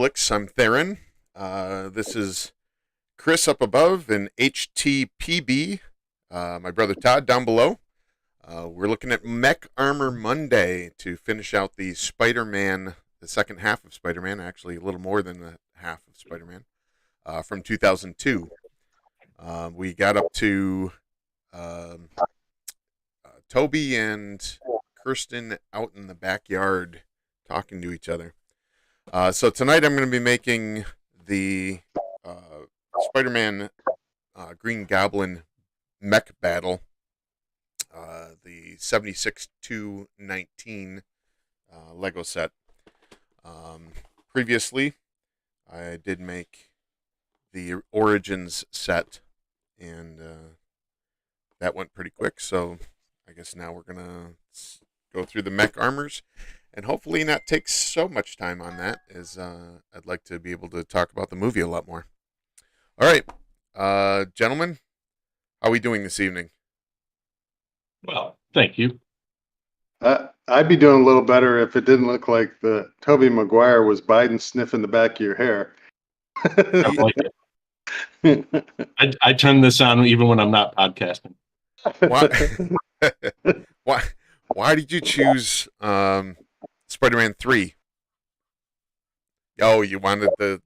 Blix, I'm Theron. This is Chris up above and HTPB, my brother Todd down below. We're looking at Mech Armor Monday to finish out the Spider-Man, the second half of Spider-Man, actually a little more than the half of Spider-Man, from 2002. We got up to Toby and Kirsten out in the backyard talking to each other. So tonight I'm going to be making the Spider-Man Green Goblin mech battle, the 76-219 Lego set. Previously, I did make the Origins set, and that went pretty quick, so I guess now we're going to go through the mech armors. And hopefully not take so much time on that, as I'd like to be able to talk about the movie a lot more. All right, gentlemen, how are we doing this evening? Well, thank you. I'd be doing a little better if it didn't look like the Tobey Maguire was Biden sniffing the back of your hair. I like it. I turn this on even when I'm not podcasting. Why did you choose Spider-Man 3? Oh, you wanted the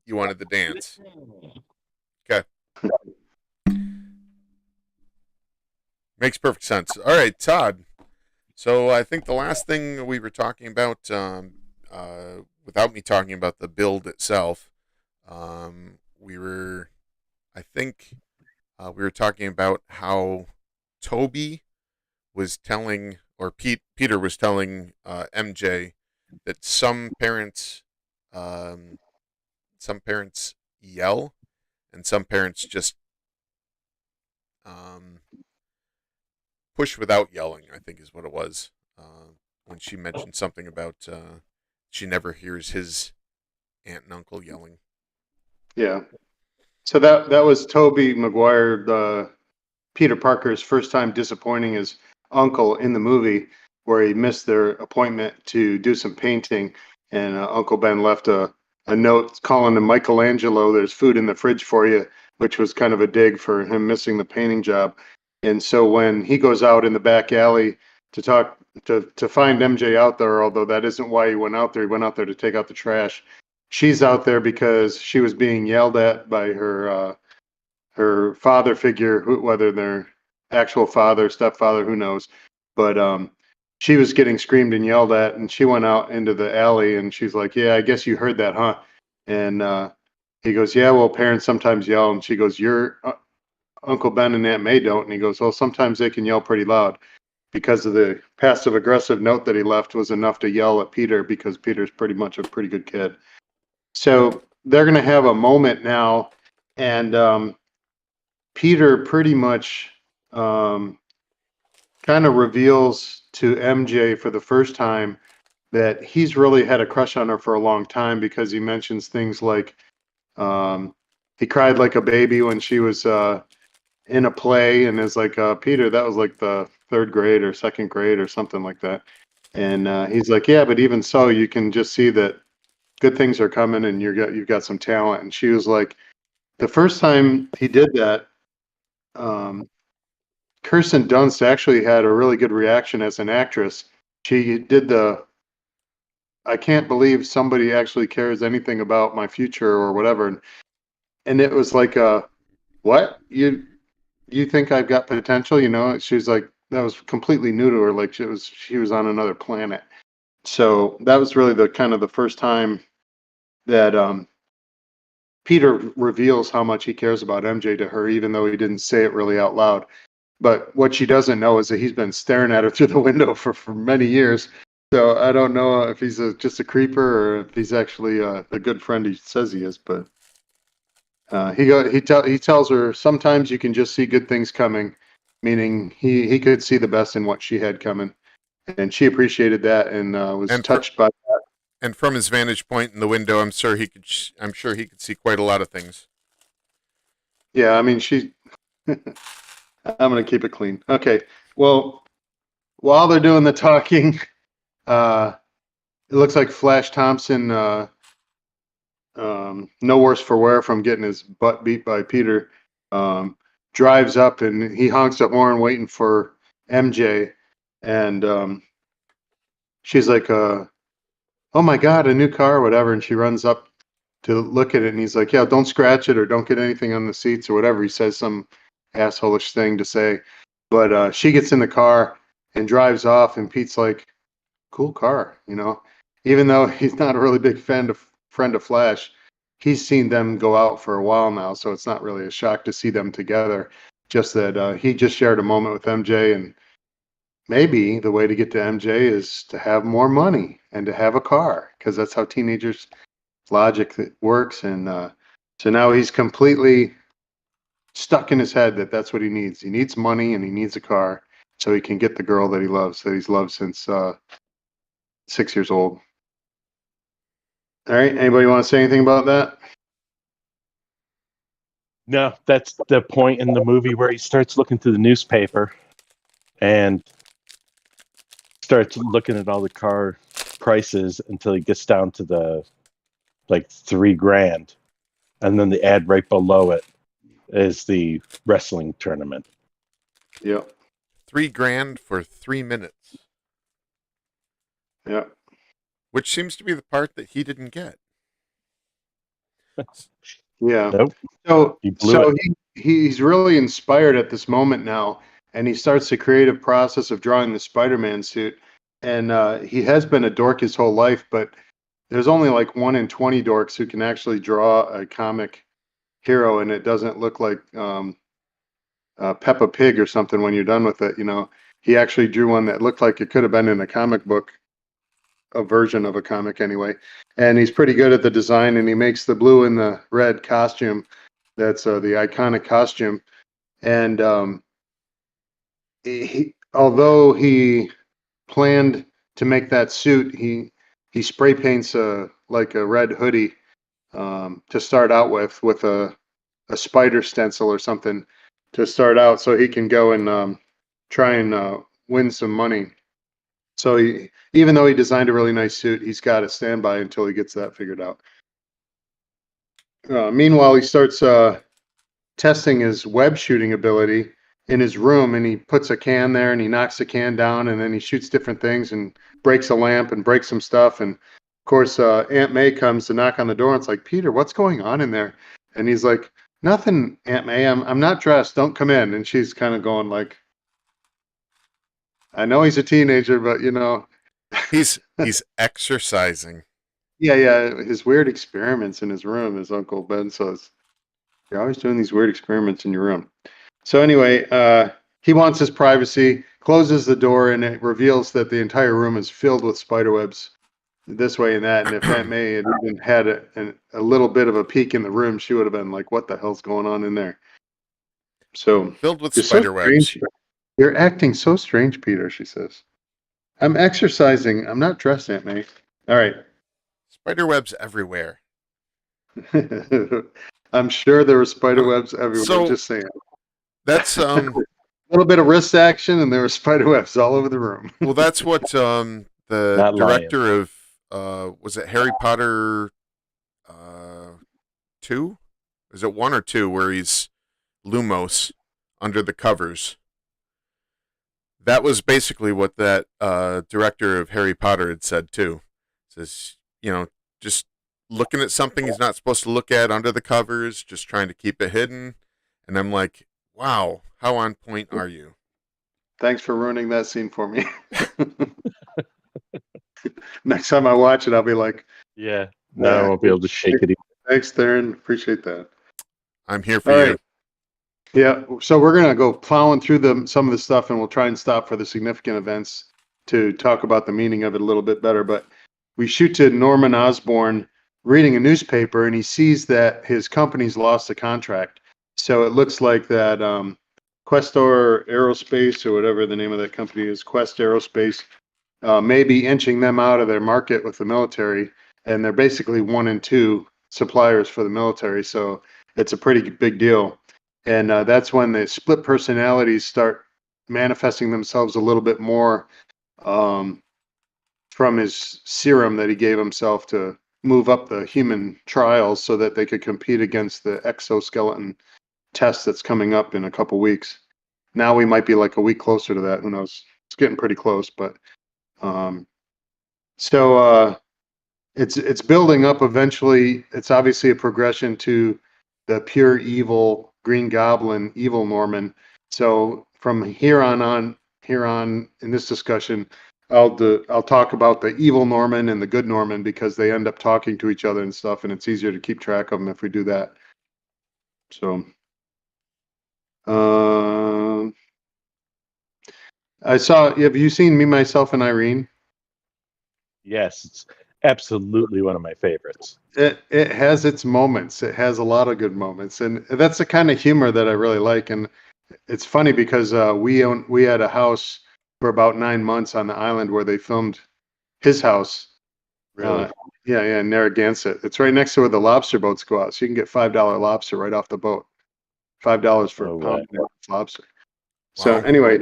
dance. Okay. Makes perfect sense. All right, Todd. So I think the last thing we were talking about, without me talking about the build itself, we were talking about how Toby was telling, or Peter was telling MJ that some parents yell, and some parents just push without yelling, I think is what it was. When she mentioned something about she never hears his aunt and uncle yelling. Yeah. So that was Tobey Maguire, Peter Parker's first time disappointing his uncle in the movie, where he missed their appointment to do some painting, and Uncle Ben left a note calling him Michelangelo, there's food in the fridge for you, which was kind of a dig for him missing the painting job. And so when he goes out in the back alley to find MJ out there, although that isn't why he went out there to take out the trash. She's out there because she was being yelled at by her father figure, whether they're actual father, stepfather, who knows. But she was getting screamed and yelled at, and she went out into the alley, and she's like, yeah, I guess you heard that, huh? And he goes, yeah, well, parents sometimes yell. And she goes, your Uncle Ben and Aunt May don't. And he goes, well, sometimes they can yell pretty loud, because of the passive-aggressive note that he left was enough to yell at Peter, because Peter's pretty much a pretty good kid. So they're going to have a moment now, and Peter pretty much kind of reveals to MJ for the first time that he's really had a crush on her for a long time, because he mentions things like he cried like a baby when she was in a play, and is like, Peter, that was like the third grade or second grade or something like that. And he's like, yeah, but even so, you can just see that good things are coming, and you've got some talent. And she was like, the first time he did that, Kirsten Dunst actually had a really good reaction as an actress. She did I can't believe somebody actually cares anything about my future or whatever. And it was like, what? You think I've got potential? She's like, that was completely new to her. Like she was on another planet. So that was really the first time that Peter reveals how much he cares about MJ to her, even though he didn't say it really out loud. But what she doesn't know is that he's been staring at her through the window for many years. So I don't know if he's just a creeper, or if he's actually a good friend he says he is. But he tells her, sometimes you can just see good things coming, meaning he could see the best in what she had coming, and she appreciated that, and was touched by that. And from his vantage point in the window, I'm sure he could see quite a lot of things. Yeah, I mean, I'm going to keep it clean. Okay. Well, while they're doing the talking, it looks like Flash Thompson no worse for wear from getting his butt beat by Peter, drives up and he honks the horn waiting for MJ. And she's like, oh my God, a new car, whatever. And she runs up to look at it and he's like, yeah, don't scratch it or don't get anything on the seats or whatever. He says some asshole-ish thing to say. But she gets in the car and drives off and Pete's like, cool car, even though he's not a really big friend of Flash. He's seen them go out for a while now, so it's not really a shock to see them together. Just that he just shared a moment with MJ, and maybe the way to get to MJ is to have more money and to have a car, because that's how teenagers' logic works. And so now he's completely stuck in his head that that's what he needs. He needs money and he needs a car so he can get the girl that he loves, that he's loved since 6 years old. All right. Anybody want to say anything about that? No, that's the point in the movie where he starts looking through the newspaper and starts looking at all the car prices until he gets down to the like $3,000. And then the ad right below it is the wrestling tournament. Yep. $3,000 for 3 minutes. Yep. Which seems to be the part that he didn't get. Yeah. Nope. He's really inspired at this moment now, and he starts the creative process of drawing the Spider-Man suit. And he has been a dork his whole life, but there's only like 1 in 20 dorks who can actually draw a comic hero, and it doesn't look like Peppa Pig or something when you're done with it. He actually drew one that looked like it could have been in a comic book. A version of a comic anyway, and he's pretty good at the design, and he makes the blue and the red costume. That's the iconic costume. And although he planned to make that suit, he spray paints like a red hoodie to start out with a spider stencil or something to start out, so he can go and try and win some money. So even though he designed a really nice suit, he's got to stand by until he gets that figured out. Meanwhile, he starts testing his web shooting ability in his room, and he puts a can there and he knocks the can down, and then he shoots different things and breaks a lamp and breaks some stuff. And of course, Aunt May comes to knock on the door, and it's like, Peter, what's going on in there? And he's like, nothing, Aunt May, I'm not dressed, don't come in. And she's kind of going like, I know he's a teenager, but he's exercising. Yeah, his weird experiments in his room, as Uncle Ben says. You're always doing these weird experiments in your room. So anyway, he wants his privacy, closes the door, and it reveals that the entire room is filled with spiderwebs this way and that. And if Aunt May had even had a little bit of a peek in the room, she would have been like, what the hell's going on in there? So filled with spiderwebs. You're acting so strange, Peter, she says. I'm exercising. I'm not dressed, Aunt May. All right. Spiderwebs everywhere. I'm sure there were spiderwebs everywhere. So, just saying. That's a little bit of wrist action, and there were spiderwebs all over the room. Well, that's what the Not director of was it Harry Potter 2? Is it 1 or 2 where he's Lumos under the covers? That was basically what that director of Harry Potter had said too. Says, just looking at something he's not supposed to look at under the covers, just trying to keep it hidden. And I'm like, wow, how on point are you? Thanks for ruining that scene for me. Next time I watch it, I'll be like, yeah, no, I won't be able to shake it. Thanks, Theron. Appreciate that. I'm here for you. Yeah, so we're going to go plowing through some of the stuff, and we'll try and stop for the significant events to talk about the meaning of it a little bit better. But we shoot to Norman Osborn reading a newspaper, and he sees that his company's lost a contract. So it looks like that Questor Aerospace, or whatever the name of that company is, Quest Aerospace, may be inching them out of their market with the military, and they're basically 1 and 2 suppliers for the military. So it's a pretty big deal. And that's when the split personalities start manifesting themselves a little bit more from his serum that he gave himself to move up the human trials so that they could compete against the exoskeleton test that's coming up in a couple weeks. Now we might be like a week closer to that. Who knows? It's getting pretty close, but it's building up. Eventually, it's obviously a progression to the pure evil Green Goblin, evil Norman. So from here on in this discussion, I'll talk about the evil Norman and the good Norman because they end up talking to each other and stuff, and it's easier to keep track of them if we do that. So, have you seen Me, Myself, and Irene? Yes, it's absolutely one of my favorites. It has its moments. It has a lot of good moments, and that's the kind of humor that I really like. And it's funny because we had a house for about 9 months on the island where they filmed his house. Really? Yeah, in Narragansett. It's right next to where the lobster boats go out, so you can get $5 lobster right off the boat. $5 for a pound of lobster. So anyway,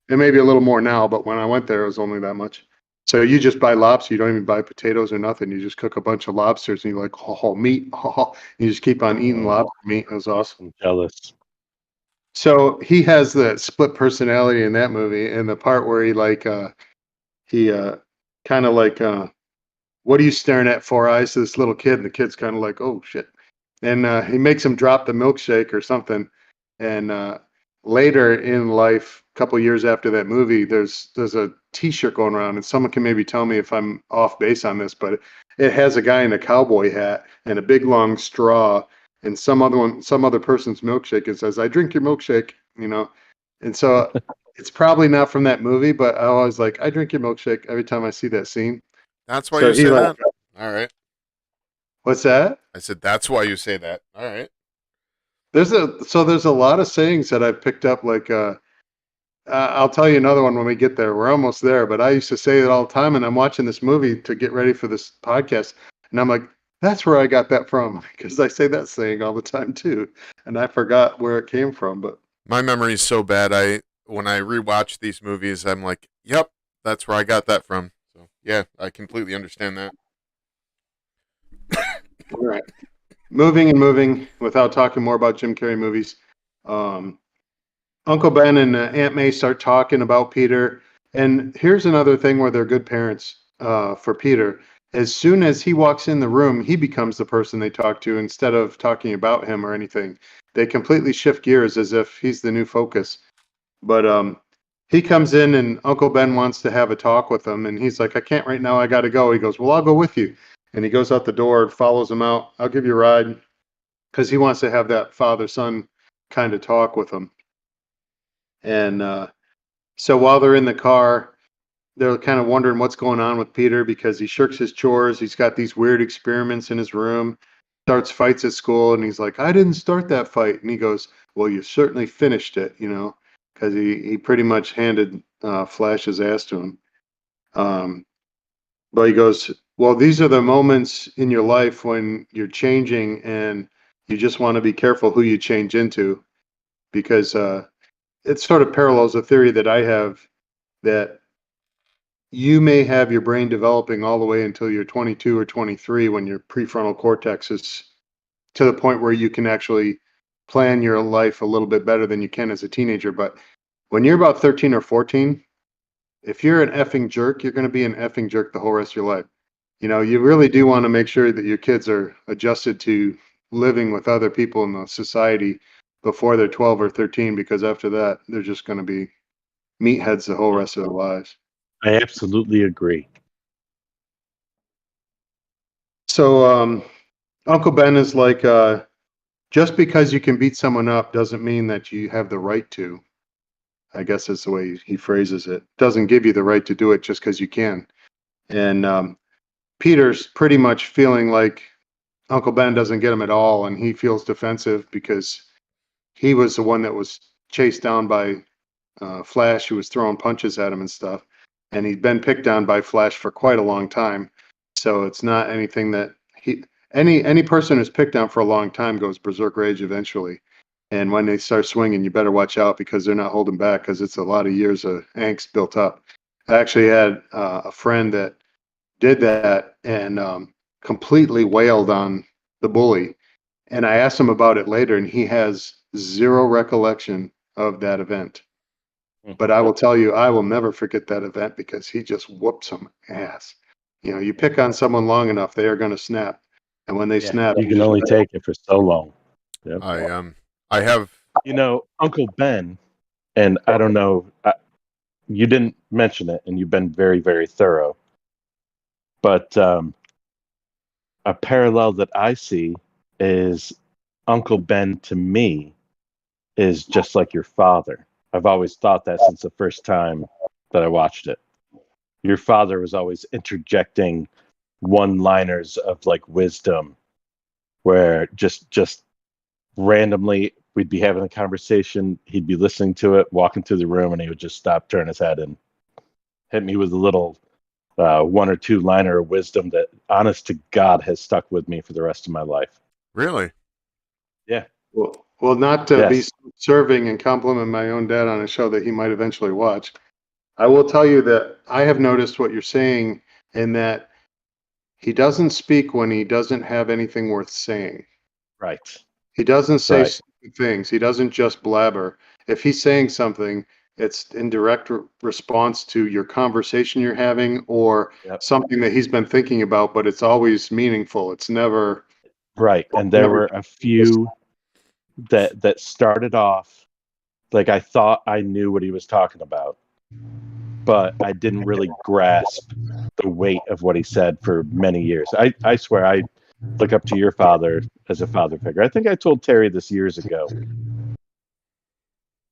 it may be a little more now, but when I went there, it was only that much. So you just buy lobster. You don't even buy potatoes or nothing. You just cook a bunch of lobsters, and you're like, oh, meat. Oh. You just keep on eating lobster meat. It was awesome. I'm jealous. So he has the split personality in that movie, and the part where he kind of like, what are you staring at, four eyes, to this little kid? And the kid's kind of like, oh shit. And he makes him drop the milkshake or something. And later in life, a couple years after that movie, there's a T-shirt going around, and someone can maybe tell me if I'm off base on this, but it has a guy in a cowboy hat and a big long straw, and some other person's milkshake. It says, "I drink your milkshake," And so it's probably not from that movie, but I always like, "I drink your milkshake" every time I see that scene. That's why you say that? All right. What's that? I said, that's why you say that. All right. There's a lot of sayings that I've picked up, like, I'll tell you another one when we get there. We're almost there, but I used to say it all the time, and I'm watching this movie to get ready for this podcast, and I'm like, that's where I got that from, because I say that saying all the time too, and I forgot where it came from. But my memory is so bad. When I rewatch these movies, I'm like, yep, that's where I got that from. So yeah, I completely understand that. All right. Moving without talking more about Jim Carrey movies. Uncle Ben and Aunt May start talking about Peter. And here's another thing where they're good parents for Peter. As soon as he walks in the room, he becomes the person they talk to instead of talking about him or anything. They completely shift gears as if he's the new focus. But he comes in and Uncle Ben wants to have a talk with him. And he's like, I can't right now. I got to go. He goes, well, I'll go with you. And he goes out the door, follows him out. I'll give you a ride, because he wants to have that father-son kind of talk with him. And so while they're in the car, they're kind of wondering what's going on with Peter, because he shirks his chores. He's got these weird experiments in his room, starts fights at school, and he's like, I didn't start that fight. And he goes, well, you certainly finished it, because he pretty much handed Flash's ass to him. But he goes, well, these are the moments in your life when you're changing, and you just want to be careful who you change into, because it sort of parallels a theory that I have, that you may have your brain developing all the way until you're 22 or 23, when your prefrontal cortex is to the point where you can actually plan your life a little bit better than you can as a teenager. But when you're about 13 or 14, if you're an effing jerk, you're going to be an effing jerk the whole rest of your life. You really do want to make sure that your kids are adjusted to living with other people in the society before they're 12 or 13, because after that, they're just going to be meatheads the whole rest of their lives. I absolutely agree. So Uncle Ben is like, just because you can beat someone up doesn't mean that you have the right to. I guess that's the way he phrases it. Doesn't give you the right to do it just because you can. And Peter's pretty much feeling like Uncle Ben doesn't get him at all, and he feels defensive because he was the one that was chased down by Flash, who was throwing punches at him and stuff. And he'd been picked on by Flash for quite a long time. So it's not anything that any person who's picked on for a long time goes berserk rage eventually. And when they start swinging, you better watch out, because they're not holding back, because it's a lot of years of angst built up. I actually had a friend that did that, and completely wailed on the bully. And I asked him about it later, and he has zero recollection of that event. But I will tell you, I will never forget that event because he just whooped some ass. You know, you pick on someone long enough, they are going to snap. And when they snap, you can only take it for so long. Yep. I have You know, Uncle Ben, and I don't know, you didn't mention it, and you've been very, very thorough. But a parallel that I see is Uncle Ben to me is just like your father. I've always thought that since the first time that I watched it. Your father was always interjecting one-liners of like wisdom, where just randomly we'd be having a conversation, he'd be listening to it, walking through the room, and he would just stop, turn his head, and hit me with a little one or two liner of wisdom that, honest to God, has stuck with me for the rest of my life. really. Yeah. Well, not to be Yes. serving and compliment my own dad on a show that he might eventually watch. I will tell you that I have noticed what you're saying in that he doesn't speak when he doesn't have anything worth saying. Right. He doesn't say Right. stupid things. He doesn't just blabber. If he's saying something, it's in direct response to your conversation you're having or Yep. something that he's been thinking about, but it's always meaningful. It's never Right. And there were a few that started off like I thought I knew what he was talking about, but I didn't really grasp the weight of what he said for many years. I swear I look up to your father as a father figure. I think I told Terry this years ago.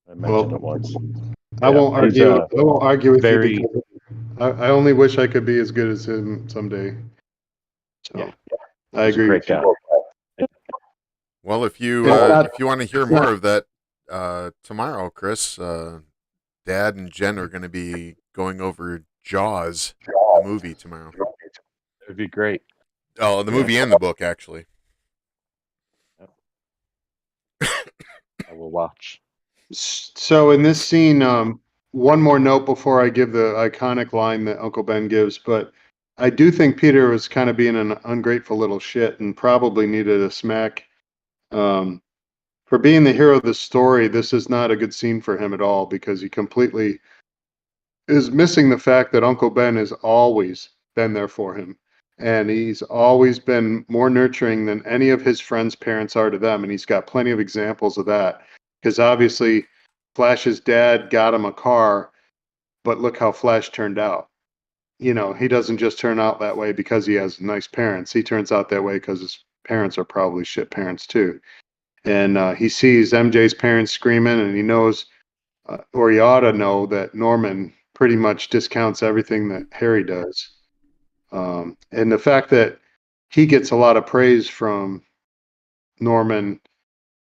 I mentioned it once. I won't he's argue. I won't argue with very- you because I only wish I could be as good as him someday. So Yeah. I He's a agree great with you. guy. Well, if you want to hear more of that tomorrow, Chris, Dad and Jen are going to be going over Jaws, the movie, tomorrow. It would be great. Oh, the movie and the book, actually. I will watch. So in this scene, one more note before I give the iconic line that Uncle Ben gives, but I do think Peter was kind of being an ungrateful little shit and probably needed a smack. For being the hero of the story, this is not a good scene for him at all because he completely is missing the fact that Uncle Ben has always been there for him. And he's always been more nurturing than any of his friends' parents are to them. And he's got plenty of examples of that. Because obviously, Flash's dad got him a car, but look how Flash turned out. You know, he doesn't just turn out that way because he has nice parents. He turns out that way because his parents are probably shit parents too. And he sees MJ's parents screaming, and he knows, or he ought to know, that Norman pretty much discounts everything that Harry does. And the fact that he gets a lot of praise from Norman,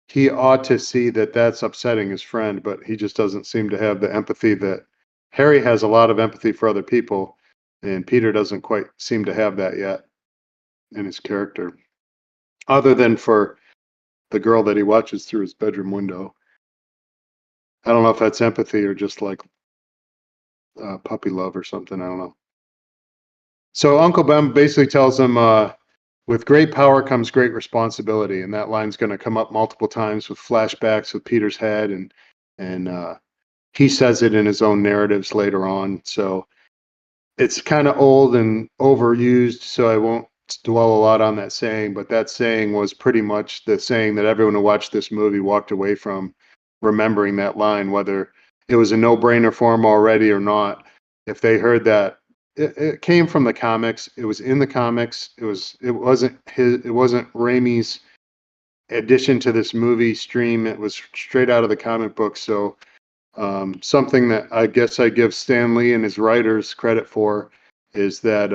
he ought to see that that's upsetting his friend, but he just doesn't seem to have the empathy that Harry has. A lot of empathy for other people, and Peter doesn't quite seem to have that yet in his character, other than for the girl that he watches through his bedroom window. I don't know if that's empathy or just like puppy love or something. I don't know. So Uncle Ben basically tells him, with great power comes great responsibility, and that line's going to come up multiple times with flashbacks with Peter's head, and he says it in his own narratives later on. So it's kind of old and overused, so I won't dwell a lot on that saying, but that saying was pretty much the saying that everyone who watched this movie walked away from remembering that line, whether it was a no-brainer for them already or not. If they heard that, it came from the comics. It was in the comics. It wasn't Raimi's addition to this movie stream. It was straight out of the comic book. So something that I guess I give Stan Lee and his writers credit for is that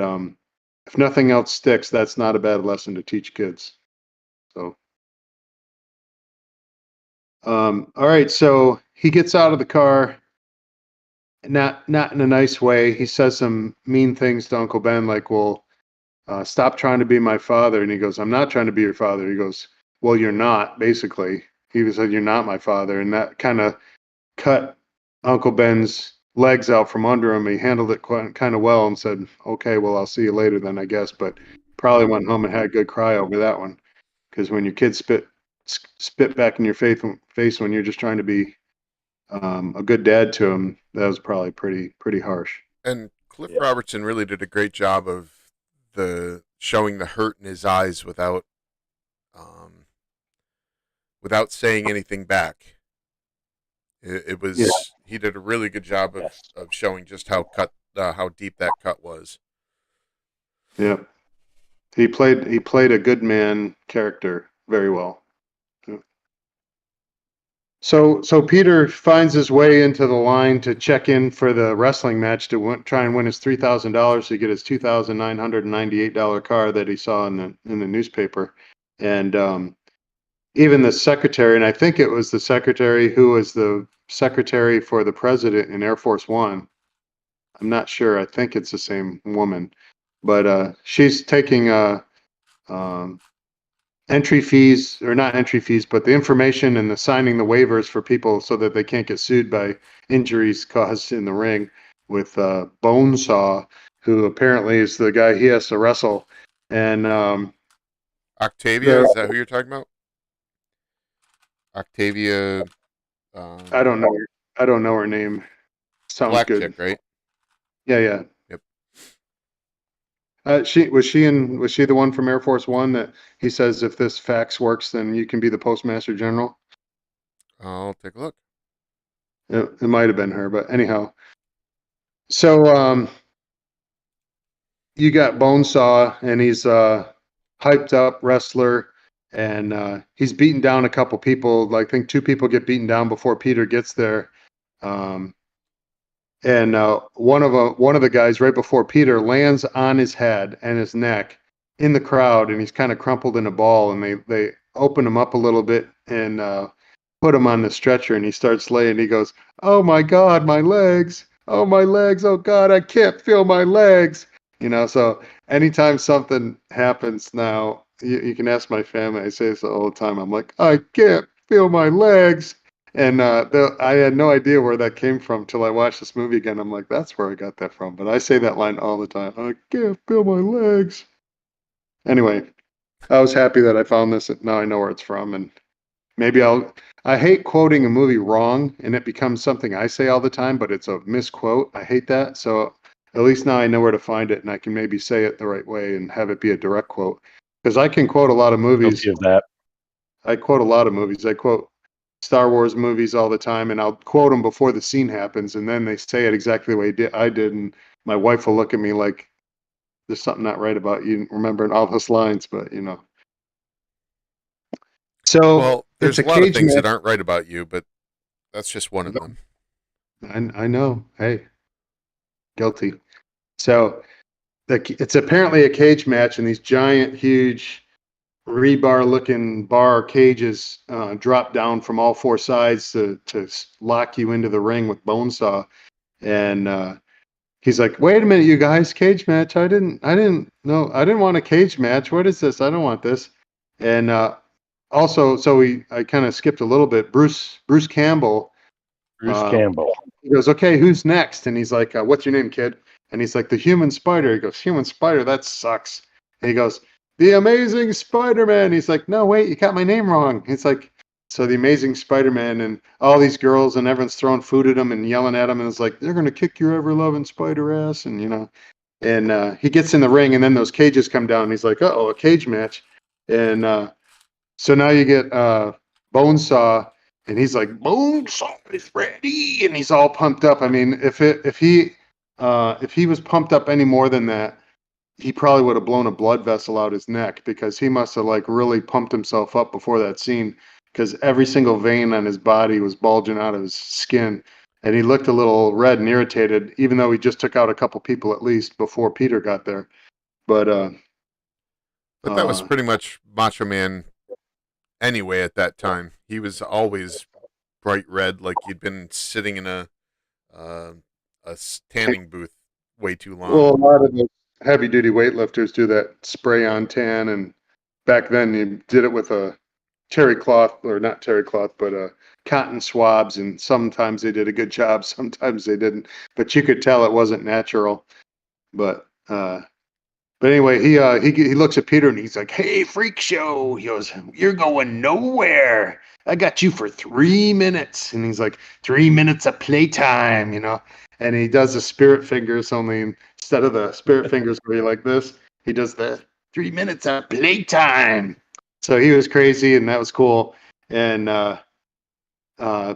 if nothing else sticks, that's not a bad lesson to teach kids. So, all right. So he gets out of the car, not in a nice way. He says some mean things to Uncle Ben, like, "Well, stop trying to be my father." And he goes, "I'm not trying to be your father." He goes, "Well, you're not." Basically, he said, "You're not my father," and that kind of cut Uncle Ben's legs out from under him. He handled it kind of well and said, "Okay, well, I'll see you later then, I guess." But probably went home and had a good cry over that one. Because when your kids spit back in your face when you're just trying to be a good dad to them, that was probably pretty harsh. And Cliff Robertson really did a great job of showing the hurt in his eyes without saying anything back. It was he did a really good job of showing just how deep that cut was. Yeah, he played a good man character very well. So Peter finds his way into the line to check in for the wrestling match to try and win his $3,000 to get his $2,998 car that he saw in the newspaper, and even the secretary, and I think it was the secretary who was the secretary for the president in Air Force One. I'm not sure. I think it's the same woman, but she's taking entry fees, or not entry fees, but the information and the signing the waivers for people so that they can't get sued by injuries caused in the ring with Bonesaw, who apparently is the guy he has to wrestle. And Octavia, is that who you're talking about? Octavia. I don't know. I don't know her name. Sounds Black good. chick, right? Yeah. Yep. Was she the one from Air Force One that he says if this fax works, then you can be the Postmaster General? I'll take a look. It might have been her, but anyhow. So you got Bonesaw, and he's hyped up wrestler, and he's beaten down a couple people. I think 2 people get beaten down before Peter gets there. And one of the guys right before Peter lands on his head and his neck in the crowd, and he's kind of crumpled in a ball, and they open him up a little bit and put him on the stretcher, and he starts laying. He goes, "Oh my God, my legs! Oh my legs! Oh God, I can't feel my legs!" So anytime something happens now, you can ask my family. I say this all the time. I'm like, I can't feel my legs. And I had no idea where that came from till I watched this movie again. I'm like, that's where I got that from. But I say that line all the time. I can't feel my legs. Anyway, I was happy that I found this. Now I know where it's from. And maybe I hate quoting a movie wrong and it becomes something I say all the time, but it's a misquote. I hate that. So at least now I know where to find it and I can maybe say it the right way and have it be a direct quote. Because I can quote a lot of movies. Guilty of that. I quote a lot of movies. I quote Star Wars movies all the time, and I'll quote them before the scene happens, and then they say it exactly the way I did, and my wife will look at me like there's something not right about you remembering all those lines, but So Well, there's it's a lot of things match. that aren't right about you, but that's just one of them. I know. Hey, guilty. So it's apparently a cage match, and these giant, huge rebar-looking bar cages drop down from all 4 sides to lock you into the ring with Bonesaw. And he's like, "Wait a minute, you guys, cage match? I didn't know. I didn't want a cage match. What is this? I don't want this." And also, I kind of skipped a little bit. Bruce Campbell. Campbell. He goes, "Okay, who's next?" And he's like, "What's your name, kid?" And he's like, "The Human Spider." He goes, "Human Spider? That sucks." And he goes, "The Amazing Spider-Man." He's like, "No, wait, you got my name wrong." It's like, so the Amazing Spider-Man, and all these girls, and everyone's throwing food at him and yelling at him, and it's like, they're gonna kick your ever-loving spider ass, and and he gets in the ring, and then those cages come down, and he's like, "Uh-oh, a cage match," and so now you get Bonesaw, and he's like, "Bonesaw is ready," and he's all pumped up. I mean, if he was pumped up any more than that, he probably would have blown a blood vessel out his neck, because he must have really pumped himself up before that scene, because every single vein on his body was bulging out of his skin, and he looked a little red and irritated, even though he just took out a couple people at least before Peter got there. But that was pretty much Macho Man anyway at that time. He was always bright red, like he'd been sitting in a tanning booth way too long. Well, a lot of the heavy duty weightlifters do that spray on tan, and back then you did it with a terry cloth, or not terry cloth, but cotton swabs, and sometimes they did a good job, sometimes they didn't, but you could tell it wasn't natural. But But anyway, he looks at Peter and he's like, "Hey, freak show!" He goes, "You're going nowhere. I got you for 3 minutes." And he's like, 3 minutes of playtime, And he does the spirit fingers, only instead of the spirit fingers where you like this, he does the 3 minutes of playtime. So he was crazy, and that was cool. And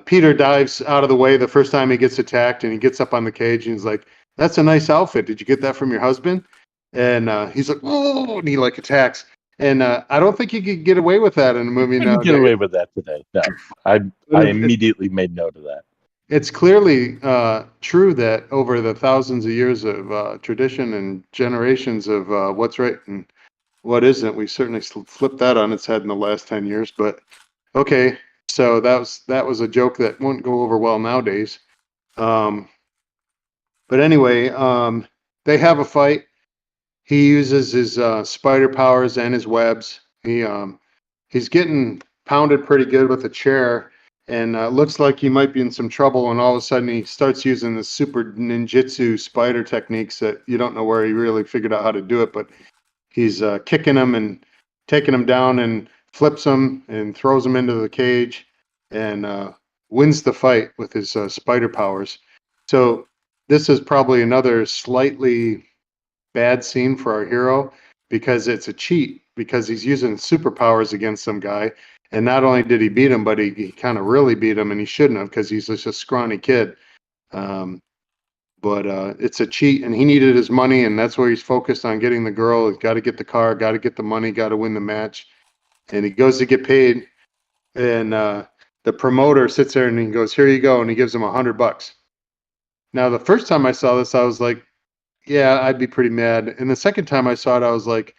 Peter dives out of the way the first time he gets attacked, and he gets up on the cage and he's like, "That's a nice outfit. Did you get that from your husband?" And he's like, "Oh," and he like attacks. And I don't think you could get away with that in a movie You now. can get away with that today. No, I immediately made note of that. It's clearly true that over the thousands of years of tradition and generations of what's right and what isn't, we certainly flipped that on its head in the last 10 years. But okay, so that was a joke that wouldn't go over well nowadays. But anyway, they have a fight. He uses his spider powers and his webs. He's getting pounded pretty good with a chair, and looks like he might be in some trouble. And all of a sudden, he starts using the super ninjutsu spider techniques that you don't know where he really figured out how to do it. But he's kicking him and taking him down, and flips him and throws him into the cage, and wins the fight with his spider powers. So this is probably another slightly bad scene for our hero, because it's a cheat, because he's using superpowers against some guy. And not only did he beat him, but he kind of really beat him, and he shouldn't have, because he's just a scrawny kid. But it's a cheat, and he needed his money, and that's where he's focused on getting the girl. He's got to get the car, got to get the money, got to win the match. And he goes to get paid, and the promoter sits there and he goes, "Here you go," and he gives him $100. Now, the first time I saw this, I was like, yeah, I'd be pretty mad. And the second time I saw it, I was like,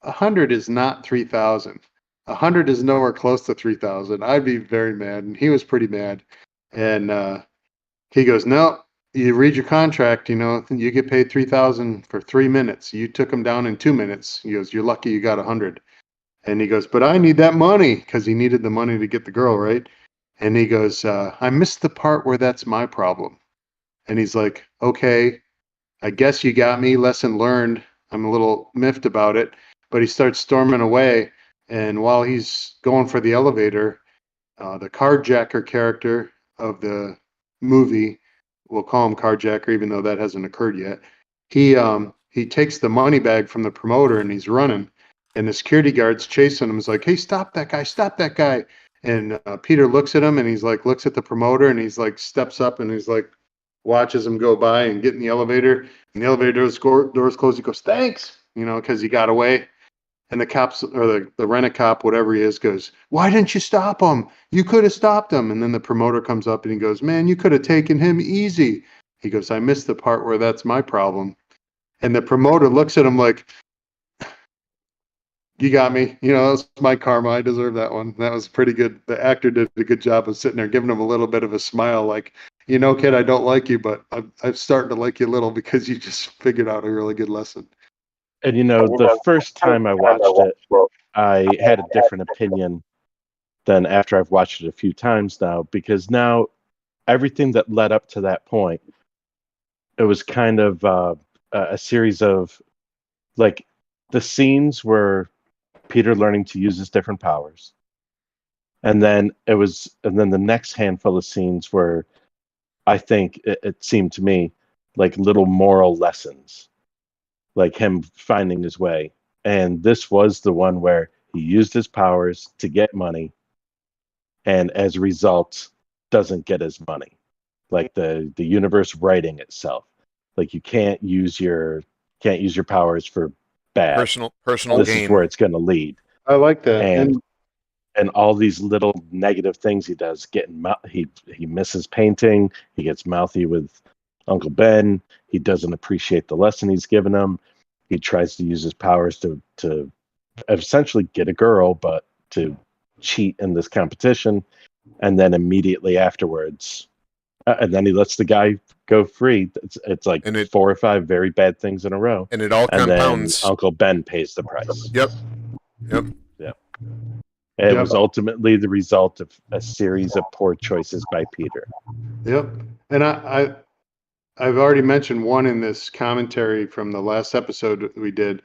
100 is not 3,000. 100 is nowhere close to 3,000. I'd be very mad. And he was pretty mad. And he goes, "No, you read your contract, you get paid 3,000 for 3 minutes. You took him down in 2 minutes." He goes, "You're lucky you got 100. And he goes, "But I need that money," because he needed the money to get the girl, right? And he goes, "I missed the part where that's my problem." And he's like, "Okay, I guess you got me. Lesson learned." I'm a little miffed about it. But he starts storming away. And while he's going for the elevator, the carjacker character of the movie, we'll call him carjacker, even though that hasn't occurred yet, he takes the money bag from the promoter and he's running. And the security guard's chasing him. He's like, "Hey, stop that guy, stop that guy." And Peter looks at him, and he's like, looks at the promoter, and he's like, steps up, and he's like, watches him go by and get in the elevator. And the elevator doors close. He goes, "Thanks," because he got away. And the cops, or the rent-a-cop, whatever he is, goes, "Why didn't you stop him? You could have stopped him." And then the promoter comes up and he goes, "Man, you could have taken him easy." He goes, "I missed the part where that's my problem." And the promoter looks at him like, "You got me. That's my karma. I deserve that one." That was pretty good. The actor did a good job of sitting there giving him a little bit of a smile, like, "Kid, I don't like you, but I'm starting to like you a little because you just figured out a really good lesson." And the first time I watched it, I had a different opinion than after I've watched it a few times now, because now everything that led up to that point, it was kind of a series of, like, the scenes where Peter learning to use his different powers. And then the next handful of scenes where I think it seemed to me like little moral lessons, like him finding his way. And this was the one where he used his powers to get money, and as a result, doesn't get his money. Like the universe writing itself. Like you can't use your powers for bad. Personal This gain. is where it's going to lead. I like that. And all these little negative things he does, he misses painting, he gets mouthy with Uncle Ben, he doesn't appreciate the lesson he's given him, he tries to use his powers to essentially get a girl, but to cheat in this competition, and then immediately afterwards, and then he lets the guy go free. It's like 4 or 5 very bad things in a row, and it all compounds. Then Uncle Ben pays the price. Yep. It was ultimately the result of a series of poor choices by Peter. Yep. And I've already mentioned one in this commentary from the last episode we did.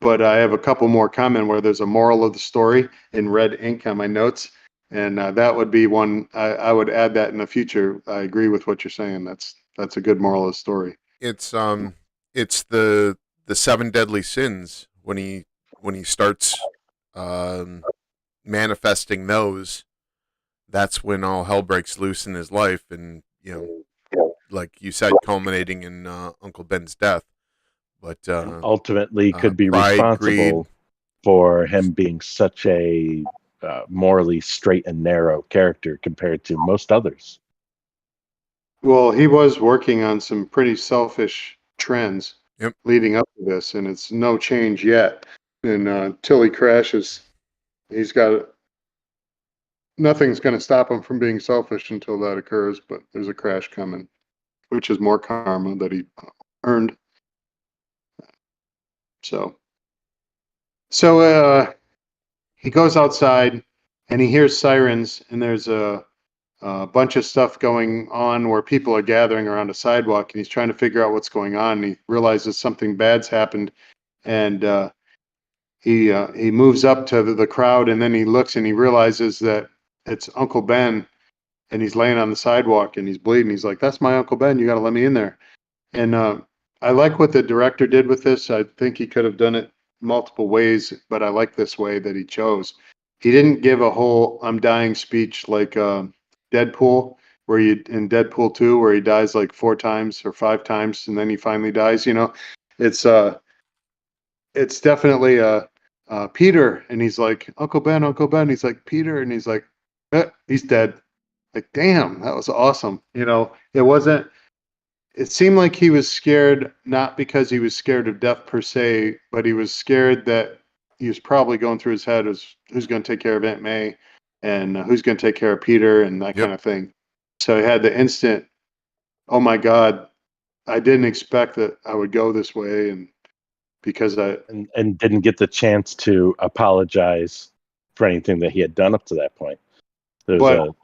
but I have a couple more comment where there's a moral of the story in red ink on my notes, and that would be one I would add that in the future. I agree with what you're saying. That's a good moral of the story. It's the seven deadly sins when he starts manifesting those. That's when all hell breaks loose in his life, and like you said, culminating in Uncle Ben's death. But ultimately could be pride, responsible for him being such a morally straight and narrow character compared to most others. Well, he was working on some pretty selfish trends leading up to this, and it's no change yet. And until he crashes, he's got nothing's going to stop him from being selfish until that occurs. But there's a crash coming, which is more karma that he earned. So he goes outside and he hears sirens, and there's a bunch of stuff going on where people are gathering around a sidewalk, and he's trying to figure out what's going on. And he realizes something bad's happened, and he moves up to the crowd, and then he looks and he realizes that it's Uncle Ben, and he's laying on the sidewalk and he's bleeding. He's like, "That's my Uncle Ben. You got to let me in there." And I like what the director did with this. I think he could have done it multiple ways, but I like this way that he chose. He didn't give a whole "I'm dying" speech like Deadpool, where in Deadpool 2, where he dies like 4 times or 5 times, and then he finally dies. It's definitely Peter, and he's like, "Uncle Ben, Uncle Ben." He's like, "Peter," and he's like, he's dead. Like, damn, that was awesome. It seemed like he was scared, not because he was scared of death per se, but he was scared that he was probably going through his head was who's going to take care of Aunt May, and who's going to take care of Peter, and that kind of thing. So he had the instant, oh my God, I didn't expect that I would go this way, and because and didn't get the chance to apologize for anything that he had done up to that point.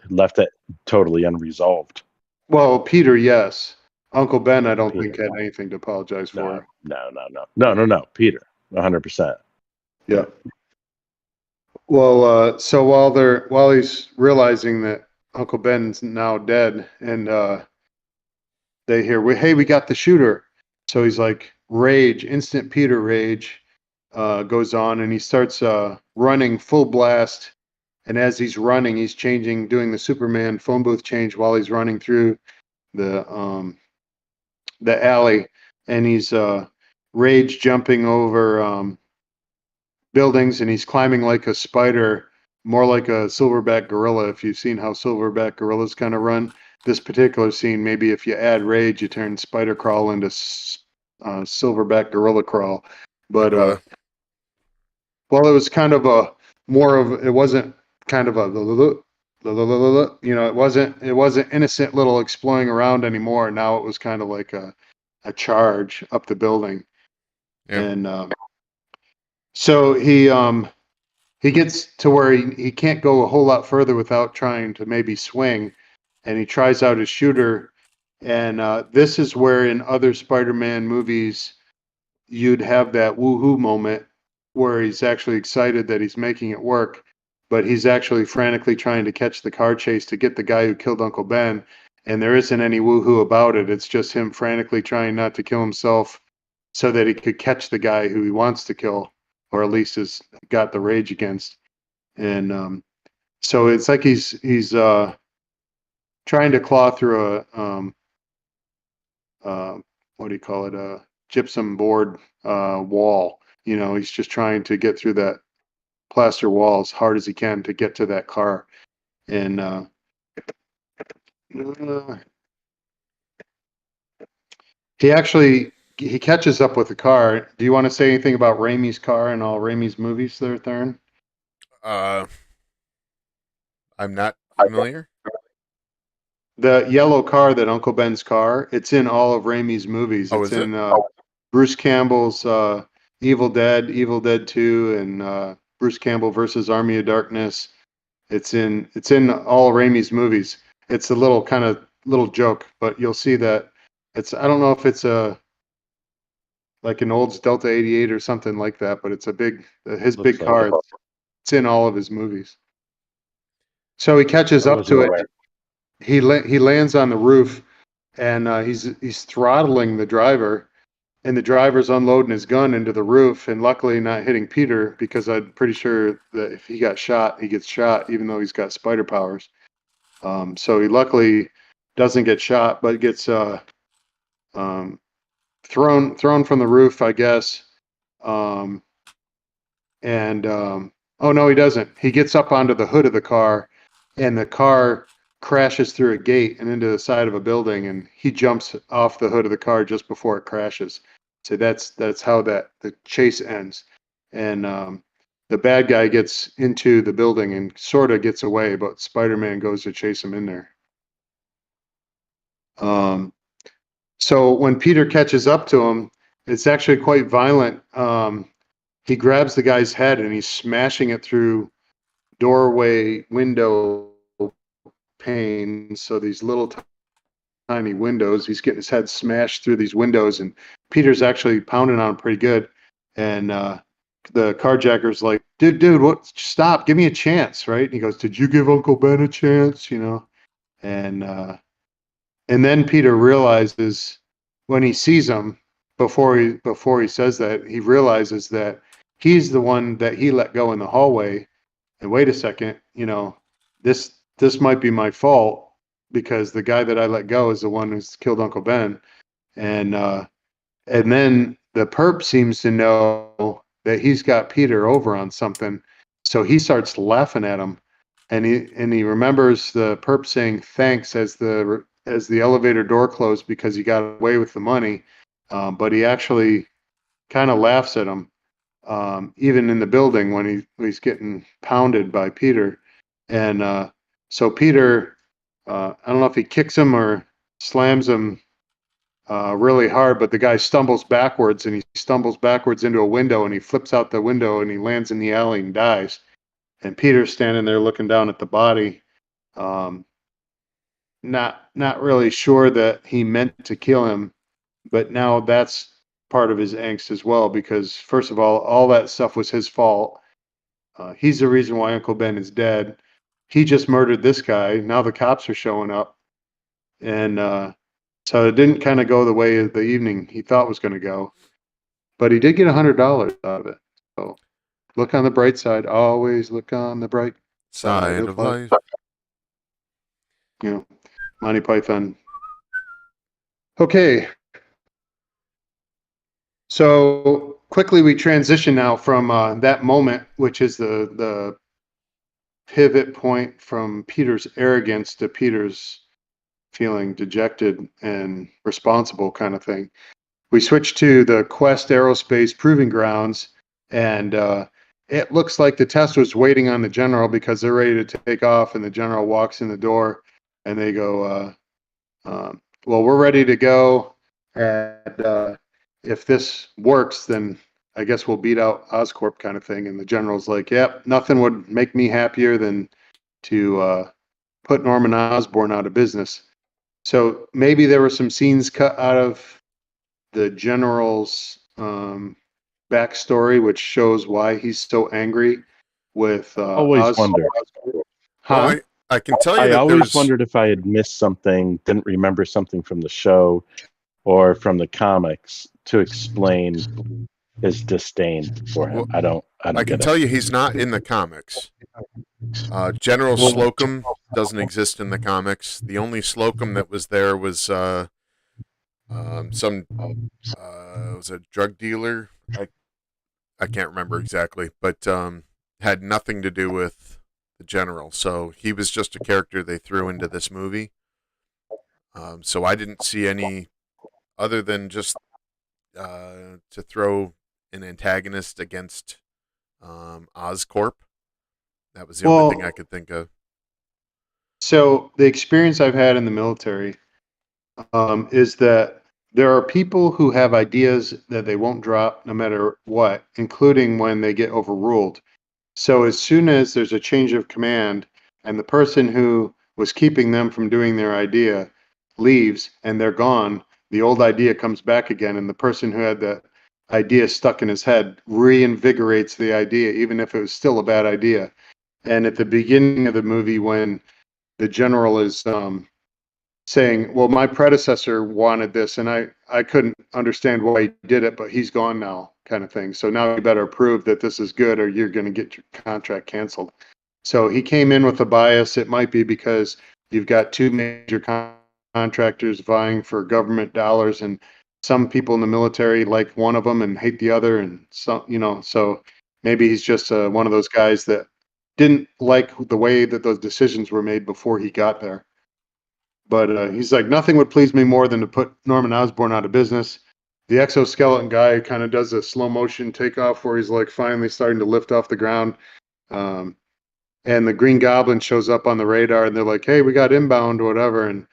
Left it totally unresolved. Well, Peter, yes. Uncle Ben, I don't think had anything to apologize for. No. Peter, 100%. Yeah. Well, so while he's realizing that Uncle Ben's now dead, and they hear, "Hey, we got the shooter." So he's like, rage, instant Peter rage goes on, and he starts running full blast. And as he's running, he's doing the Superman phone booth change while he's running through the alley, and he's rage jumping over buildings, and he's climbing like a spider, more like a silverback gorilla. If you've seen how silverback gorillas kind of run, this particular scene, maybe if you add rage, you turn spider crawl into silverback gorilla crawl. But it was kind of it wasn't kind of a it wasn't innocent little exploring around anymore. Now it was kind of like a charge up the building. And so he gets to where he can't go a whole lot further without trying to maybe swing, and he tries out his shooter. And this is where in other Spider-Man movies you'd have that woohoo moment where he's actually excited that he's making it work, but he's actually frantically trying to catch the car chase to get the guy who killed Uncle Ben, and there isn't any woohoo about it. It's just him frantically trying not to kill himself so that he could catch the guy who he wants to kill, or at least has got the rage against. And so it's like he's trying to claw through what do you call it, a gypsum board wall. He's just trying to get through that plaster wall as hard as he can to get to that car. And he catches up with the car. Do you want to say anything about Raimi's car and all Raimi's movies there, Theron? I'm not familiar. The yellow car, that Uncle Ben's car, it's in all of Raimi's movies. Oh, it's is in Bruce Campbell's Evil Dead 2, and Bruce Campbell versus Army of Darkness. It's in all Raimi's movies. It's a little joke, but you'll see that I don't know if it's a like an Olds Delta 88 or something like that, but it's a big, his Looks big like car. it. It's in all of his movies. So he catches I up wasn't to it. aware. He lands on the roof, and he's throttling the driver, and the driver's unloading his gun into the roof, and luckily not hitting Peter, because I'm pretty sure that if he got shot, he gets shot, even though he's got spider powers. So he luckily doesn't get shot, but gets um, thrown from the roof, I guess. Um, and oh no, he doesn't. He gets up onto the hood of the car, and the car crashes through a gate and into the side of a building, and he jumps off the hood of the car just before it crashes. So that's how the chase ends. And the bad guy gets into the building and sort of gets away, but Spider-Man goes to chase him in there. So when Peter catches up to him, it's actually quite violent. He grabs the guy's head and he's smashing it through doorway window panes. So these little tiny windows, he's getting his head smashed through these windows, and Peter's actually pounding on him pretty good. And the carjacker's like, dude, what? Stop, give me a chance, right? And he goes, did you give Uncle Ben a chance? You know, and then Peter realizes when he sees him, before he says that, he realizes that he's the one that he let go in the hallway. And wait a second, this might be my fault, because the guy that I let go is the one who's killed Uncle Ben. And then the perp seems to know that he's got Peter over on something, so he starts laughing at him, and he remembers the perp saying thanks as the elevator door closed because he got away with the money, but he actually kind of laughs at him, even in the building when he's getting pounded by Peter. And so Peter, I don't know if he kicks him or slams him really hard, but the guy stumbles backwards, and he stumbles backwards into a window, and he flips out the window, and he lands in the alley and dies. And Peter's standing there looking down at the body, not really sure that he meant to kill him, but now that's part of his angst as well, because first of all that stuff was his fault. He's the reason why Uncle Ben is dead. He just murdered this guy. Now the cops are showing up, and so it didn't kind of go the way of the evening he thought was going to go. But he did get $100 out of it. So look on the bright side. Always look on the bright Side of life. Monty Python. Okay. So quickly we transition now from that moment, which is the pivot point from Peter's arrogance to Peter's feeling dejected and responsible kind of thing. We switch to the Quest Aerospace Proving Grounds, and it looks like the test was waiting on the general because they're ready to take off, and the general walks in the door, and they go, well, we're ready to go, and if this works, then I guess we'll beat out Oscorp kind of thing. And the general's like, yep, nothing would make me happier than to put Norman Osborn out of business. So maybe there were some scenes cut out of the general's backstory, which shows why he's so angry with Always wondered. Huh? Well, I can tell you I that always there's wondered if I had missed something, didn't remember something from the show or from the comics to explain his disdain for him. Well, I don't I can get tell it. you he's not in the comics. General Slocum doesn't exist in the comics. The only Slocum that was there was some was a drug dealer. I can't remember exactly, but had nothing to do with the general. So he was just a character they threw into this movie. So I didn't see any other than just to throw an antagonist against Oscorp. That was the only thing I could think of. So the experience I've had in the military is that there are people who have ideas that they won't drop no matter what, including when they get overruled. So as soon as there's a change of command and the person who was keeping them from doing their idea leaves and they're gone, the old idea comes back again, and the person who had idea stuck in his head reinvigorates the idea, even if it was still a bad idea. And at the beginning of the movie, when the general is saying, well, my predecessor wanted this, and I couldn't understand why he did it, but he's gone now, kind of thing. So now you better prove that this is good or you're going to get your contract canceled. So he came in with a bias. It might be because you've got two major contractors vying for government dollars, and some people in the military like one of them and hate the other. And so, so maybe he's just one of those guys that didn't like the way that those decisions were made before he got there. But he's like, nothing would please me more than to put Norman Osborn out of business. The exoskeleton guy kind of does a slow motion takeoff where he's like finally starting to lift off the ground. And the Green Goblin shows up on the radar, and they're like, hey, we got inbound or whatever. And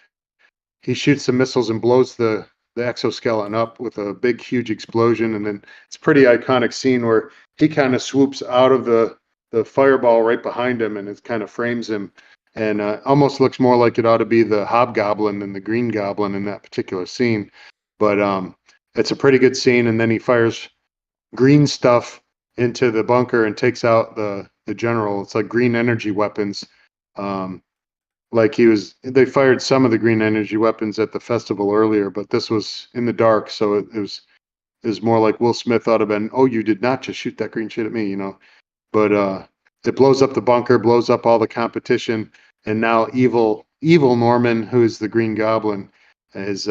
he shoots some missiles and blows the exoskeleton up with a big, huge explosion. And then it's a pretty iconic scene where he kind of swoops out of the fireball right behind him, and it kind of frames him. And almost looks more like it ought to be the Hobgoblin than the Green Goblin in that particular scene. But it's a pretty good scene. And then he fires green stuff into the bunker and takes out the general. It's like green energy weapons. They fired some of the green energy weapons at the festival earlier, but this was in the dark. So it was more like Will Smith ought to have been, oh, you did not just shoot that green shit at me, But it blows up the bunker, blows up all the competition. And now evil Norman, who is the Green Goblin, has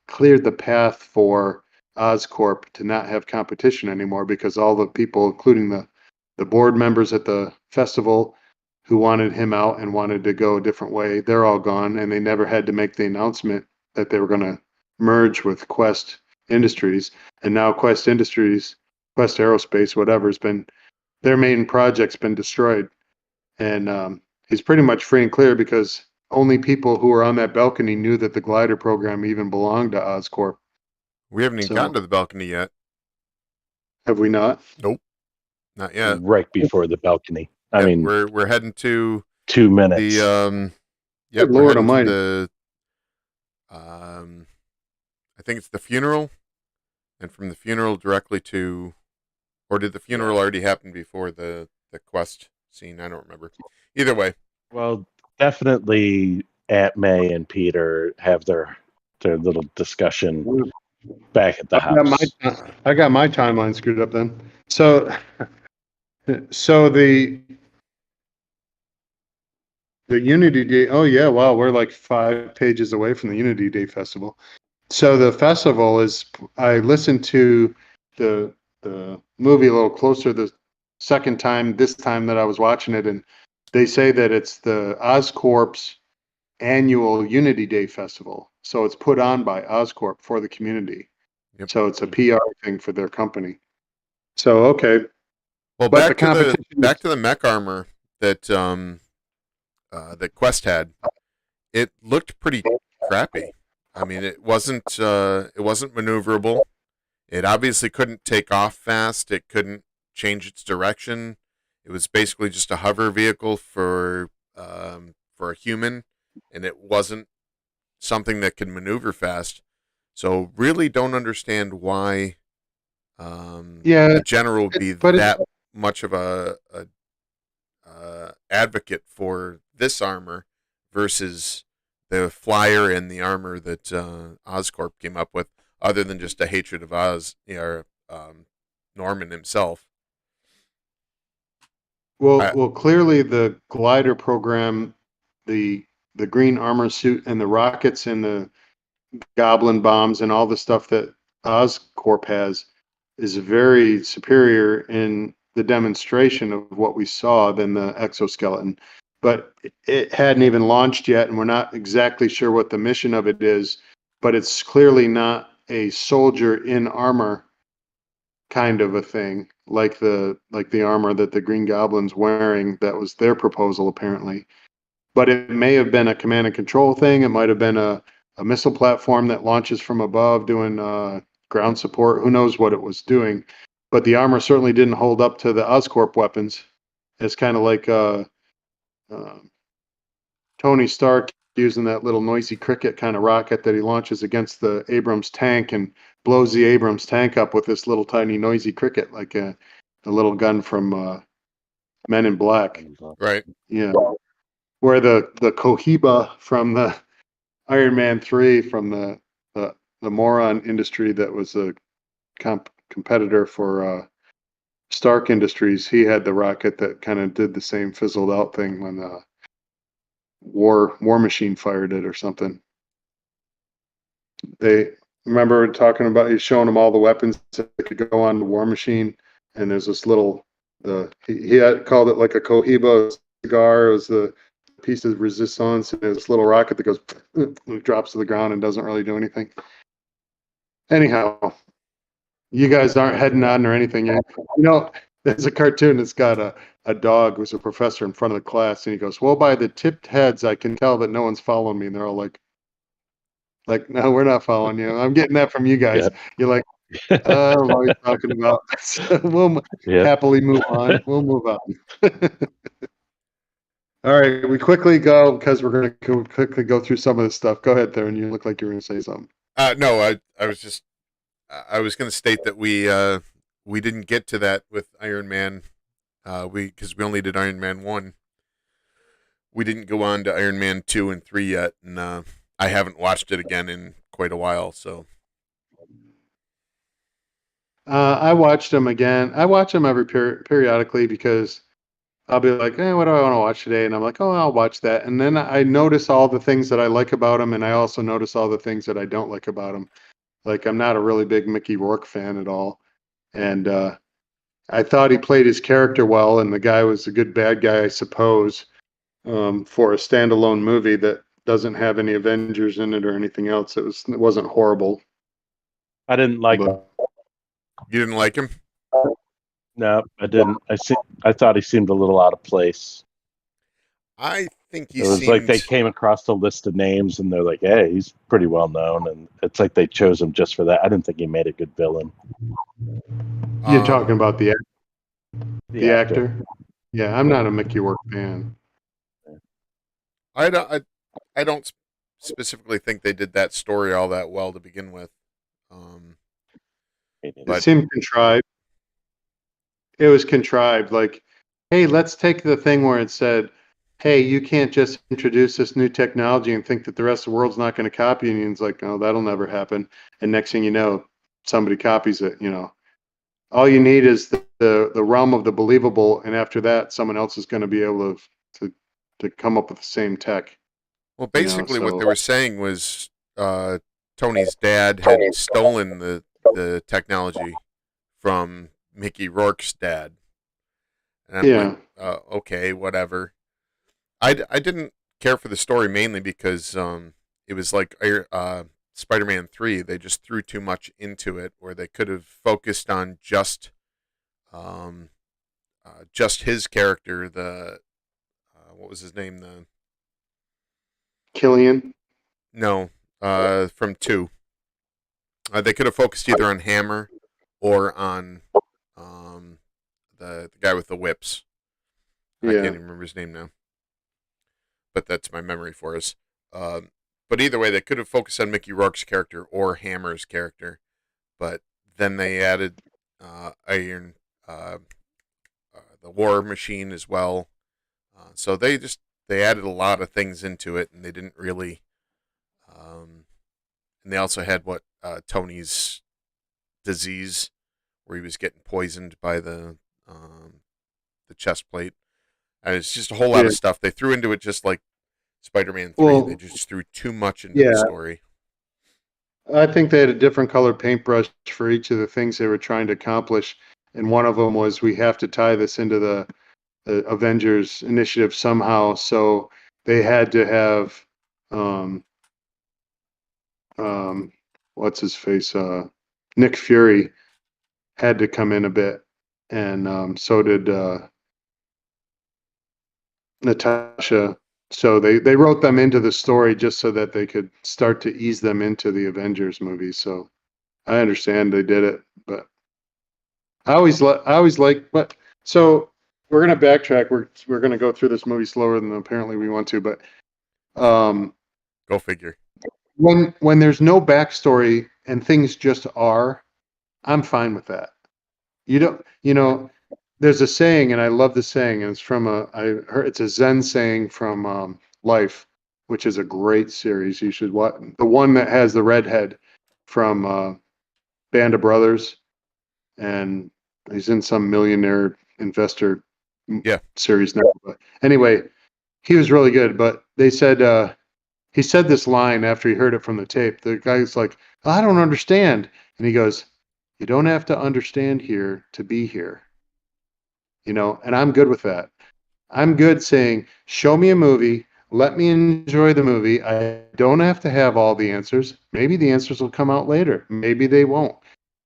cleared the path for Oscorp to not have competition anymore, because all the people, including the board members at the festival who wanted him out and wanted to go a different way, they're all gone, and they never had to make the announcement that they were going to merge with Quest Industries. And now Quest Aerospace, whatever's been, their main project's been destroyed. And he's pretty much free and clear, because only people who were on that balcony knew that the glider program even belonged to Oscorp. We haven't even gotten to the balcony yet. Have we not? Nope, not yet. Right before the balcony. I mean, we're heading to 2 minutes. the Good we're Lord heading Almighty. to the I think it's the funeral, and from the funeral directly to, or did the funeral already happen before the quest scene? I don't remember. Either way. Well, definitely Aunt May and Peter have their little discussion back at the house. I got my timeline screwed up then. So the Unity Day. Oh yeah, wow, we're like 5 pages away from the Unity Day festival. So the festival is. I listened to the movie a little closer the second time. This time that I was watching it, and they say that it's the Oscorp's annual Unity Day festival. So it's put on by Oscorp for the community. Yep. So it's a PR thing for their company. So okay. Well, But back to the mech armor that that Quest had. It looked pretty crappy. I mean, it wasn't maneuverable. It obviously couldn't take off fast. It couldn't change its direction. It was basically just a hover vehicle for a human, and it wasn't something that could maneuver fast. So really don't understand why the general would be that much of a advocate for this armor versus the flyer and the armor that Oscorp came up with, other than just a hatred of Norman himself. Well, clearly the glider program, the green armor suit, and the rockets and the Goblin bombs and all the stuff that Oscorp has is very superior in the demonstration of what we saw than the exoskeleton. But it hadn't even launched yet, and we're not exactly sure what the mission of it is, but it's clearly not a soldier in armor kind of a thing, like the armor that the Green Goblin's wearing. That was their proposal, apparently. But it may have been a command and control thing. It might have been a missile platform that launches from above doing ground support. Who knows what it was doing? But the armor certainly didn't hold up to the Oscorp weapons. It's kind of like Tony Stark using that little noisy cricket kind of rocket that he launches against the Abrams tank and blows the Abrams tank up with this little tiny noisy cricket, like the little gun from Men in Black. Right. Yeah. Where the Cohiba from the Iron Man 3 from the Moron industry that was a competitor for Stark Industries, he had the rocket that kind of did the same fizzled out thing when the War Machine fired it or something. They remember talking about, he's showing them all the weapons that could go on the War Machine, and there's this little he had called it like a Cohiba cigar. It was the piece of resistance, and there's this little rocket that goes drops to the ground and doesn't really do anything. Anyhow, you guys aren't heading on or anything. You know, there's a cartoon that's got a dog who's a professor in front of the class, and he goes, well, by the tipped heads, I can tell that no one's following me. And they're all like, no, we're not following you. I'm getting that from you guys. Yep. You're like, what are you talking about? So we'll happily move on. We'll move on. All right, we quickly go because we're going to quickly go through some of this stuff. Go ahead, Theron. You look like you were going to say something. No, I was going to state that we didn't get to that with Iron Man, because we only did Iron Man 1. We didn't go on to Iron Man 2 and 3 yet, and I haven't watched it again in quite a while. So I watched them again. I watch them every periodically because I'll be like, what do I want to watch today? And I'm like, I'll watch that. And then I notice all the things that I like about them, and I also notice all the things that I don't like about them. Like, I'm not a really big Mickey Rourke fan at all. And I thought he played his character well, and the guy was a good bad guy, I suppose, for a standalone movie that doesn't have any Avengers in it or anything else. It wasn't horrible. I didn't like him. you didn't like him? No, I didn't. I thought he seemed a little out of place. I think It was like they came across the list of names and they're like, hey, he's pretty well known. And it's like they chose him just for that. I didn't think he made a good villain. You're talking about the actor? Yeah, I'm not a Mickey Rourke fan. I don't specifically think they did that story all that well to begin with. It seemed contrived. It was contrived. Like, hey, let's take the thing where it said, hey, you can't just introduce this new technology and think that the rest of the world's not going to copy. And it's like, oh, that'll never happen. And next thing you know, somebody copies it. All you need is the realm of the believable, and after that, someone else is going to be able to come up with the same tech. Well, basically, what they were saying was Tony's dad had stolen the technology from Mickey Rourke's dad. And I'm like, okay, whatever. I didn't care for the story mainly because it was like Spider-Man 3. They just threw too much into it, where they could have focused on just his character. What was his name? Killian? No, from 2. They could have focused either on Hammer or on the guy with the whips. I can't even remember his name now. But that's my memory for us. But either way, they could have focused on Mickey Rourke's character or Hammer's character. But then they added Iron, the War Machine as well. So they added a lot of things into it, and they didn't really. And they also had Tony's disease, where he was getting poisoned by the chest plate. And it's just a whole lot of stuff they threw into it, just like Spider-Man 3. Well, they just threw too much into the story. I think they had a different colored paintbrush for each of the things they were trying to accomplish, and one of them was, we have to tie this into the Avengers initiative somehow. So they had to have what's his face, Nick Fury had to come in a bit, and so did Natasha. So they wrote them into the story just so that they could start to ease them into the Avengers movie. So I understand they did it, but I always like. But so we're gonna backtrack. We're gonna go through this movie slower than apparently we want to. But Go figure. When there's no backstory and things just are, I'm fine with that. You don't, there's a saying, and I love the saying, and it's from it's a Zen saying from Life, which is a great series. You should watch the one that has the redhead from Band of Brothers, and he's in some millionaire investor Yeah. series now. But anyway, he was really good. But they said he said this line after he heard it from the tape. The guy's like, I don't understand, and he goes, "You don't have to understand here to be here." And I'm good with that. I'm good saying, show me a movie, let me enjoy the movie. I don't have to have all the answers. Maybe the answers will come out later. Maybe they won't.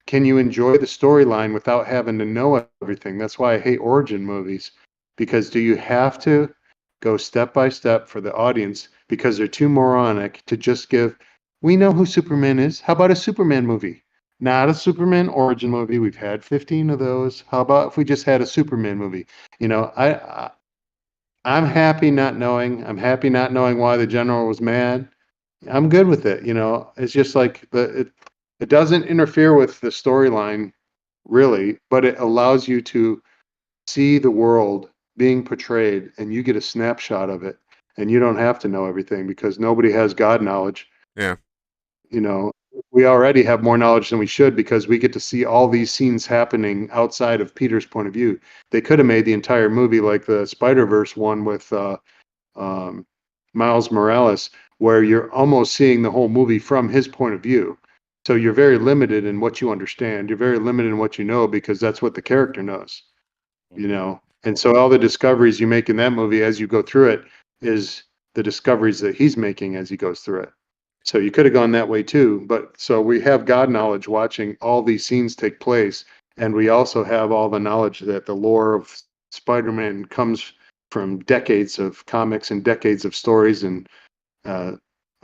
Can you enjoy the storyline without having to know everything? That's why I hate origin movies. Because do you have to go step by step for the audience because they're too moronic to just give, we know who Superman is. How about a Superman movie? Not a Superman origin movie. We've had 15 of those. How about if we just had a Superman movie? I'm happy not knowing. I'm happy not knowing why the general was mad. I'm good with it. It's just like it doesn't interfere with the storyline really, but it allows you to see the world being portrayed and you get a snapshot of it and you don't have to know everything because nobody has God knowledge. Yeah. We already have more knowledge than we should because we get to see all these scenes happening outside of Peter's point of view. They could have made the entire movie like the Spider-Verse one with Miles Morales, where you're almost seeing the whole movie from his point of view. So you're very limited in what you understand. You're very limited in what you know because that's what the character knows, And so all the discoveries you make in that movie as you go through it is the discoveries that he's making as he goes through it. So you could have gone that way too, but so we have God knowledge watching all these scenes take place, and we also have all the knowledge that the lore of Spider-Man comes from decades of comics and decades of stories and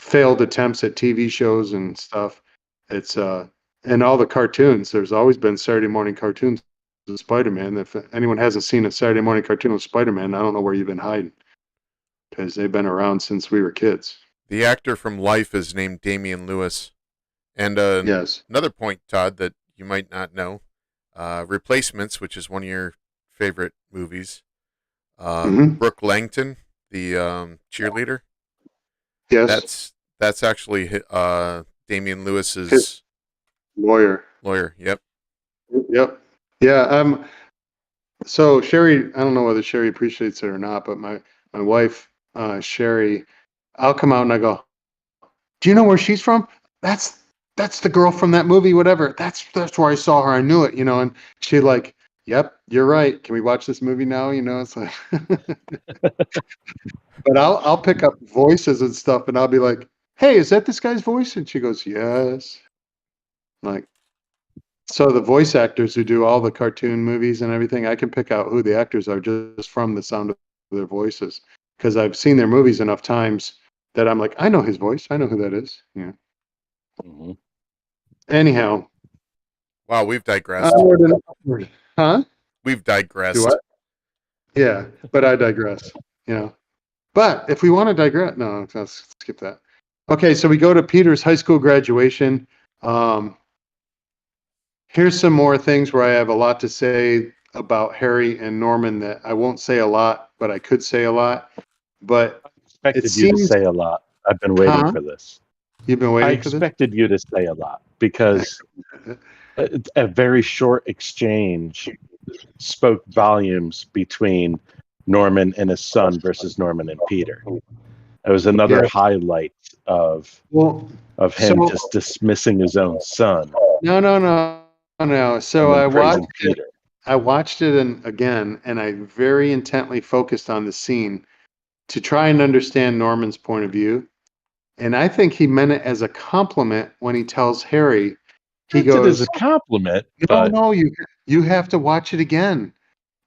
failed attempts at TV shows and stuff. It's and all the cartoons. There's always been Saturday morning cartoons of Spider-Man. If anyone hasn't seen a Saturday morning cartoon of Spider-Man, I don't know where you've been hiding because they've been around since we were kids. The actor from Life is named Damian Lewis. And Yes. another point, Todd, that you might not know, Replacements, which is one of your favorite movies. Brooke Langton, the cheerleader. Yes. That's actually Damian Lewis's his lawyer. Yep. Yep. Yeah. So Sherry, I don't know whether Sherry appreciates it or not, but my wife, Sherry, I'll come out and I go, do you know where she's from? That's the girl from that movie, whatever. That's where I saw her. I knew it, and she like, yep, you're right. Can we watch this movie now? It's like, but I'll pick up voices and stuff and I'll be like, hey, is that this guy's voice? And she goes, yes. Like, so the voice actors who do all the cartoon movies and everything, I can pick out who the actors are just from the sound of their voices because I've seen their movies enough times that I'm like, I know his voice. I know who that is. Yeah. Mm-hmm. Anyhow. Wow, we've digressed. Huh? We've digressed. Do what? Yeah, but I digress. But if we want to digress, no, let's skip that. Okay, so we go to Peter's high school graduation. Here's some more things where I have a lot to say about Harry and Norman that I won't say a lot, but I could say a lot. But I expected you to say a lot. I've been waiting for this. You've been waiting for this? I expected you to say a lot because a very short exchange spoke volumes between Norman and his son versus Norman and Peter. It was another highlight of him just dismissing his own son. No. So I watched Peter. I watched it again, and I very intently focused on the scene to try and understand Norman's point of view. And I think he meant it as a compliment when he tells Harry. He goes, "It is a compliment." No, you have to watch it again.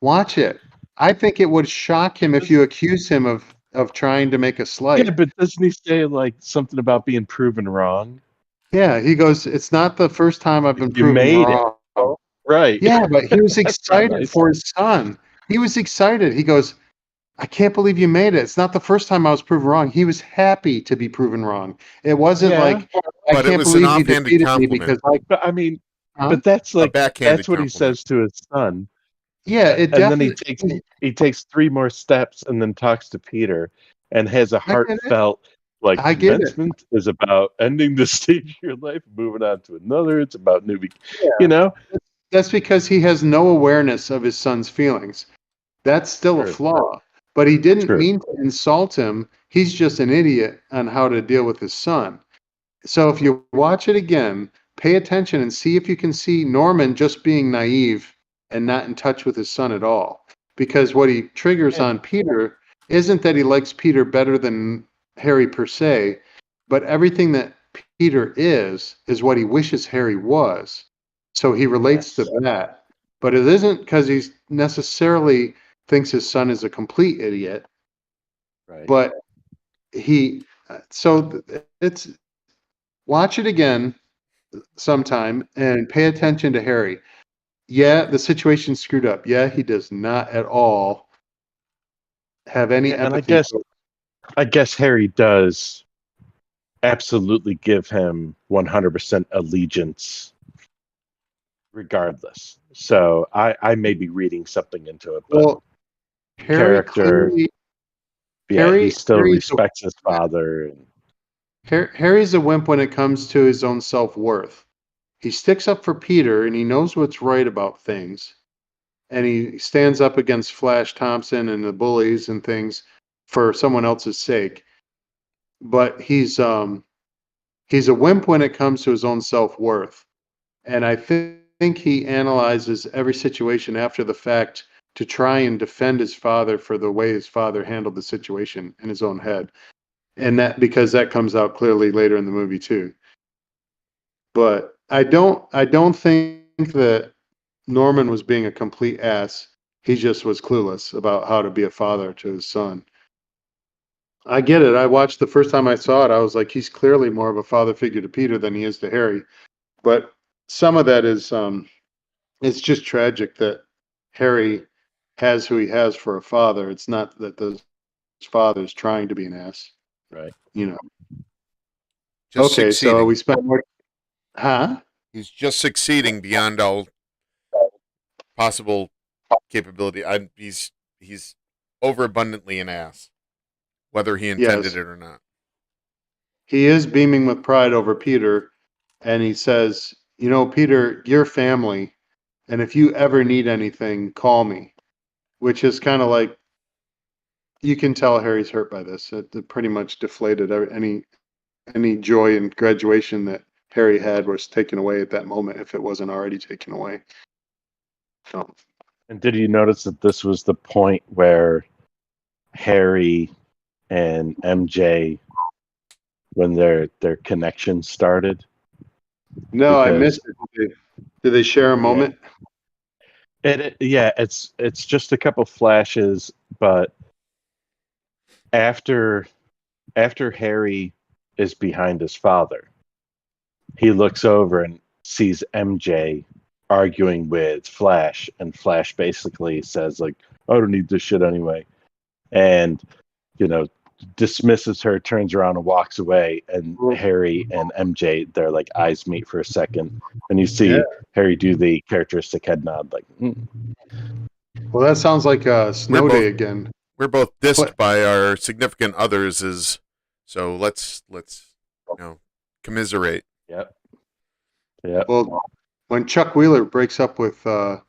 Watch it. I think it would shock him if you accuse him of trying to make a slight. Yeah, but doesn't he say like something about being proven wrong? Yeah, he goes, it's not the first time I've been proven wrong. Right. Yeah, but he was excited for his son. He was excited. He goes, I can't believe you made it. It's not the first time I was proven wrong. He was happy to be proven wrong. It wasn't Yeah. like, I But it can't was an believe you offhanded defeated me compliment. because But I mean, huh? but that's A like backhanded that's what he compliment. says to his son. Yeah, it And then definitely. he takes 3 more steps and then talks to Peter and has a I get it. heartfelt like I get it. commencement is about ending this stage of your life, moving on to another. It's about new, Yeah. you know. That's because he has no awareness of his son's feelings. That's still a True. flaw. But he didn't True. mean to insult him. He's just an idiot on how to deal with his son. So if you watch it again, pay attention and see if you can see Norman just being naive and not in touch with his son at all. Because what he triggers on Peter isn't that he likes Peter better than Harry per se, but everything that Peter is what he wishes Harry was. So he relates to that. But it isn't because he's necessarily thinks his son is a complete idiot, Right. but he so it's watch it again sometime and pay attention to Harry. Yeah, the situation's screwed up. Yeah, he does not at all have any And empathy. I guess Harry does absolutely give him 100% allegiance regardless. So I may be reading something into it, but Well, Harry character, clearly yeah, he still Harry's respects his father. And Harry's a wimp when it comes to his own self-worth. He sticks up for Peter and he knows what's right about things. And he stands up against Flash Thompson and the bullies and things for someone else's sake. But he's a wimp when it comes to his own self-worth. And I think he analyzes every situation after the fact to try and defend his father for the way his father handled the situation in his own head. And that because that comes out clearly later in the movie too. But I don't think that Norman was being a complete ass. He just was clueless about how to be a father to his son. I get it. I watched the first time I saw it, I was like, he's clearly more of a father figure to Peter than he is to Harry. But some of that is it's just tragic that Harry has who he has for a father. It's not that the father's trying to be an ass. right. You know. Just Okay, so succeeding. we spent more huh? He's just succeeding beyond all possible capability. He's overabundantly an ass, whether he intended Yes. it or not. He is beaming with pride over Peter, and he says, "You know, Peter, you're family, and if you ever need anything, call me." Which is kind of like you can tell Harry's hurt by this. It pretty much deflated any joy in graduation that Harry had was taken away at that moment if it wasn't already taken away. So And did you notice that this was the point where Harry and MJ, when their connection started? no, I Because missed it. Did they share a moment? it's just a couple flashes, but after Harry is behind his father, he looks over and sees MJ arguing with Flash, and Flash basically says like, "I don't need this shit anyway," and dismisses her, turns around and walks away. And Harry and MJ, their like eyes meet for a second, and you see Harry do the characteristic head nod, like. Well, that sounds like Snow Day again. We're both dissed by our significant others, so let's commiserate. Yep. Well, when Chuck Wheeler breaks up with the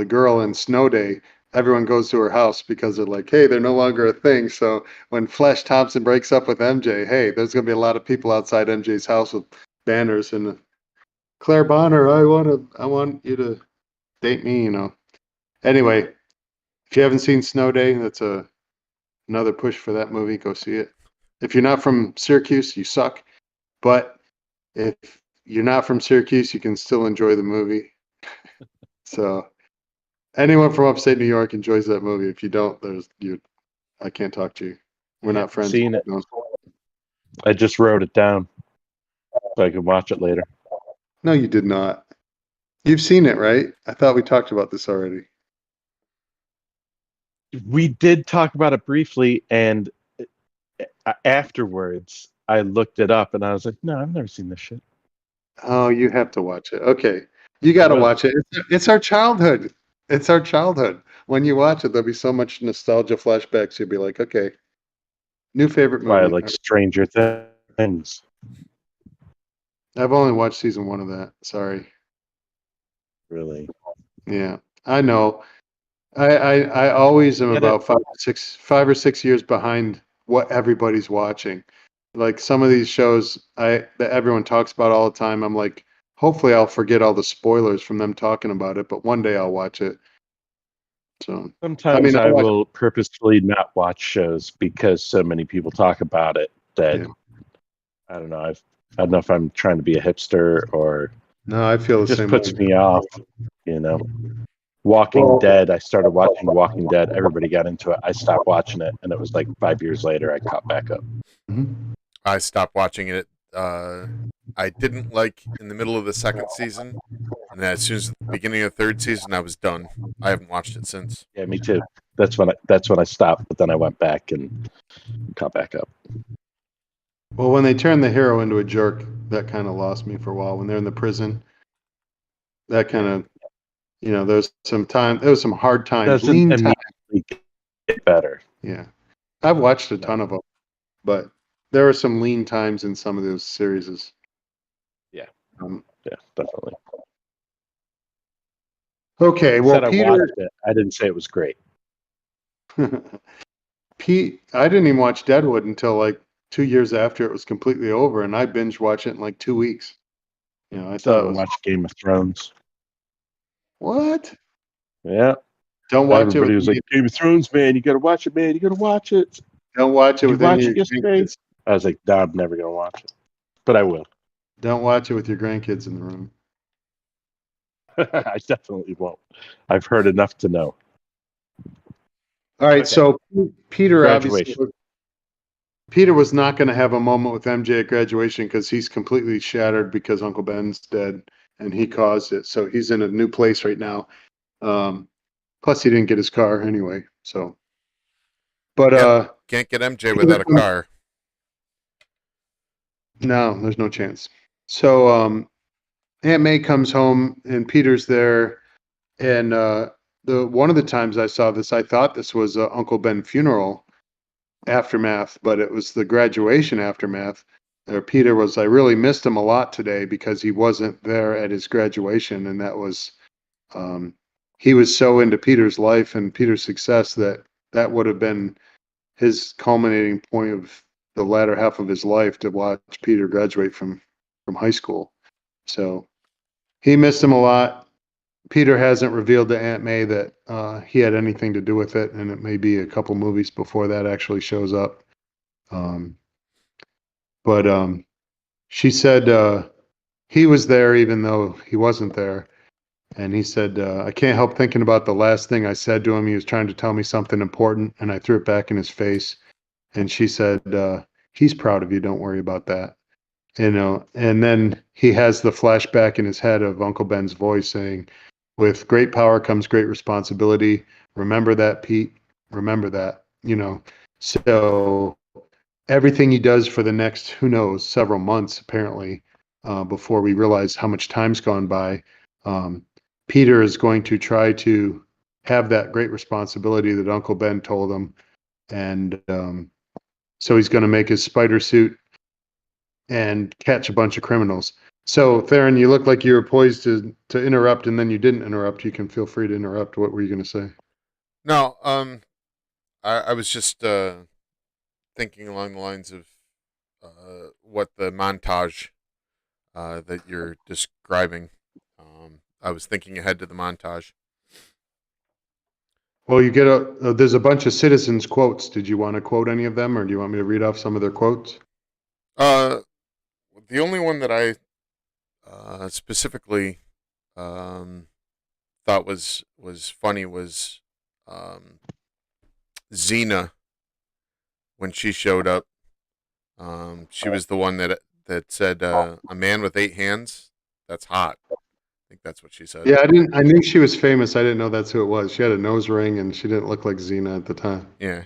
girl in Snow Day, everyone goes to her house because they're like, hey, they're no longer a thing. So when Flash Thompson breaks up with MJ, hey, there's going to be a lot of people outside MJ's house with banners and Claire Bonner, I want you to date me, Anyway, if you haven't seen Snow Day, that's another push for that movie. Go see it. If you're not from Syracuse, you suck. But if you're not from Syracuse, you can still enjoy the movie. So anyone from upstate New York enjoys that movie. If you don't, I can't talk to you. We're not friends. Seen it. I just wrote it down so I could watch it later. No, you did not. You've seen it, right? I thought we talked about this already. We did talk about it briefly, and afterwards, I looked it up, and I was like, "No, I've never seen this shit." Oh, you have to watch it. Okay, you got to will. watch it. It's our childhood. It's our childhood. When you watch it, there'll be so much nostalgia flashbacks. You'll be like, okay, new favorite That's why I movie. like Stranger Things. I've only watched season 1 of that. Sorry. Really, Yeah, I know. I always am get it? about 5 or 6 years behind what everybody's watching. Like some of these shows that everyone talks about all the time, I'm like, hopefully I'll forget all the spoilers from them talking about it, but one day I'll watch it. So Sometimes I I watch. will purposefully not watch shows because so many people talk about it that Yeah. I don't know. I don't know if I'm trying to be a hipster or No, I feel it the just same puts way. me off. Walking Well, Dead. I started watching Walking Dead. Everybody got into it. I stopped watching it, and it was like 5 years later I caught back up. mhm. I stopped watching it. I didn't like in the middle of the second season, and then as soon as the beginning of the third season, I was done. I haven't watched it since. Yeah, me too. That's when I stopped, but then I went back and caught back up. Well, when they turn the hero into a jerk, that kind of lost me for a while. When they're in the prison, that kind of, there's some time. There was some hard times, Doesn't lean time. immediately get better. Yeah, I've watched a No. ton of them, but there were some lean times in some of those series. Yeah. Um, Yeah, definitely. okay, I well, said I Peter, watched it. I didn't say it was great. Pete, I didn't even watch Deadwood until like 2 years after it was completely over, and I binge watched it in like 2 weeks. I Still thought it haven't was watched Game of Thrones. what? Yeah. Don't watch it Everybody was like, Game of Thrones, man, you gotta watch it, man. You gotta watch it. don't watch it Did you with any watch of it your yesterday? grandkids. I was like, no, I'm never gonna watch it. But I will. Don't watch it with your grandkids in the room. I definitely won't. I've heard enough to know. All right, Okay. so Peter obviously Graduation. Peter was not going to have a moment with MJ at graduation because he's completely shattered because Uncle Ben's dead and he caused it. So he's in a new place right now. Plus, he didn't get his car anyway. So, but Can't get MJ without a car. no, there's no chance. So Aunt May comes home and Peter's there, and the one of the times I saw this, I thought this was Uncle Ben funeral aftermath, but it was the graduation aftermath. Peter was, I really missed him a lot today because he wasn't there at his graduation. And that was, he was so into Peter's life and Peter's success that would have been his culminating point of the latter half of his life to watch Peter graduate from high school. So he missed him a lot. Peter hasn't revealed to Aunt May that he had anything to do with it, and it may be a couple movies before that actually shows up. But she said he was there even though he wasn't there. And he said, I can't help thinking about the last thing I said to him. He was trying to tell me something important, and I threw it back in his face. And she said, he's proud of you. Don't worry about that. And then he has the flashback in his head of Uncle Ben's voice saying, with great power comes great responsibility. Remember that, Pete. Remember that. So everything he does for the next, who knows, several months, apparently, before we realize how much time's gone by, Peter is going to try to have that great responsibility that Uncle Ben told him. And so he's going to make his spider suit and catch a bunch of criminals. So, Theron, you look like you were poised to interrupt, and then you didn't interrupt. You can feel free to interrupt. What were you going to say? No, I was just thinking along the lines of what the montage that you're describing. I was thinking ahead to the montage. Well, you get there's a bunch of citizens' quotes. Did you want to quote any of them, or do you want me to read off some of their quotes? The only one that I specifically thought was funny was Xena when she showed up. She was the one that said, "A man with 8 hands, that's hot." think that's what she said. Yeah, I knew she was famous. I didn't know that's who it was. She had a nose ring, and she didn't look like Xena at the time. Yeah,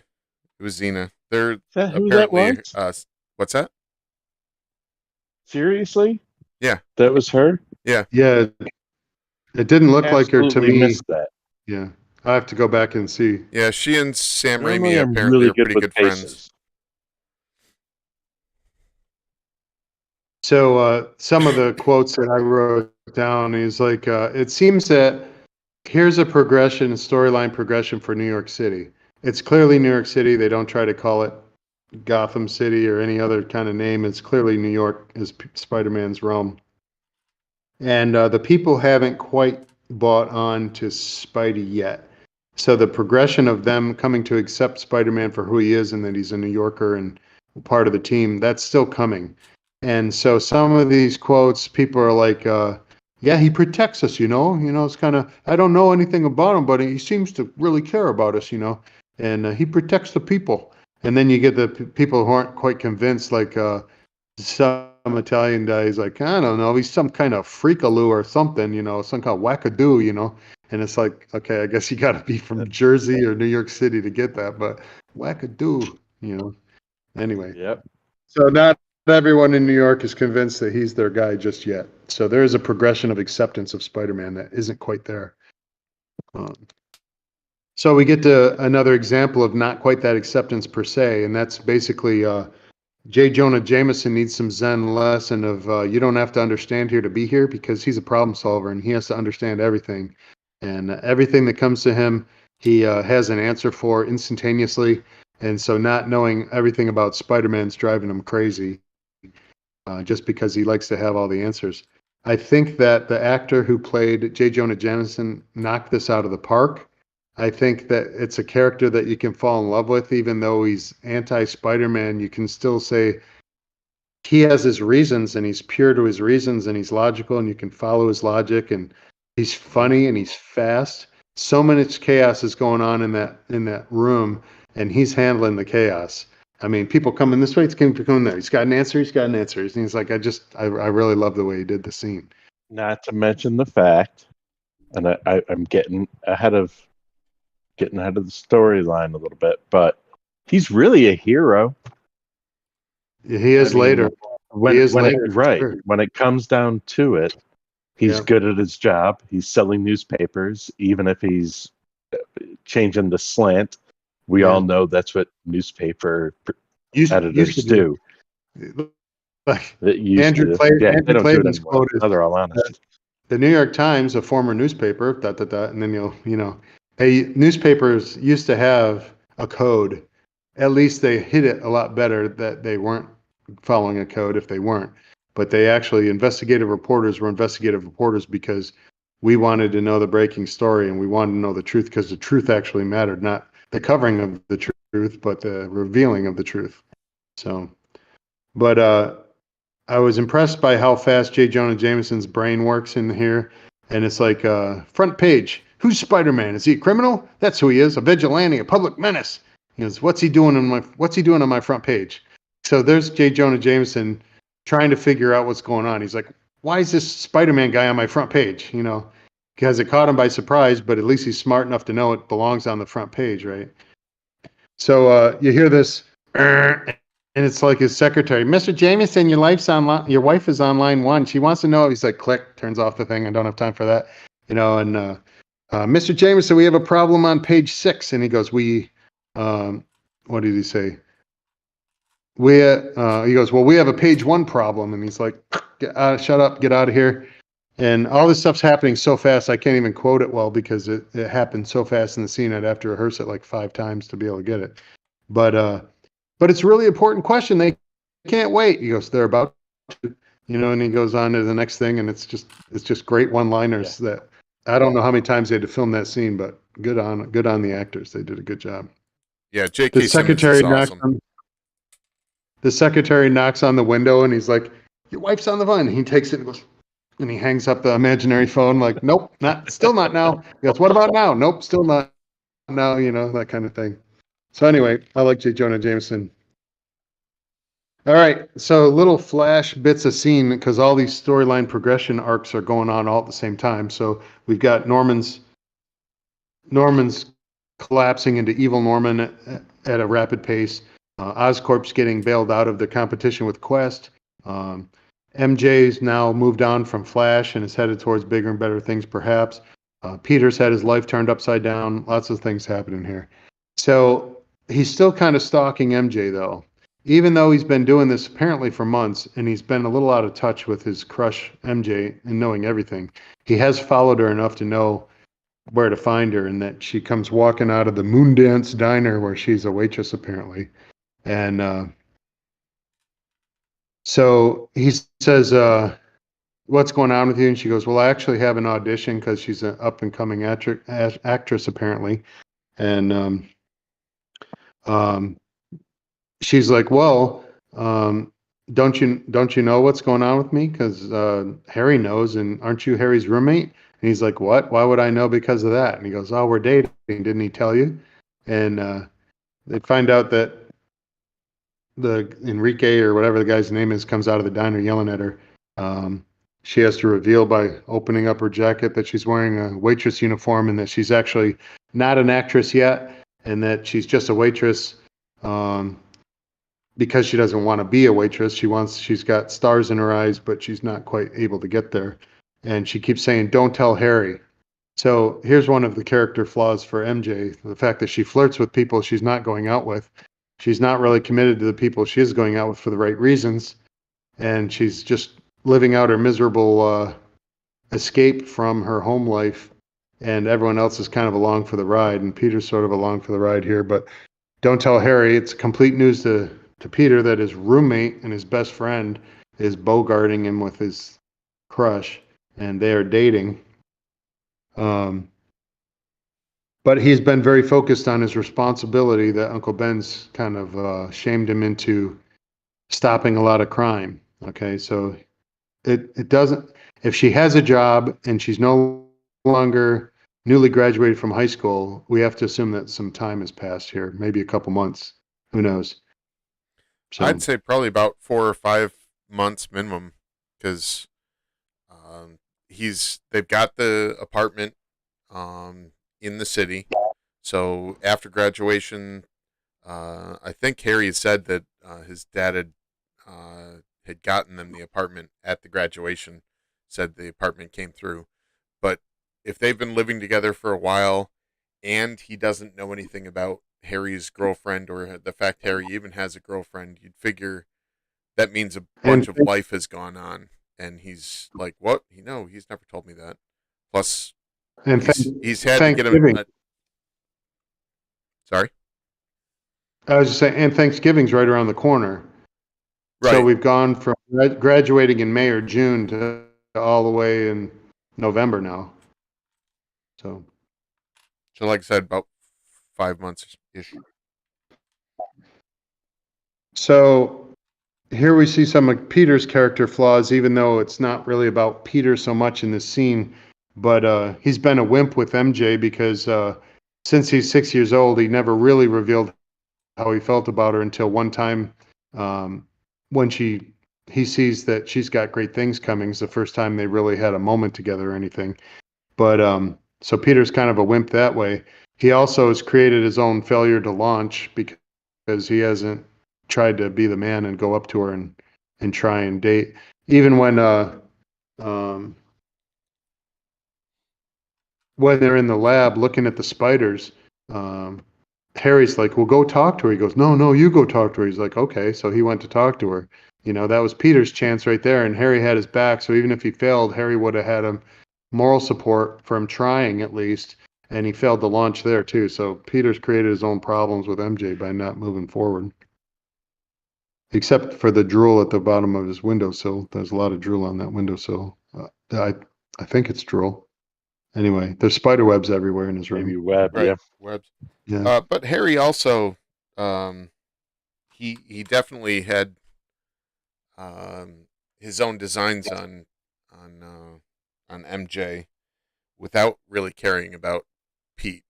it was Xena. They're Is that who that apparently. was? What's that? Seriously? Yeah. That was her? Yeah, it didn't look like her to Absolutely me. missed that. Yeah, I have to go back and see. Yeah, she and Sam Normally, Raimi I'm apparently really are good pretty with good friends. faces. So some of the quotes that I wrote down is like, it seems that here's a progression, a storyline progression for New York City. It's clearly New York City. They don't try to call it Gotham City or any other kind of name. It's clearly New York is Spider-Man's realm. And the people haven't quite bought on to Spidey yet. So the progression of them coming to accept Spider-Man for who he is and that he's a New Yorker and part of the team, that's still coming. And so some of these quotes, people are like, yeah, he protects us, it's kind of, I don't know anything about him, but he seems to really care about us, and he protects the people. And then you get the people who aren't quite convinced, like some Italian guy is like, I don't know, he's some kind of freakaloo or something, some kind of wackadoo, and it's like, okay, I guess you got to be from Jersey or New York City to get that, but wackadoo, anyway. Yep. So not everyone in New York is convinced that he's their guy just yet. So there is a progression of acceptance of Spider-Man that isn't quite there. So we get to another example of not quite that acceptance per se, and that's basically J. Jonah Jameson needs some Zen lesson of you don't have to understand here to be here, because he's a problem solver and he has to understand everything. And everything that comes to him, he has an answer for instantaneously. And so not knowing everything about Spider-Man's driving him crazy just because he likes to have all the answers. I think that the actor who played J. Jonah Jameson knocked this out of the park. I think that it's a character that you can fall in love with, even though he's anti-Spider-Man. You can still say he has his reasons and he's pure to his reasons and he's logical and you can follow his logic and he's funny and he's fast. So much chaos is going on in that room and he's handling the chaos. I mean, people coming this way, it's coming there. He's got an answer. And he's like, I really love the way he did the scene. Not to mention the fact, and I'm getting ahead of the storyline a little bit, but he's really a hero. He is later. When it comes down to it, he's good at his job. He's selling newspapers, even if he's changing the slant. We all know that's what newspaper editors do. Like Andrew Clayton's quote is, they're all honest. The New York Times, a former newspaper, and then hey, newspapers used to have a code. At least they hid it a lot better that they weren't following a code if they weren't. But they actually, investigative reporters were investigative reporters because we wanted to know the breaking story and we wanted to know the truth because the truth actually mattered, not the covering of the truth, but the revealing of the truth. So, but I was impressed by how fast J. Jonah Jameson's brain works in here. And it's like, front page, who's Spider-Man? Is he a criminal? That's who he is, a vigilante, a public menace. He goes, what's he doing on my front page? So there's J. Jonah Jameson trying to figure out what's going on. He's like, why is this Spider-Man guy on my front page? Because it caught him by surprise, but at least he's smart enough to know it belongs on the front page, right? So you hear this, and it's like his secretary, Mr. Jameson, your wife is on line 1. She wants to know. He's like, click, turns off the thing. I don't have time for that, and Mr. Jameson, we have a problem on page 6, and he goes, what did he say? He goes, well, we have a page 1 problem, and he's like, shut up, get out of here. And all this stuff's happening so fast, I can't even quote it well because it happened so fast in the scene. I'd have to rehearse it like 5 times to be able to get it. But it's a really important question. They can't wait. He goes, they're about to, and he goes on to the next thing, and it's just great one-liners that I don't know how many times they had to film that scene, but good on the actors. They did a good job. Yeah, J.K. Simmons is awesome. The secretary knocks on the window and he's like, your wife's on the phone. He takes it and goes, and he hangs up the imaginary phone like, nope, still not now. He goes, what about now? Nope, still not now, that kind of thing. So anyway, I like J. Jonah Jameson. All right, so little flash bits of scene because all these storyline progression arcs are going on all at the same time. So we've got Norman's collapsing into evil Norman at a rapid pace. Oscorp's getting bailed out of the competition with Quest. MJ's now moved on from Flash and is headed towards bigger and better things, perhaps. Peter's had his life turned upside down. Lots of things happening here. So he's still kind of stalking MJ, though. Even though he's been doing this apparently for months and he's been a little out of touch with his crush, MJ, and knowing everything, he has followed her enough to know where to find her and that she comes walking out of the Moondance Diner where she's a waitress, apparently. And so he says, what's going on with you? And she goes, well, I actually have an audition because she's an up-and-coming actress, apparently. And she's like, well, don't you know what's going on with me? Because Harry knows, and aren't you Harry's roommate? And he's like, what? Why would I know because of that? And he goes, oh, we're dating. Didn't he tell you? And they find out that the Enrique or whatever the guy's name is comes out of the diner yelling at her. She has to reveal by opening up her jacket that she's wearing a waitress uniform and that she's actually not an actress yet and that she's just a waitress because she doesn't want to be a waitress. She's got stars in her eyes, but she's not quite able to get there. And she keeps saying, don't tell Harry. So here's one of the character flaws for MJ, the fact that she flirts with people she's not going out with. She's not really committed to the people she is going out with for the right reasons. And she's just living out her miserable escape from her home life. And everyone else is kind of along for the ride. And Peter's sort of along for the ride here. But don't tell Harry. It's complete news to Peter that his roommate and his best friend is bogarting him with his crush. And they are dating. But he's been very focused on his responsibility that Uncle Ben's kind of shamed him into stopping a lot of crime. Okay, so it doesn't, if she has a job and she's no longer newly graduated from high school, we have to assume that some time has passed here, maybe a couple months. Who knows? So, I'd say probably about 4 or 5 months minimum, because they've got the apartment in the city. So after graduation, I think Harry said that his dad had gotten them the apartment at the graduation. Said the apartment came through, but if they've been living together for a while, and he doesn't know anything about Harry's girlfriend or the fact Harry even has a girlfriend, you'd figure that means a bunch of life has gone on. And he's like, what? No, he's never told me that. Plus, and he's had to get him. Sorry? I was just saying, and Thanksgiving's right around the corner. Right. So we've gone from graduating in May or June to all the way in November now. So like I said, about 5 months-ish. So here we see some of Peter's character flaws, even though it's not really about Peter so much in this scene. But he's been a wimp with MJ because since he's 6 years old, he never really revealed how he felt about her until one time when he sees that she's got great things coming. It's the first time they really had a moment together or anything. But so Peter's kind of a wimp that way. He also has created his own failure to launch because he hasn't tried to be the man and go up to her and try and date. Even when they're in the lab looking at the spiders, Harry's like, well, go talk to her. He goes, no, you go talk to her. He's like, okay. So he went to talk to her. That was Peter's chance right there. And Harry had his back. So even if he failed, Harry would have had a moral support from trying at least. And he failed to launch there too. So Peter's created his own problems with MJ by not moving forward. Except for the drool at the bottom of his windowsill. There's a lot of drool on that windowsill. I think it's drool. Anyway, there's spider webs everywhere in his room. Maybe web, Right. yeah. Webs. Yeah. But Harry also, he definitely had his own designs on MJ without really caring about Pete.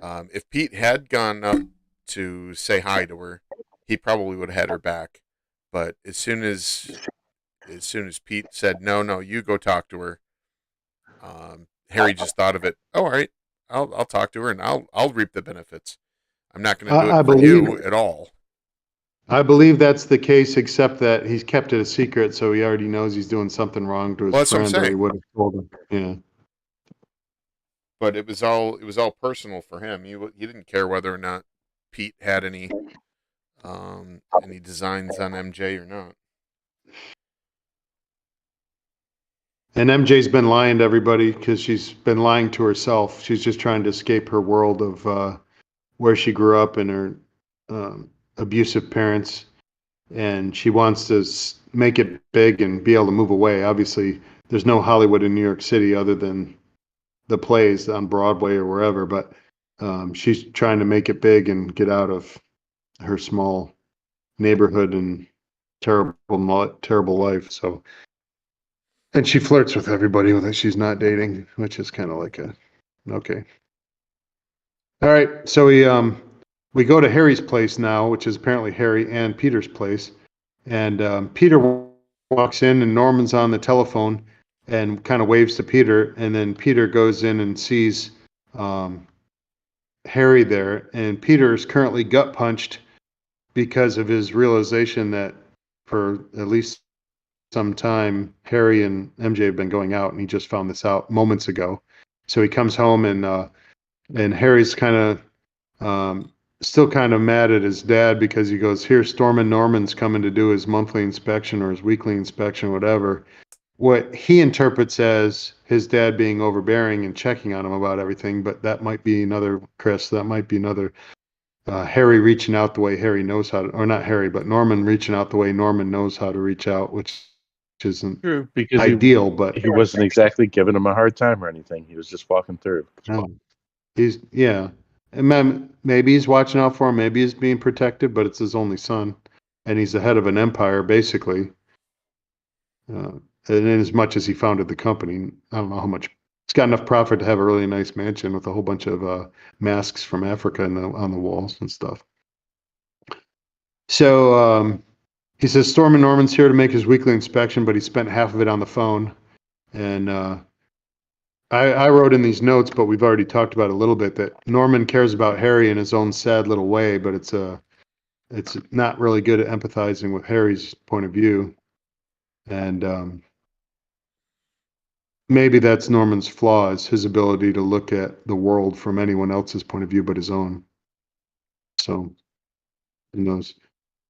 If Pete had gone up to say hi to her, he probably would have had her back. But as soon as Pete said, no, you go talk to her, Harry just thought of it. Oh, all right, I'll talk to her and I'll reap the benefits. I'm not going to do I it for believe you at all. I believe that's the case, except that he's kept it a secret, so he already knows he's doing something wrong to his Well, that's what I'm friend, or he saying. would have told him. Yeah. But it was all personal for him. He didn't care whether or not Pete had any designs on MJ or not. And MJ's been lying to everybody because she's been lying to herself. She's just trying to escape her world of where she grew up and her abusive parents. And she wants to make it big and be able to move away. Obviously, there's no Hollywood in New York City other than the plays on Broadway or wherever, but she's trying to make it big and get out of her small neighborhood and terrible life. So, and she flirts with everybody that she's not dating, which is kind of like okay. All right, so we go to Harry's place now, which is apparently Harry and Peter's place, and Peter walks in, and Norman's on the telephone and kind of waves to Peter, and then Peter goes in and sees Harry there, and Peter is currently gut punched because of his realization that for at least some time Harry and MJ have been going out, and he just found this out moments ago. So he comes home, and Harry's kind of still kind of mad at his dad because he goes, here, Storm and Norman's coming to do his monthly inspection or his weekly inspection, whatever. What he interprets as his dad being overbearing and checking on him about everything, but that might be another, Chris, that might be another Harry reaching out the way Harry knows how to, or not Harry, but Norman reaching out the way Norman knows how to reach out, which isn't True, because ideal, but he wasn't exactly giving him a hard time or anything. He was just walking through. he's, yeah. And maybe he's watching out for him, maybe he's being protected, but it's his only son, and he's the head of an empire, basically. And in as much as he founded the company, I don't know how much. It's got enough profit to have a really nice mansion with a whole bunch of masks from Africa on the walls and stuff. So he says Storm and Norman's here to make his weekly inspection, but he spent half of it on the phone. And I wrote in these notes, but we've already talked about it a little bit, that Norman cares about Harry in his own sad little way, but it's not really good at empathizing with Harry's point of view. And maybe that's Norman's flaw, is his ability to look at the world from anyone else's point of view but his own. So, who knows?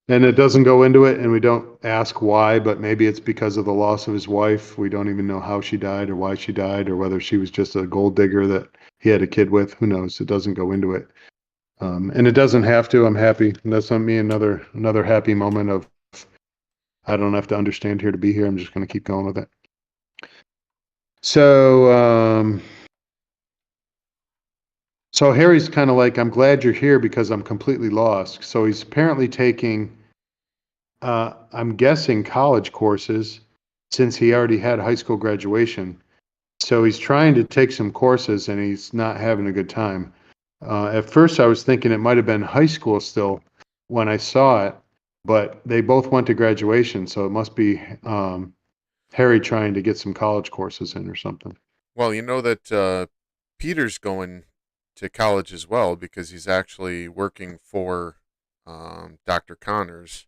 And it doesn't go into it, and we don't ask why, but maybe it's because of the loss of his wife. We don't even know how she died or why she died, or whether she was just a gold digger that he had a kid with. Who knows? It doesn't go into it. And it doesn't have to. I'm happy. And that's not me. Another happy moment of, I don't have to understand here to be here. I'm just going to keep going with it. So Harry's kind of like, I'm glad you're here because I'm completely lost. So he's apparently taking, I'm guessing, college courses since he already had high school graduation. So he's trying to take some courses and he's not having a good time. At first I was thinking it might have been high school still when I saw it, but they both went to graduation. So it must be Harry trying to get some college courses in or something. Well, you know that Peter's going to college as well because he's actually working for Dr. Connors,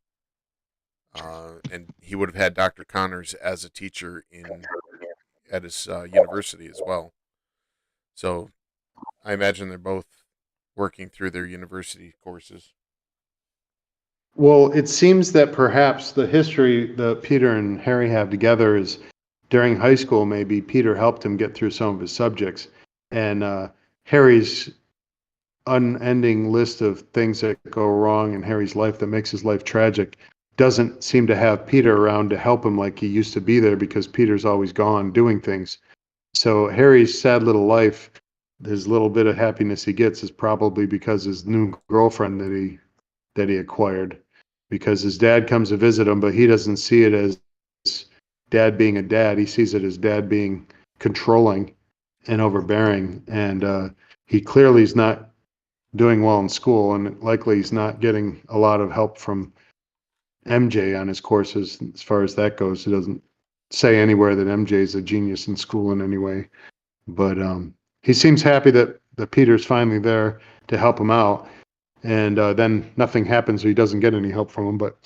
and he would have had Dr. Connors as a teacher at his university as well. So I imagine they're both working through their university courses. Well, it seems that perhaps the history that Peter and Harry have together is during high school, maybe Peter helped him get through some of his subjects. And Harry's unending list of things that go wrong in Harry's life that makes his life tragic doesn't seem to have Peter around to help him like he used to be there, because Peter's always gone doing things. So Harry's sad little life, his little bit of happiness he gets, is probably because his new girlfriend that he acquired, because his dad comes to visit him, but he doesn't see it as dad being a dad. He sees it as dad being controlling and overbearing. And he clearly is not doing well in school, and likely he's not getting a lot of help from MJ on his courses. As far as that goes, it doesn't say anywhere that MJ is a genius in school in any way. But he seems happy that Peter's finally there to help him out. And then nothing happens, so he doesn't get any help from him. But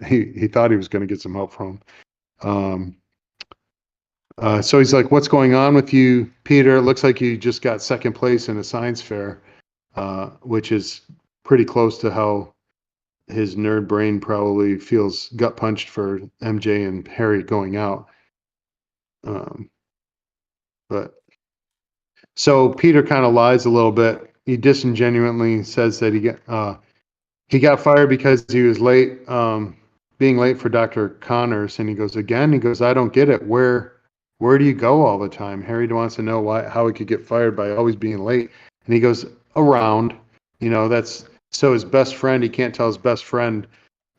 he thought he was going to get some help from him. So he's like, "What's going on with you, Peter? It looks like you just got second place in a science fair," which is pretty close to how his nerd brain probably feels gut punched for MJ and Harry going out. But so Peter kind of lies a little bit. He disingenuously says that he got fired because he was late, being late for Dr. Connors. And he goes, again, he goes, "I don't get it. Where do you go all the time?" Harry wants to know how he could get fired by always being late. And he goes, "Around." That's so his best friend, he can't tell his best friend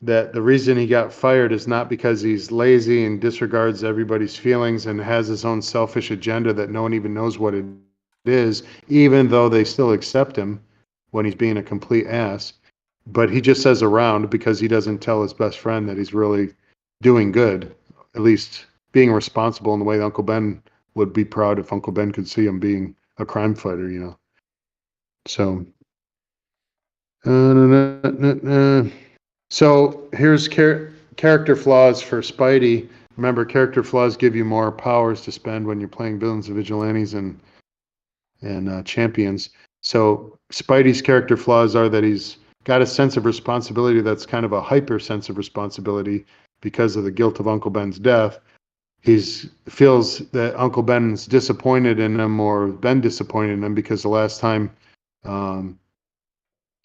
that the reason he got fired is not because he's lazy and disregards everybody's feelings and has his own selfish agenda that no one even knows what it is, even though they still accept him when he's being a complete ass. But he just says around because he doesn't tell his best friend that he's really doing good, at least being responsible in the way that Uncle Ben would be proud if Uncle Ben could see him being a crime fighter. So, so here's character flaws for Spidey. Remember, character flaws give you more powers to spend when you're playing villains and vigilantes and champions. So Spidey's character flaws are that he's got a sense of responsibility that's kind of a hyper sense of responsibility because of the guilt of Uncle Ben's death. He feels that Uncle Ben's disappointed in him or been disappointed in him because the last time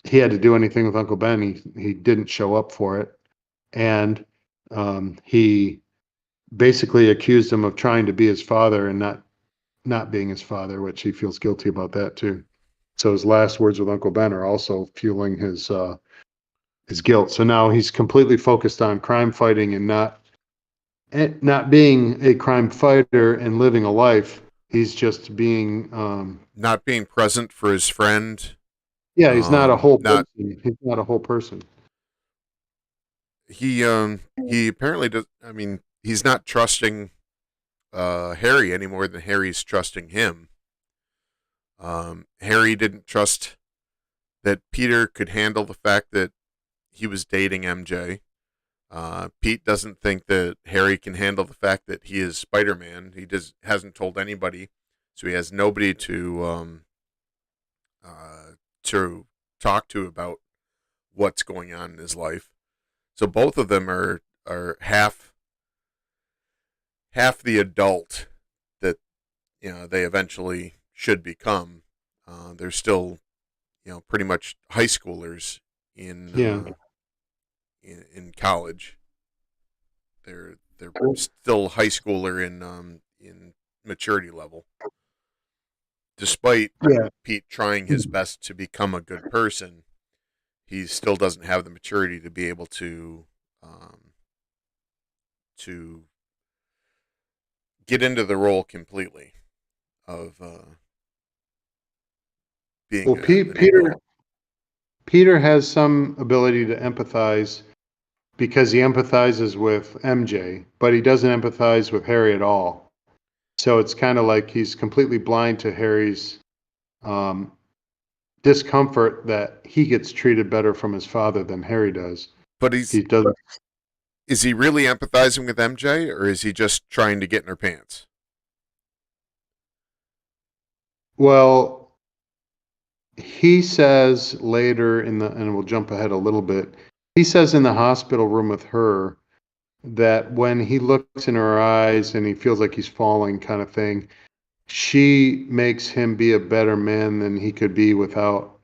he had to do anything with Uncle Ben, he didn't show up for it. And he basically accused him of trying to be his father and not being his father, which he feels guilty about that too. So his last words with Uncle Ben are also fueling his guilt. So now he's completely focused on crime fighting and not being a crime fighter and living a life. He's just being not being present for his friend. Yeah, he's not a whole person. He's not a whole person. He apparently does. I mean, he's not trusting Harry any more than Harry's trusting him. Harry didn't trust that Peter could handle the fact that he was dating MJ. Pete doesn't think that Harry can handle the fact that he is Spider-Man. He hasn't told anybody, so he has nobody to talk to about what's going on in his life. So both of them are half the adult that they eventually should become. They're still pretty much high schoolers in college. They're still high schooler in maturity level. Despite Pete trying his best to become a good person, he still doesn't have the maturity to be able to get into the role completely of being. Well, Peter has some ability to empathize because he empathizes with MJ, but he doesn't empathize with Harry at all. So it's kind of like he's completely blind to Harry's discomfort that he gets treated better from his father than Harry does. But he doesn't. Is he really empathizing with MJ, or is he just trying to get in her pants? Well, he says later and we'll jump ahead a little bit. He says in the hospital room with her that when he looks in her eyes and he feels like he's falling kind of thing, she makes him be a better man than he could be without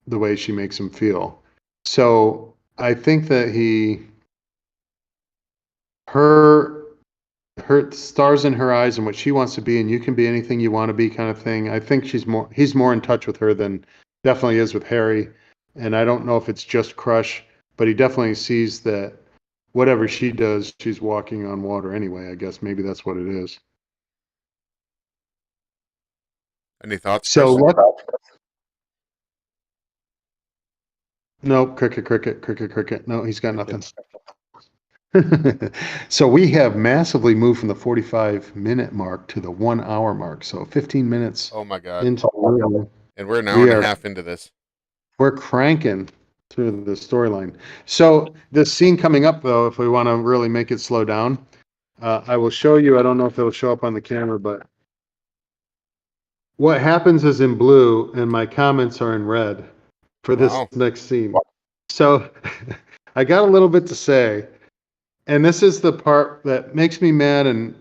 the way she makes him feel. So I think that her stars in her eyes and what she wants to be, and you can be anything you want to be kind of thing. I think he's more in touch with her than definitely is with Harry. And I don't know if it's just crush, but he definitely sees that whatever she does, she's walking on water anyway. I guess maybe that's what it is. Any thoughts? So no, cricket. No, he's got nothing. So we have massively moved from the 45-minute mark to the 1 hour mark. So 15 minutes Oh my god! into the reel, And we're an hour we and a are half into this. we're cranking through the storyline. So the scene coming up, though, if we want to really make it slow down, I will show you. I don't know if it'll show up on the camera, but what happens is in blue, and my comments are in red for this Wow. next scene. So I got a little bit to say, and this is the part that makes me mad and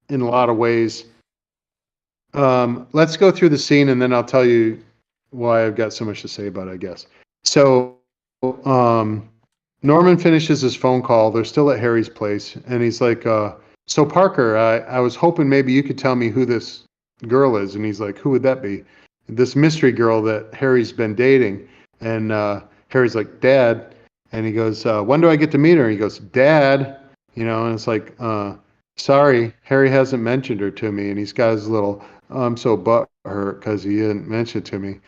in a lot of ways. Let's go through the scene, and then I'll tell you why I've got so much to say about it, I guess. So Norman finishes his phone call. They're still at Harry's place, and he's like, so Parker, I was hoping maybe you could tell me who this girl is. And he's like, who would that be? This mystery girl that Harry's been dating. And Harry's like, Dad. And he goes, when do I get to meet her? And he goes, Dad. And it's like, sorry, Harry hasn't mentioned her to me. And he's got his little, I'm so butthurt because he didn't mention it to me,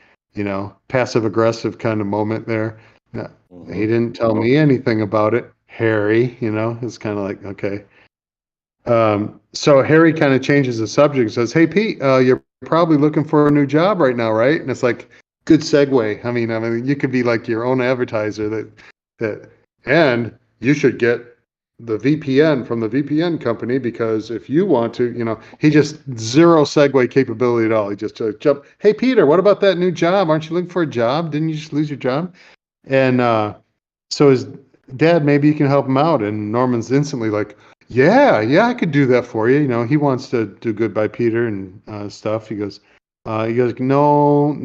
passive aggressive kind of moment there. He didn't tell me anything about it, Harry. It's kind of like, okay. So Harry kind of changes the subject and says, hey, Pete, you're probably looking for a new job right now, right? And it's like, good segue. I mean, you could be like your own advertiser and you should get the VPN from the VPN company because if you want to, he just zero segue capability at all. He just jump. Hey, Peter, what about that new job? Aren't you looking for a job? Didn't you just lose your job? And so his dad, maybe you can help him out. And Norman's instantly like, yeah, I could do that for you. He wants to do good by Peter and stuff. He goes, no,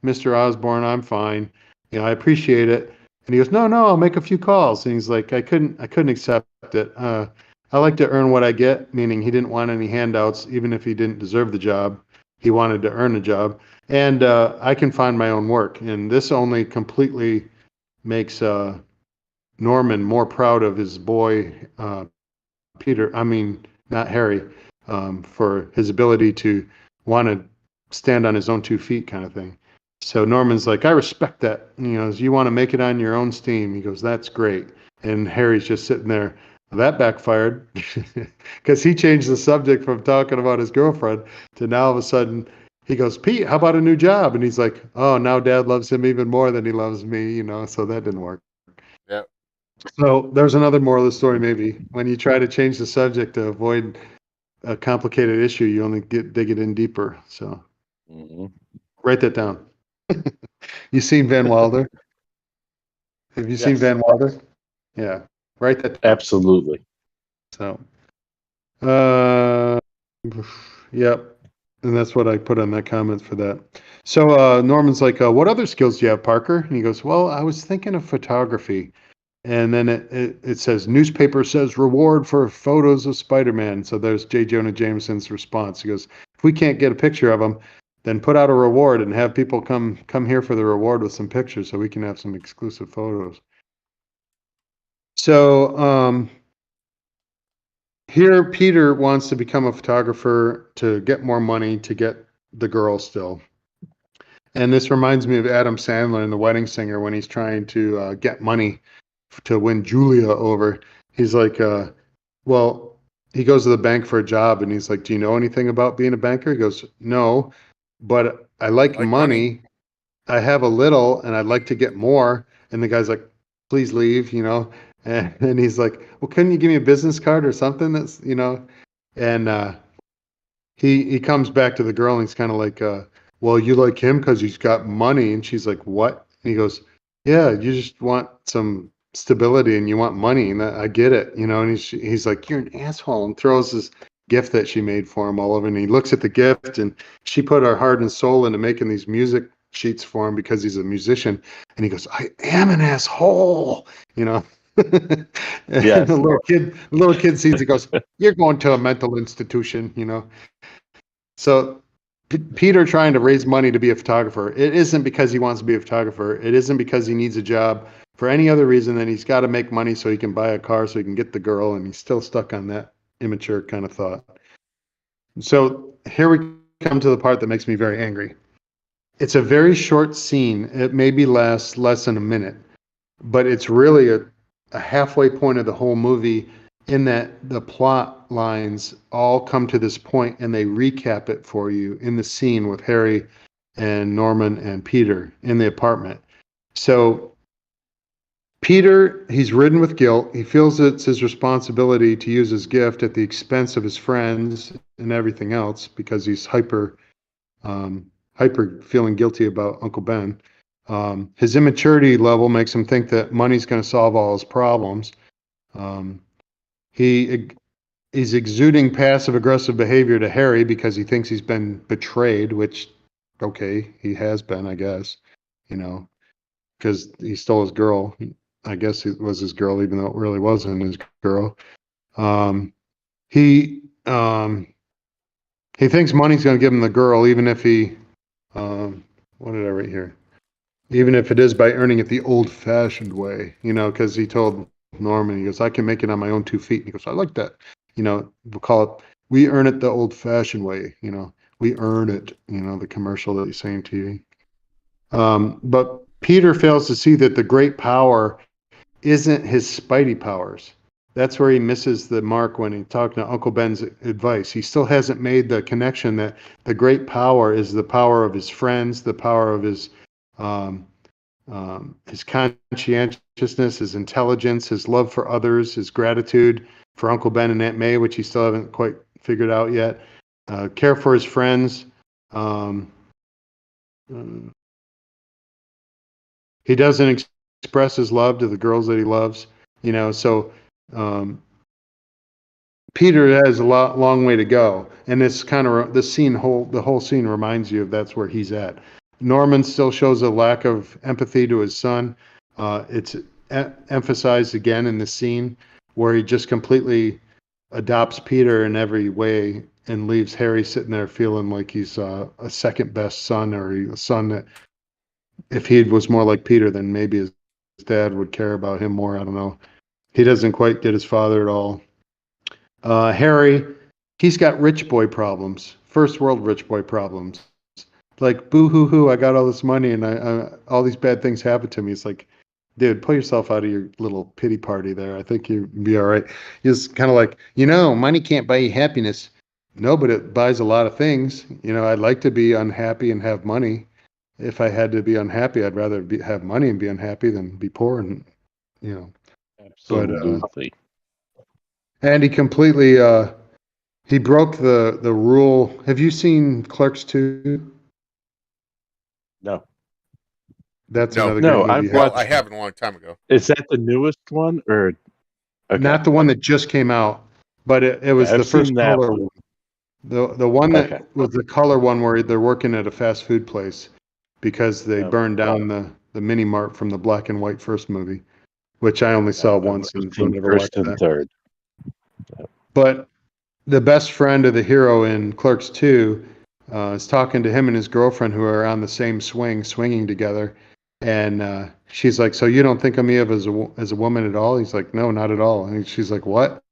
Mr. Osborne, I'm fine. I appreciate it. And he goes, no, I'll make a few calls. And he's like, I couldn't accept it. I like to earn what I get, meaning he didn't want any handouts, even if he didn't deserve the job. He wanted to earn a job. And I can find my own work. And this only completely makes Norman more proud of his boy, Peter, not Harry, for his ability to want to stand on his own 2 feet kind of thing. So Norman's like, I respect that. You want to make it on your own steam. He goes, that's great. And Harry's just sitting there. That backfired because he changed the subject from talking about his girlfriend to now all of a sudden he goes, Pete, how about a new job? And he's like, oh, now Dad loves him even more than he loves me, so that didn't work. Yeah. So there's another moral of the story, maybe. When you try to change the subject to avoid a complicated issue, you only dig it in deeper. So write that down. You seen Van Wilder? Have you seen Van Wilder? Yeah. Write that down. Absolutely. So, yep. And that's what I put on that comment for that. So Norman's like, what other skills do you have, Parker? And he goes, well, I was thinking of photography. And then it says, newspaper says reward for photos of Spider-Man. So there's J. Jonah Jameson's response. He goes, if we can't get a picture of him, then put out a reward and have people come here for the reward with some pictures so we can have some exclusive photos. So here Peter wants to become a photographer to get more money to get the girl still. And this reminds me of Adam Sandler in The Wedding Singer when he's trying to get money to win Julia over. He's like, well, he goes to the bank for a job and he's like, do you know anything about being a banker? He goes, no, but I like money. I have a little and I'd like to get more. And the guy's like, please leave, and he's like, well, couldn't you give me a business card or something that's, and he comes back to the girl and he's kind of like, well, you like him because he's got money. And she's like, what? And he goes, yeah, you just want some stability and you want money. And I get it, and he's like, you're an asshole, and throws this gift that she made for him all over. And he looks at the gift and she put her heart and soul into making these music sheets for him because he's a musician. And he goes, I am an asshole, And Yes. the little kid sees it, goes, you're going to a mental institution, So Peter trying to raise money to be a photographer, it isn't because he wants to be a photographer. It isn't because he needs a job for any other reason than he's got to make money so he can buy a car so he can get the girl, and he's still stuck on that immature kind of thought. So here we come to the part that makes me very angry. It's a very short scene. It maybe lasts less than a minute, but it's really a halfway point of the whole movie in that the plot lines all come to this point and they recap it for you in the scene with Harry and Norman and Peter in the apartment. So Peter, he's ridden with guilt. He feels it's his responsibility to use his gift at the expense of his friends and everything else because he's hyper feeling guilty about Uncle Ben. His immaturity level makes him think that money's going to solve all his problems. He's exuding passive aggressive behavior to Harry because he thinks he's been betrayed, which, okay, he has been, I guess, because he stole his girl. I guess it was his girl, even though it really wasn't his girl. He thinks money's going to give him the girl, even if he, what did I write here? Even if it is by earning it the old-fashioned way, because he told Norman, he goes, I can make it on my own 2 feet. And he goes, I like that. We'll call it, we earn it the old-fashioned way. We earn it, the commercial that he's saying to you. But Peter fails to see that the great power isn't his Spidey powers. That's where he misses the mark when he's talking to Uncle Ben's advice. He still hasn't made the connection that the great power is the power of his friends, the power of his conscientiousness, his intelligence, his love for others, his gratitude for Uncle Ben and Aunt May, which he still haven't quite figured out yet. Care for his friends. He doesn't express his love to the girls that he loves, so Peter has a long way to go. And this kind of the whole scene reminds you of that's where he's at. Norman still shows a lack of empathy to his son. It's emphasized again in the scene where he just completely adopts Peter in every way and leaves Harry sitting there feeling like he's a second best son, or a son that if he was more like Peter, then maybe his dad would care about him more. I don't know. He doesn't quite get his father at all. Harry, he's got rich boy problems, first world rich boy problems. Like, boo-hoo-hoo, I got all this money and I all these bad things happen to me. It's like, dude, pull yourself out of your little pity party there. I think you'd be all right. It's kind of like, money can't buy you happiness. No, but it buys a lot of things. I'd like to be unhappy and have money. If I had to be unhappy, I'd rather have money and be unhappy than be poor. And, Absolutely. And he completely, he broke the rule. Have you seen Clerks 2? No. That's No. another No, great movie. I've Well, watched. I haven't a long time ago. Is that the newest one or? Okay. Not the one that just came out, but it was I've the first seen that color one. one. The one that Okay. was the color one where they're working at a fast food place because they Yep. burned down the mini mart from the black and white first movie, which I only saw once I've and seen never first watched and that. third. But the best friend of the hero in Clerks 2 is talking to him and his girlfriend who are on the same swinging together. And she's like, so you don't think of me as a woman at all? He's like, no, not at all. And she's like, what?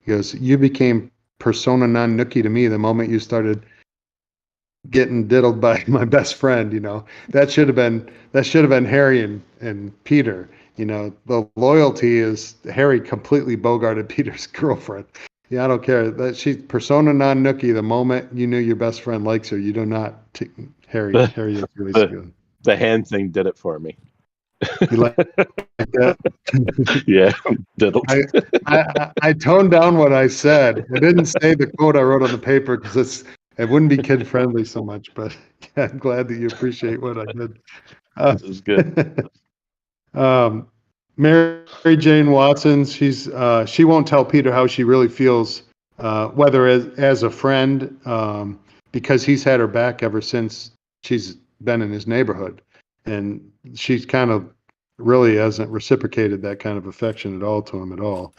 He goes, you became persona non nookie to me the moment you started getting diddled by my best friend. That should have been Harry and Peter. The loyalty is Harry completely bogarted Peter's girlfriend. Yeah, I don't care. That she persona non nookie the moment you knew your best friend likes her. You do not. Harry is really good. The hand thing did it for me. You like that? Yeah, diddled. I toned down what I said. I didn't say the quote I wrote on the paper because it wouldn't be kid friendly so much. But yeah, I'm glad that you appreciate what I did. This is good. Mary Jane Watson, she won't tell Peter how she really feels, whether as a friend, because he's had her back ever since she's been in his neighborhood, and she's kind of really hasn't reciprocated that kind of affection at all to him at all.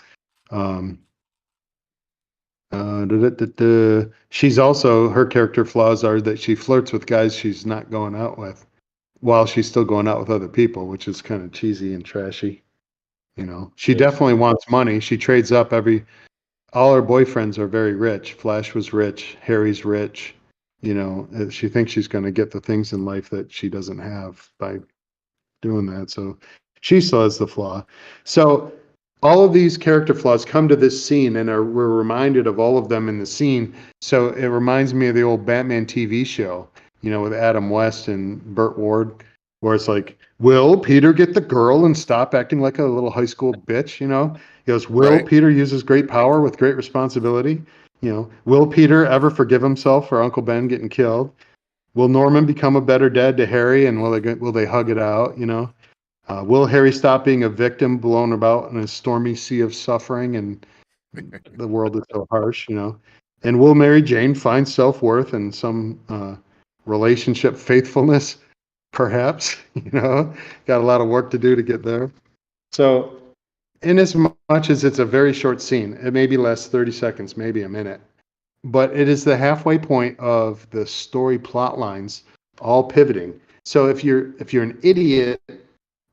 She's also, her character flaws are that she flirts with guys she's not going out with while she's still going out with other people, which is kind of cheesy and trashy. She definitely wants money. She trades up all her boyfriends are very rich. Flash was rich. Harry's rich. She thinks she's going to get the things in life that she doesn't have by doing that. So she still has the flaw. So all of these character flaws come to this scene, and we're reminded of all of them in the scene. So it reminds me of the old Batman TV show, with Adam West and Burt Ward, where it's like, will Peter get the girl and stop acting like a little high school bitch? He goes, will Right. Peter uses great power with great responsibility? Will Peter ever forgive himself for Uncle Ben getting killed? Will Norman become a better dad to Harry, and will they hug it out? Will Harry stop being a victim blown about in a stormy sea of suffering, and the world is so harsh? And will Mary Jane find self-worth and some relationship faithfulness? Perhaps, got a lot of work to do to get there. So, in as much as it's a very short scene, it maybe lasts 30 seconds, maybe a minute, but it is the halfway point of the story plot lines all pivoting. So if you're an idiot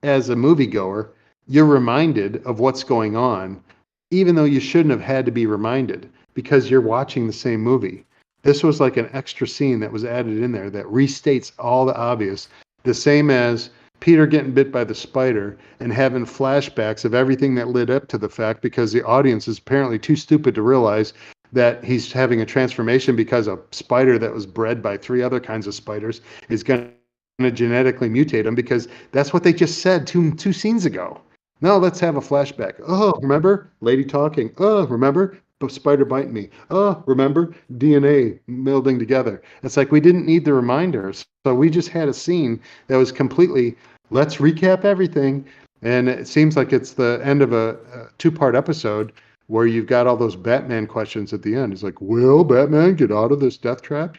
as a moviegoer, you're reminded of what's going on, even though you shouldn't have had to be reminded because you're watching the same movie. This was like an extra scene that was added in there that restates all the obvious, the same as Peter getting bit by the spider and having flashbacks of everything that led up to the fact, because the audience is apparently too stupid to realize that he's having a transformation because a spider that was bred by 3 other kinds of spiders is going to genetically mutate him, because that's what they just said two scenes ago. No, let's have a flashback. Oh, remember? Lady talking. Oh, remember? Spider biting me. Oh, remember? DNA melding together. It's like we didn't need the reminders. So we just had a scene that was completely, let's recap everything. And it seems like it's the end of a 2-part episode where you've got all those Batman questions at the end. It's like, will Batman get out of this death trap,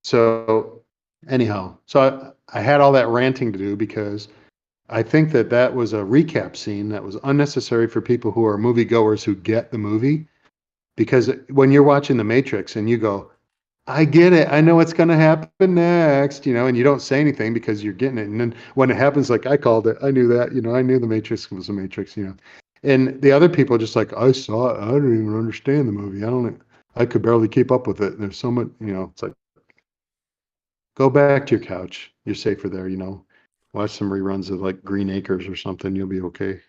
So anyhow, so I had all that ranting to do because I think that was a recap scene that was unnecessary for people who are moviegoers who get the movie. Because when you're watching The Matrix and you go, I get it, I know what's going to happen next, and you don't say anything because you're getting it. And then when it happens, like I called it, I knew that, I knew The Matrix was a Matrix, And the other people are just like, I saw it, I don't even understand the movie. I could barely keep up with it. And there's so much, it's like, go back to your couch. You're safer there, Watch some reruns of like Green Acres or something. You'll be okay.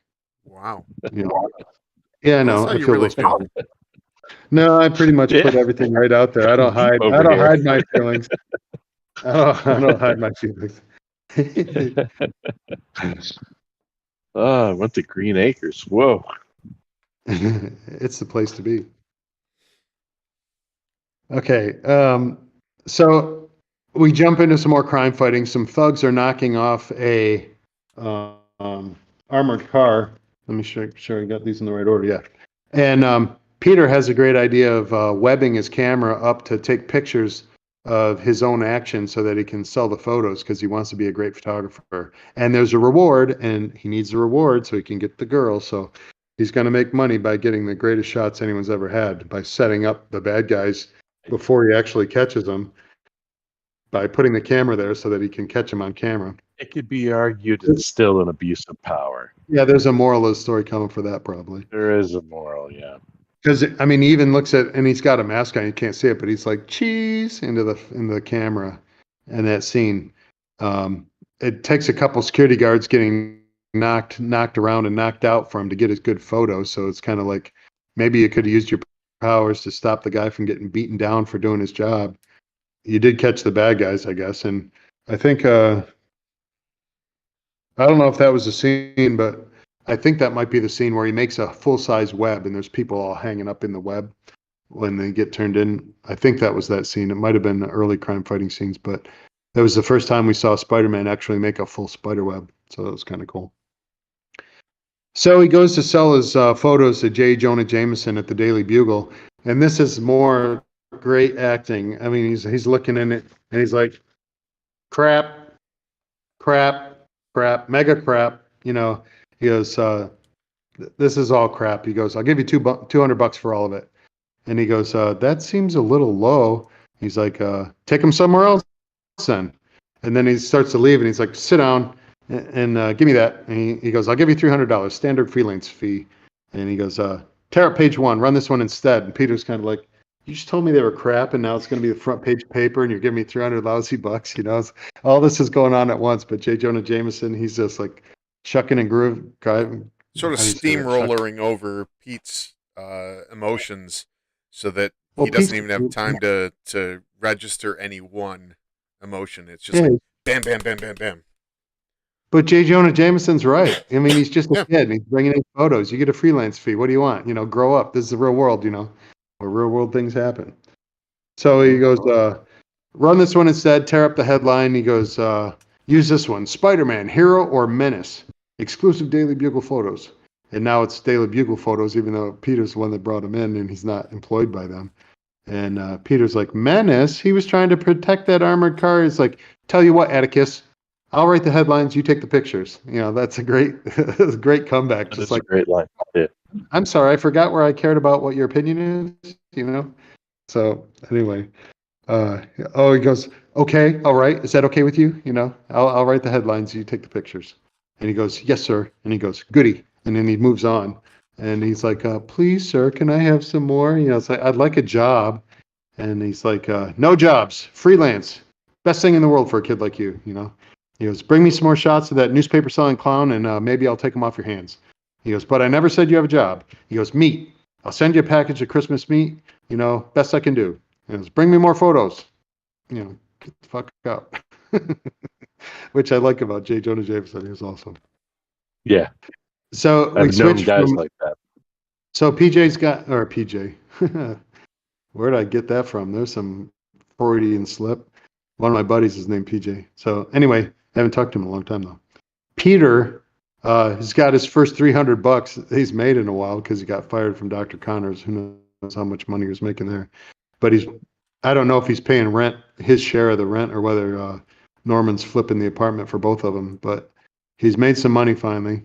Wow. Yeah, I Well, know. that's how I you feel really those feel. No, I pretty much put everything right out there. I don't hide. Over I don't here. hide my feelings. I don't hide my feelings. I went to Green Acres. Whoa. It's the place to be. Okay. So we jump into some more crime fighting. Some thugs are knocking off a armored car. Let me sure I got these in the right order. Yeah. And Peter has a great idea of webbing his camera up to take pictures of his own action so that he can sell the photos, because he wants to be a great photographer. And there's a reward, and he needs a reward so he can get the girl. So he's going to make money by getting the greatest shots anyone's ever had, by setting up the bad guys before he actually catches them, by putting the camera there so that he can catch them on camera. It could be argued it's still an abuse of power. Yeah, there's a moral of the story coming for that, probably. There is a moral, yeah. Because he even looks at, and he's got a mask on, you can't see it, but he's like cheese into the camera in that scene. It takes a couple security guards getting knocked around and knocked out for him to get his good photo. So it's kind of like, maybe you could have used your powers to stop the guy from getting beaten down for doing his job. You did catch the bad guys, I guess, and I think I don't know if that was the scene, but I think that might be the scene where he makes a full-size web and there's people all hanging up in the web when they get turned in. I think that was that scene. It might have been the early crime fighting scenes, but that was the first time we saw Spider-Man actually make a full spider web. So that was kind of cool. So he goes to sell his photos to J. Jonah Jameson at the Daily Bugle. And this is more great acting. I mean, he's looking in it and he's like, crap, mega crap, He goes, this is all crap. He goes, I'll give you $200 for all of it. And he goes, that seems a little low. He's like, take him somewhere else then. And then he starts to leave and he's like, sit down and give me that. And he goes, I'll give you $300, standard freelance fee. And he goes, tear up page 1, run this one instead. And Peter's kind of like, you just told me they were crap, and now it's going to be the front page paper, and you're giving me $300 lousy bucks. All this is going on at once. But J. Jonah Jameson, he's just like shucking and sort of How do you say that? steamrollering over Pete's emotions, so that Well, he doesn't Pete's- even have time to register any one emotion. It's just Yeah, like bam, bam, bam, bam, bam. but J. Jonah Jameson's right. I mean, he's just a Yeah. kid. And he's bringing in photos. You get a freelance fee. What do you want? Grow up. This is the real world. Where real world things happen. So he goes, run this one instead. Tear up the headline. He goes, use this one: Spider-Man, hero or menace? Exclusive Daily Bugle photos. And now it's Daily Bugle photos, even though Peter's the one that brought him in, and he's not employed by them. And Peter's like, menace? He was trying to protect that armored car. He's like, tell you what, Atticus, I'll write the headlines. You take the pictures. That's a great, great comeback. That Just is like, a great line. Yeah. I'm sorry, I forgot where I cared about what your opinion is. So anyway, he goes, okay, all right. Is that okay with you? I'll write the headlines. You take the pictures. And he goes, yes, sir. And he goes, goody. And then he moves on. And he's like, please, sir, can I have some more? It's like, I'd like a job. And he's like, no jobs, freelance. Best thing in the world for a kid like you. He goes, bring me some more shots of that newspaper selling clown, and maybe I'll take them off your hands. He goes, but I never said you have a job. He goes, meat. I'll send you a package of Christmas meat. Best I can do. He goes, bring me more photos. Get the fuck out. Which I like about J. Jonah Jameson. He was awesome. Yeah. So we I've known switched guys from. like that. So PJ's got, or PJ. Where did I get that from? There's some Freudian slip. One of my buddies is named PJ. So anyway, I haven't talked to him in a long time though. Peter, he's got his first $300 he's made in a while because he got fired from Dr. Connors. Who knows how much money he was making there? But I don't know if he's paying rent, his share of the rent, or whether Norman's flipping the apartment for both of them. But he's made some money finally.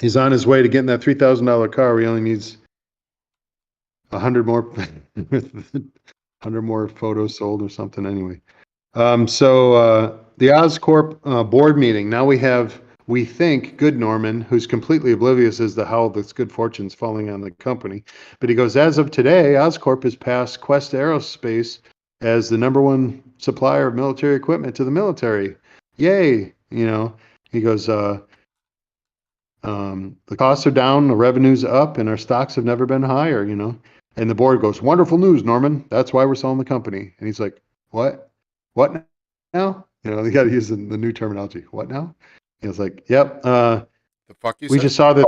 He's on his way to getting that $3,000 car. He only needs 100 more, 100 more photos sold or something. Anyway, so the Oscorp board meeting. Now we think, good Norman, who's completely oblivious as to how this good fortune's falling on the company. But he goes, as of today, Oscorp has passed Quest Aerospace as the #1 supplier of military equipment to the military. Yay! He goes, the costs are down, the revenue's up, and our stocks have never been higher. And the board goes, wonderful news, Norman. That's why we're selling the company. And he's like, what? What now? They got to use the new terminology. What now? He was like, yep. The fuck you We said? just saw that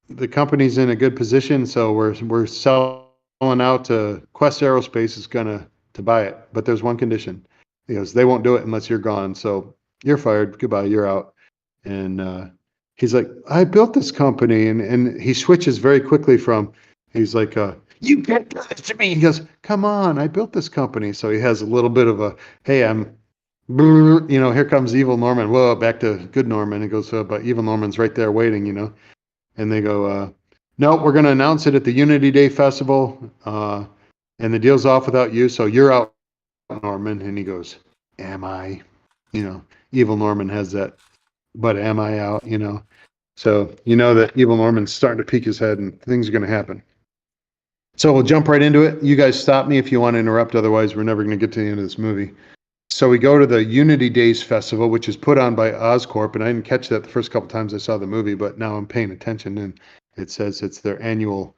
the company's in a good position, so we're selling out to Quest Aerospace is gonna to buy it, but there's one condition. He goes, they won't do it unless you're gone. So you're fired. Goodbye. You're out. And he's like, I built this company, and he switches very quickly from. He's like, you can't do this to me. He goes, come on, I built this company. So he has a little bit of a, hey, here comes evil Norman. Whoa, back to good Norman. He goes, but evil Norman's right there waiting, And they go, no, we're going to announce it at the Unity Day Festival. And the deal's off without you. So you're out, Norman. And he goes, am I? Evil Norman has that, but am I out? So that evil Norman's starting to peek his head and things are going to happen. So we'll jump right into it. You guys stop me if you want to interrupt. Otherwise, we're never going to get to the end of this movie. So we go to the Unity Days Festival, which is put on by Oscorp. And I didn't catch that the first couple times I saw the movie, but now I'm paying attention. And it says it's their annual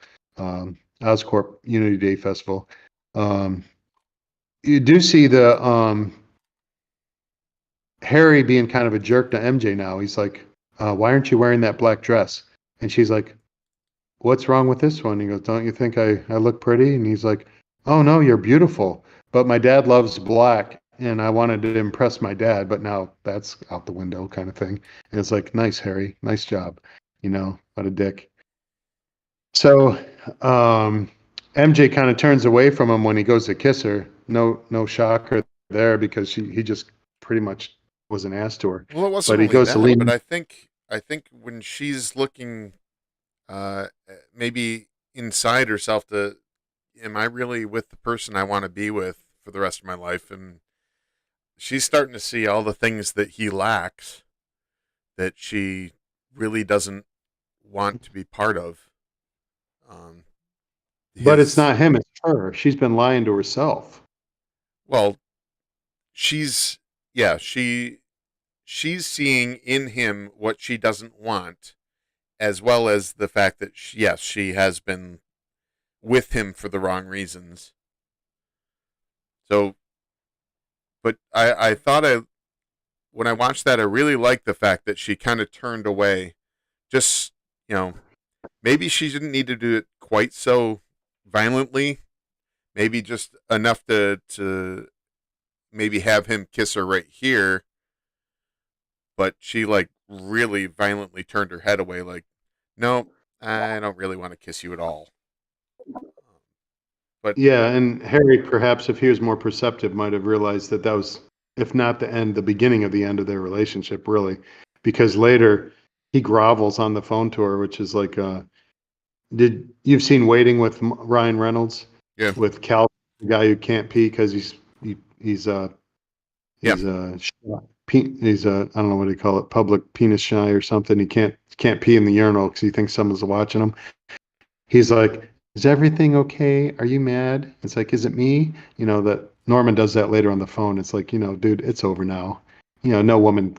Oscorp Unity Day Festival. You do see the Harry being kind of a jerk to MJ now. He's like, why aren't you wearing that black dress? And she's like, what's wrong with this one? He goes, don't you think I look pretty? And he's like, oh no, you're beautiful. But my dad loves black and I wanted to impress my dad, but now that's out the window kind of thing. And it's like, nice, Harry, nice job. What a dick. So MJ kind of turns away from him when he goes to kiss her. No shocker there because he just pretty much was an ass to her. Well, it wasn't But he only goes that, to lean. but I think when she's looking maybe inside herself am I really with the person I want to be with for the rest of my life? And she's starting to see all the things that he lacks that she really doesn't want to be part of. But it's not him, it's her. She's been lying to herself. Well, she's seeing in him what she doesn't want, as well as the fact that yes, she has been with him for the wrong reasons. So, but I thought when I watched that, I really liked the fact that she kind of turned away. Just, maybe she didn't need to do it quite so violently. Maybe just enough to maybe have him kiss her right here. But she like really violently turned her head away. Like, no, I don't really want to kiss you at all. But yeah, and Harry, perhaps if he was more perceptive, might have realized that was, if not the end, the beginning of the end of their relationship, really, because later he grovels on the phone to her, which is like, you've seen Waiting with Ryan Reynolds? Yeah. With Cal, the guy who can't pee because he's I don't know what they call it, public penis shy or something. He can't pee in the urinal because he thinks someone's watching him. He's like, is everything okay? Are you mad? It's like, is it me? That Norman does that later on the phone. It's like, dude, it's over now. No woman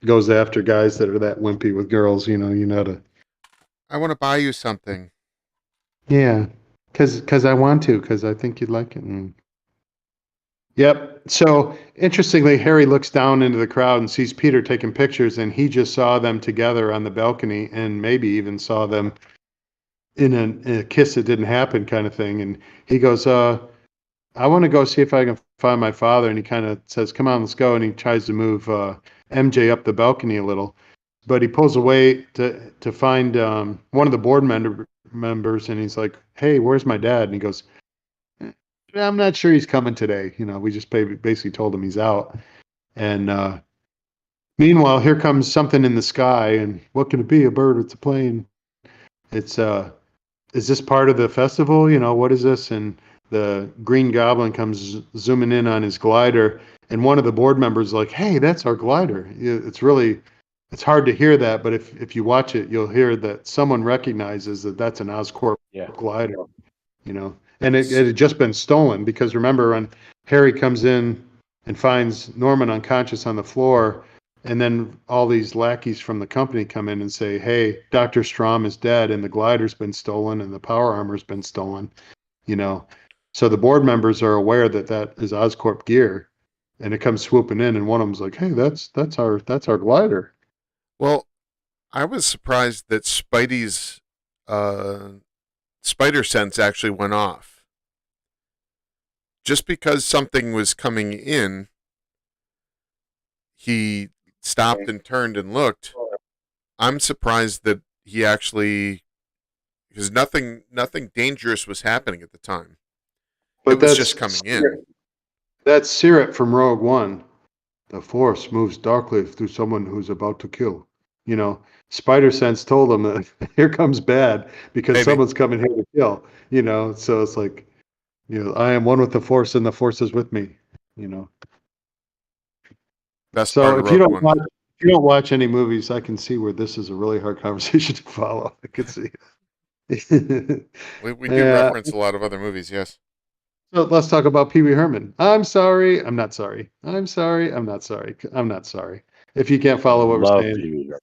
goes after guys that are that wimpy with girls. I want to buy you something. Yeah, because I want to, because I think you'd like it. Yep. So interestingly, Harry looks down into the crowd and sees Peter taking pictures, and he just saw them together on the balcony, and maybe even saw them in a kiss that didn't happen kind of thing. And he goes, I want to go see if I can find my father. And he kind of says, come on, let's go. And he tries to move MJ up the balcony a little, but he pulls away to find one of the board members, and he's like, hey, where's my dad? And he goes, I'm not sure he's coming today. We just basically told him he's out. And meanwhile, here comes something in the sky, and what can it be? A bird? It's a plane. It's is this part of the festival? What is this? And the Green Goblin comes zooming in on his glider, and one of the board members is like, hey, that's our glider. It's hard to hear that, but if you watch it, you'll hear that someone recognizes that that's an Oscorp glider, and it had just been stolen, because remember when Harry comes in and finds Norman unconscious on the floor, and then all these lackeys from the company come in and say, hey, Dr. Strom is dead, and the glider's been stolen, and the power armor's been stolen, So the board members are aware that is Oscorp gear, and it comes swooping in, and one of them's like, hey, that's our glider. Well, I was surprised that Spidey's spider sense actually went off. Just because something was coming in, he stopped and turned and looked. I'm surprised that he actually, because nothing dangerous was happening at the time. But it was just coming in. That's Sirat from Rogue One. The Force moves darkly through someone who's about to kill. Spider Sense told him that here comes bad, because someone's coming here to kill. So it's like, I am one with the Force, and the Force is with me. Best so part if of you Rogue don't One. if you don't watch any movies, I can see where this is a really hard conversation to follow. I can see. We do reference a lot of other movies, yes. So let's talk about Pee Wee Herman. I'm sorry. I'm not sorry. I'm sorry. I'm not sorry. I'm not sorry. If you can't follow what we're saying,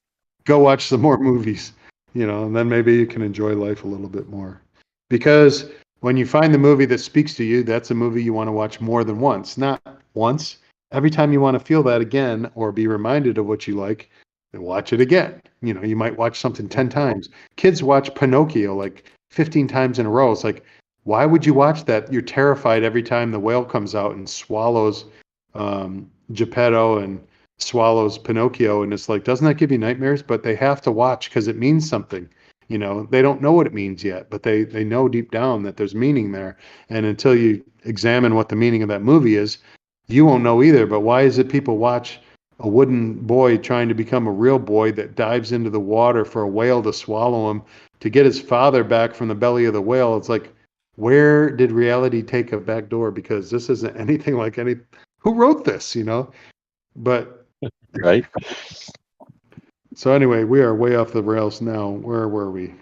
go watch some more movies, and then maybe you can enjoy life a little bit more. Because when you find the movie that speaks to you, that's a movie you want to watch more than once. Not once. Every time you want to feel that again or be reminded of what you like, then watch it again. You might watch something 10 times. Kids watch Pinocchio like 15 times in a row. It's like, why would you watch that? You're terrified every time the whale comes out and swallows Geppetto and swallows Pinocchio. And it's like, doesn't that give you nightmares? But they have to watch because it means something. They don't know what it means yet, but they know deep down that there's meaning there. And until you examine what the meaning of that movie is, you won't know either. But why is it people watch a wooden boy trying to become a real boy that dives into the water for a whale to swallow him to get his father back from the belly of the whale? It's like, where did reality take a back door? Because this isn't anything like who wrote this, But right. So anyway, we are way off the rails now. Where were we?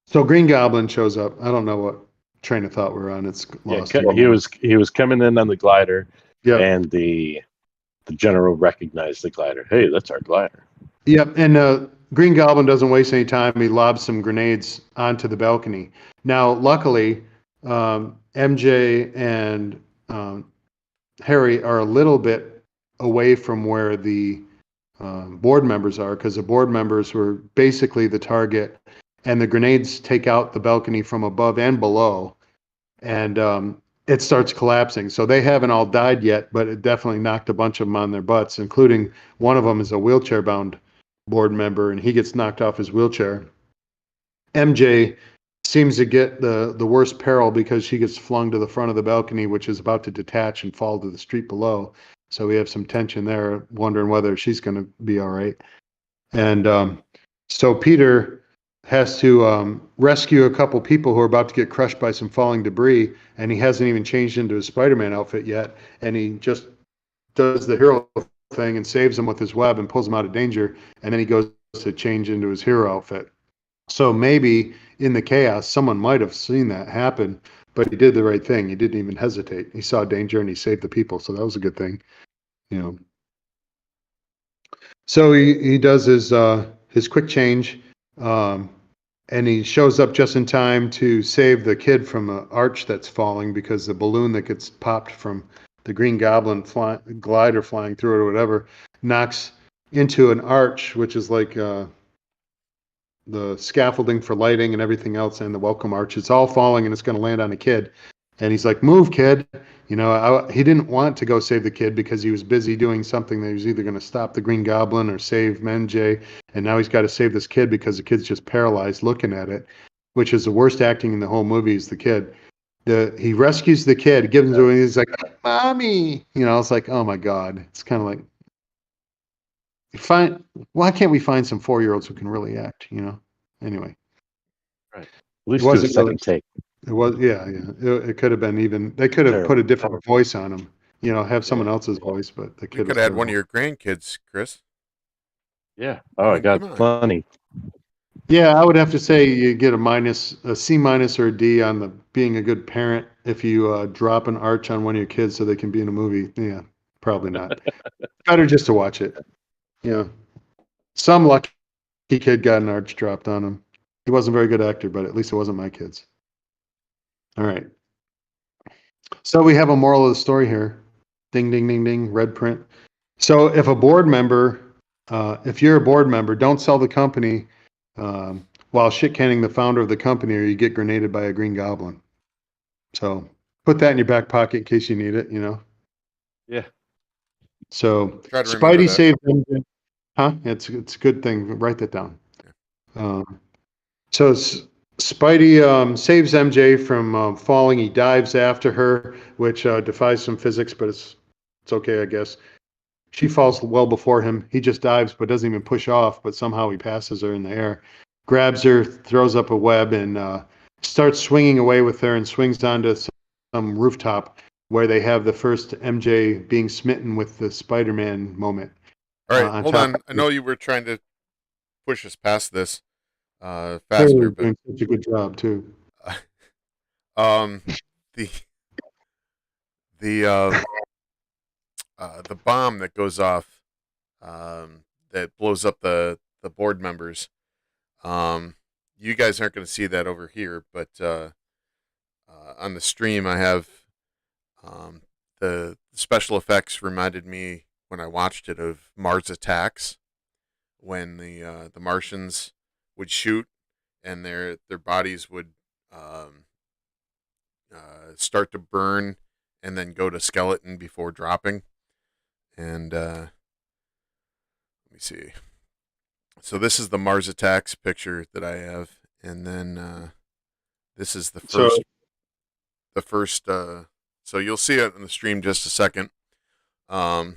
So Green Goblin shows up. I don't know what train of thought we're on. It's lost. Yeah, he was coming in on the glider, Yep. And the general recognized the glider. Hey, that's our glider. Yep, and Green Goblin doesn't waste any time. He lobs some grenades onto the balcony. Now, luckily, MJ and Harry are a little bit away from where the board members are, because the board members were basically the target, and the grenades take out the balcony from above and below, and it starts collapsing. So they haven't all died yet, but it definitely knocked a bunch of them on their butts, including one of them is a wheelchair-bound board member, and he gets knocked off his wheelchair. MJ seems to get the worst peril because she gets flung to the front of the balcony, which is about to detach and fall to the street below. So we have some tension there, wondering whether she's going to be all right. And so Peter has to rescue a couple people who are about to get crushed by some falling debris, and he hasn't even changed into his Spider-Man outfit yet, and he just does the hero thing and saves them with his web and pulls them out of danger, and then he goes to change into his hero outfit. So maybe in the chaos, someone might have seen that happen, but he did the right thing. He didn't even hesitate. He saw danger and he saved the people, so that was a good thing, you know. So he does his quick change, and he shows up just in time to save the kid from an arch that's falling, because the balloon that gets popped from the Green Goblin glider flying through it or whatever knocks into an arch, which is like the scaffolding for lighting and everything else, and the welcome arch. It's all falling, and it's going to land on a kid. And he's like, "Move, kid." You know, he didn't want to go save the kid because he was busy doing something that he was either going to stop the Green Goblin or save MJ. And now he's got to save this kid because the kid's just paralyzed looking at it, which is the worst acting in the whole movie is the kid. He rescues the kid, gives him to him, he's like, "Mommy." You know, it's like, oh my God. It's kind of like, why can't we find some 4-year-olds who can really act, you know? Anyway. Right. At least do a second really, take. It was, yeah. It could have been even, they could have put a different voice on him, you know, have someone else's voice, but the kid You could have had one of your grandkids, Chris. Yeah. Oh, I got plenty. Yeah, I would have to say you get a C- or a D on the being a good parent if you drop an arch on one of your kids so they can be in a movie. Yeah, probably not. Better just to watch it. Yeah. Some lucky kid got an arch dropped on him. He wasn't a very good actor, but at least it wasn't my kids. All right. So we have a moral of the story here. Ding, ding, ding, ding, red print. So if a board member, if you're a board member, don't sell the company while shit-canning the founder of the company, or you get grenaded by a Green Goblin. So put that in your back pocket in case you need it, you know? Yeah. So Spidey saved them. Huh? It's a good thing. Write that down. Yeah. So Spidey saves MJ from falling. He dives after her, which defies some physics, but it's okay, I guess. She falls well before him. He just dives, but doesn't even push off, but somehow he passes her in the air, grabs her, throws up a web, and starts swinging away with her, and swings onto some rooftop where they have the first MJ being smitten with the Spider-Man moment. All right, hold on. I know you were trying to push us past this faster, but doing such a good job too. The bomb that goes off that blows up the board members. You guys aren't going to see that over here, but on the stream I have the special effects reminded me when I watched it of Mars Attacks, when the Martians would shoot and their bodies would start to burn and then go to skeleton before dropping. And let me see. So this is the Mars Attacks picture that I have, and then this is the first. So you'll see it in the stream just a second, and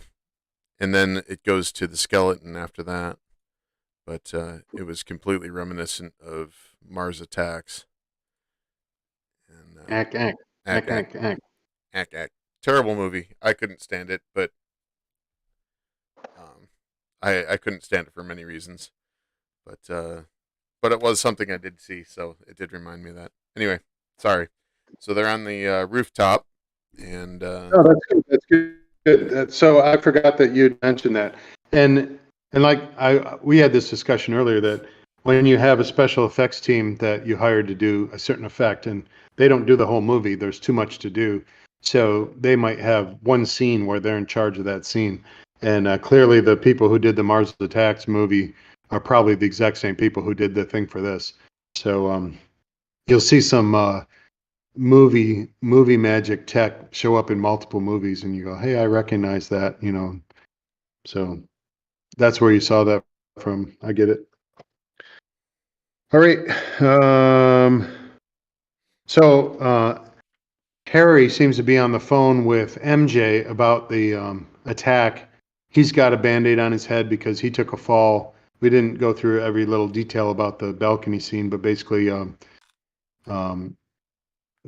then it goes to the skeleton after that. But it was completely reminiscent of Mars Attacks. And act. Terrible movie. I couldn't stand it, but I couldn't stand it for many reasons. But it was something I did see, so it did remind me of that. Anyway, sorry. So they're on the rooftop, and oh, that's good. That's good. So I forgot that you'd mentioned that. And And we had this discussion earlier that when you have a special effects team that you hired to do a certain effect and they don't do the whole movie, there's too much to do. So they might have one scene where they're in charge of that scene. And clearly the people who did the Mars Attacks movie are probably the exact same people who did the thing for this. So you'll see some movie magic tech show up in multiple movies and you go, hey, I recognize that, So that's where you saw that from. I get it. All right. So Harry seems to be on the phone with MJ about the attack. He's got a Band-Aid on his head because he took a fall. We didn't go through every little detail about the balcony scene, but basically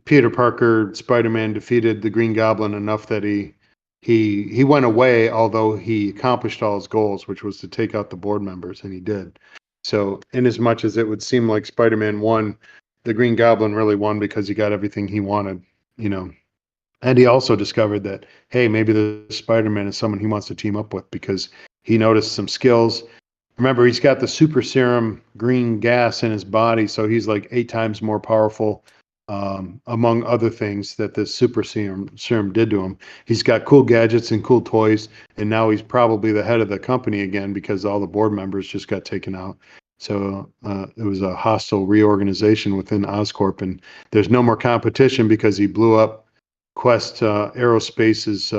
Peter Parker, Spider-Man defeated the Green Goblin enough that he went away, although he accomplished all his goals, which was to take out the board members, and he did. So in as much as it would seem like Spider-Man won, the Green Goblin really won because he got everything he wanted, And he also discovered that, hey, maybe the Spider-Man is someone he wants to team up with because he noticed some skills. Remember, he's got the super serum green gas in his body, so he's like 8 times more powerful, among other things that this super serum did to him. He's got cool gadgets and cool toys, and now he's probably the head of the company again because all the board members just got taken out. So it was a hostile reorganization within Oscorp, and there's no more competition because he blew up Quest Aerospace's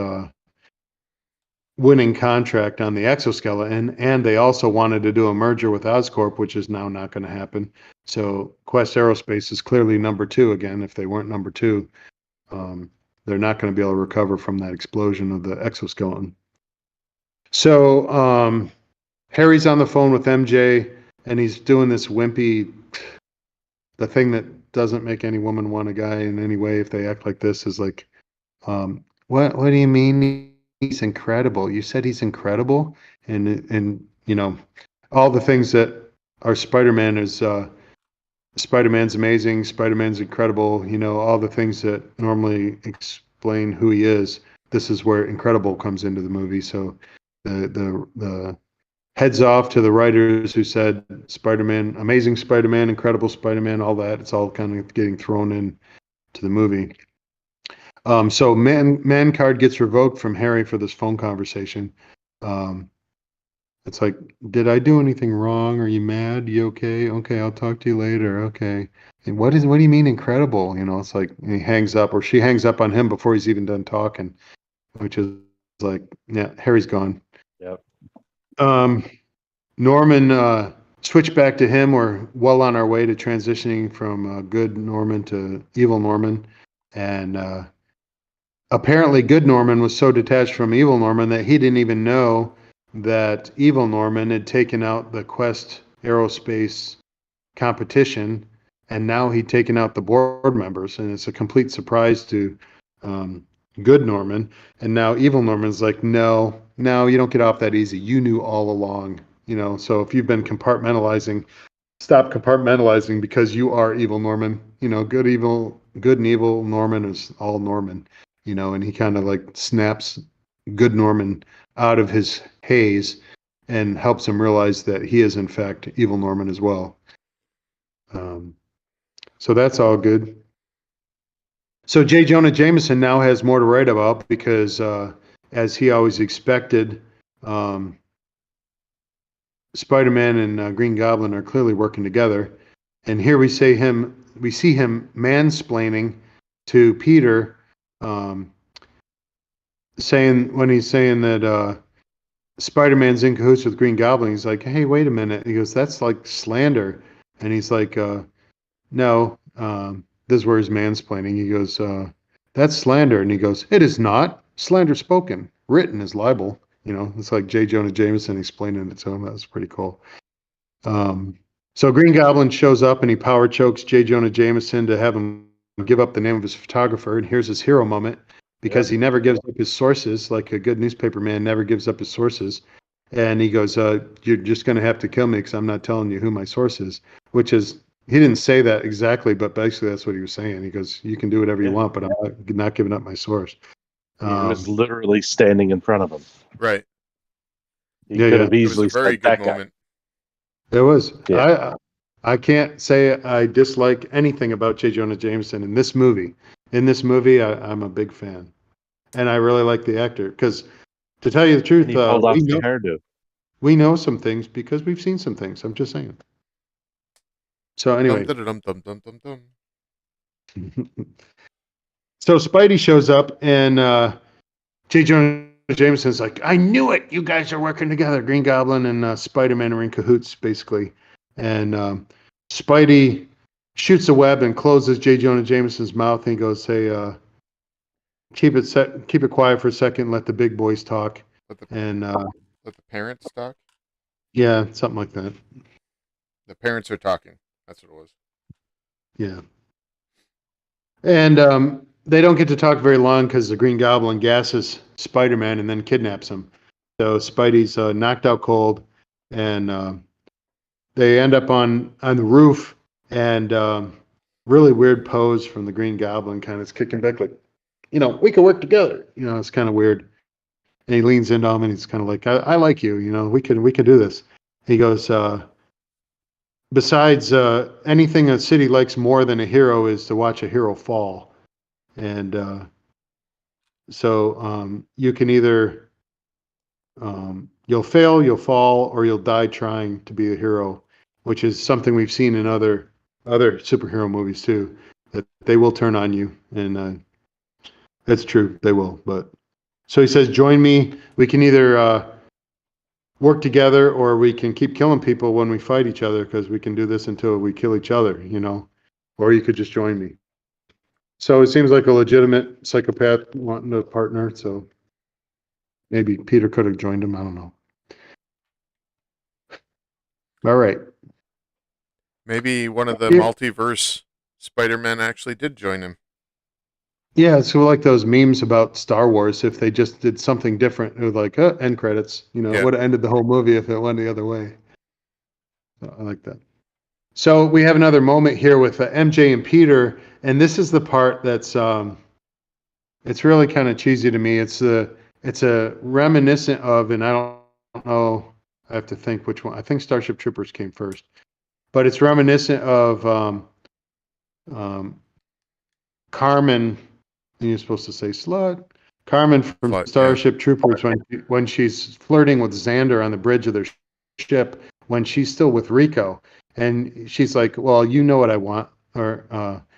winning contract on the exoskeleton, and they also wanted to do a merger with Oscorp, which is now not going to happen. So Quest Aerospace is clearly number 2 again. If they weren't number 2, they're not going to be able to recover from that explosion of the exoskeleton. So Harry's on the phone with MJ, and he's doing this wimpy, the thing that doesn't make any woman want a guy in any way if they act like this is like, what do you mean he's incredible? You said he's incredible? And all the things that are Spider-Man is Spider-Man's amazing, Spider-Man's incredible, all the things that normally explain who he is. This is where incredible comes into the movie. So the heads off to the writers who said Spider-Man, amazing Spider-Man, incredible Spider-Man, all that. It's all kind of getting thrown in to the movie. So man card gets revoked from Harry for this phone conversation. It's like, did I do anything wrong? Are you mad? You okay? Okay, I'll talk to you later. Okay. And what do you mean incredible? It's like he hangs up, or she hangs up on him before he's even done talking, which is like, yeah, Harry's gone. Yep. Norman, switch back to him. We're well on our way to transitioning from good Norman to evil Norman. And apparently good Norman was so detached from evil Norman that he didn't even know that evil Norman had taken out the Quest Aerospace competition, and now he'd taken out the board members, and it's a complete surprise to good Norman. And now evil Norman's like, no, you don't get off that easy. You knew all along, so if you've been compartmentalizing, stop compartmentalizing because you are evil Norman. Good and evil Norman is all Norman, and he kind of like snaps good Norman out of his haze and helps him realize that he is in fact evil Norman as well. So that's all good. So J. Jonah Jameson now has more to write about because as he always expected, Spider-Man and Green Goblin are clearly working together. And here we see him mansplaining to Peter, saying that Spider-Man's in cahoots with Green Goblin. He's like, hey, wait a minute. He goes, that's like slander. And he's like, no, this is where he's mansplaining. He goes, that's slander. And he goes, it is not. Slander spoken. Written is libel. It's like J. Jonah Jameson explaining it to him. That was pretty cool. So Green Goblin shows up and he power chokes J. Jonah Jameson to have him give up the name of his photographer. And here's his hero moment because he never gives up his sources, like a good newspaper man never gives up his sources. And he goes, you're just going to have to kill me because I'm not telling you who my source is, which is, he didn't say that exactly, but basically that's what he was saying. He goes, you can do whatever you want, but I'm not giving up my source. He was literally standing in front of him. Right. He Yeah, could yeah. have It was easily a very said good that guy. moment. It was. Yeah. I can't say I dislike anything about J. Jonah Jameson in this movie. In this movie, I'm a big fan, and I really like the actor because, to tell you the And truth, he pulled off the hairdo. we know some things because we've seen some things. I'm just saying. So anyway, Dum, dum, dum, dum, dum, dum. so Spidey shows up and J. Jonah Jameson's like, I knew it. You guys are working together. Green Goblin and Spider-Man are in cahoots, basically. And Spidey shoots a web and closes J. Jonah Jameson's mouth. And he goes, "Hey, keep it quiet for a second. Let the big boys talk." Let the And let the parents talk. yeah, something like that. The parents are talking. That's what it was. Yeah. And they don't get to talk very long because the Green Goblin gasses Spider-Man and then kidnaps him. So Spidey's knocked out cold, and they end up on the roof, and really weird pose from the Green Goblin, kind of is kicking back like, we can work together. It's kind of weird. And he leans into him, and he's kind of like, I like you. We could do this. He goes, besides, anything a city likes more than a hero is to watch a hero fall. And so you can either you'll fail, you'll fall, or you'll die trying to be a hero, which is something we've seen in other superhero movies too. That they will turn on you, and that's true. They will. But so he says, "Join me. We can either work together, or we can keep killing people when we fight each other, because we can do this until we kill each other. Or you could just join me." So it seems like a legitimate psychopath wanting a partner. So maybe Peter could have joined him. I don't know. All right. Maybe one of the Yeah. multiverse Spider-Man actually did join him. Yeah, it's sort of like those memes about Star Wars. If they just did something different, it would like end credits. It Yeah. would have ended the whole movie if it went the other way. So I like that. So we have another moment here with MJ and Peter, and this is the part that's it's really kind of cheesy to me. It's a reminiscent of, and I don't know. I have to think which one. I think Starship Troopers came first, but it's reminiscent of Carmen. You're supposed to say slut. Carmen from Slut, yeah. Starship Troopers when she's flirting with Xander on the bridge of their ship when she's still with Rico, and she's like, "Well, you know what I want," or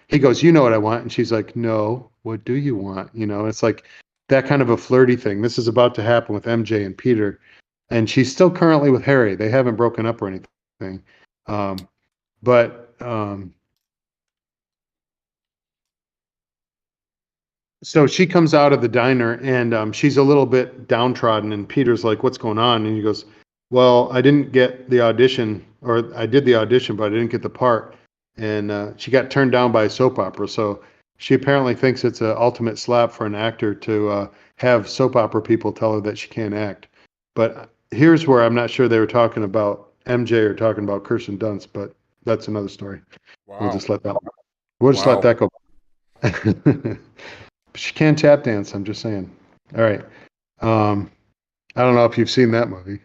he goes, "You know what I want," and she's like, "No, what do you want?" It's like that kind of a flirty thing. This is about to happen with MJ and Peter, and she's still currently with Harry. They haven't broken up or anything, but. So she comes out of the diner, and she's a little bit downtrodden, and Peter's like, "What's going on?" And he goes, "Well, I didn't get the audition, or I did the audition, but I didn't get the part." And she got turned down by a soap opera. So she apparently thinks it's an ultimate slap for an actor to have soap opera people tell her that she can't act. But here's where I'm not sure they were talking about MJ or talking about Kirsten Dunst, but that's another story. Wow. We'll just let that go. She can tap dance. I'm just saying. All right. I don't know if you've seen that movie.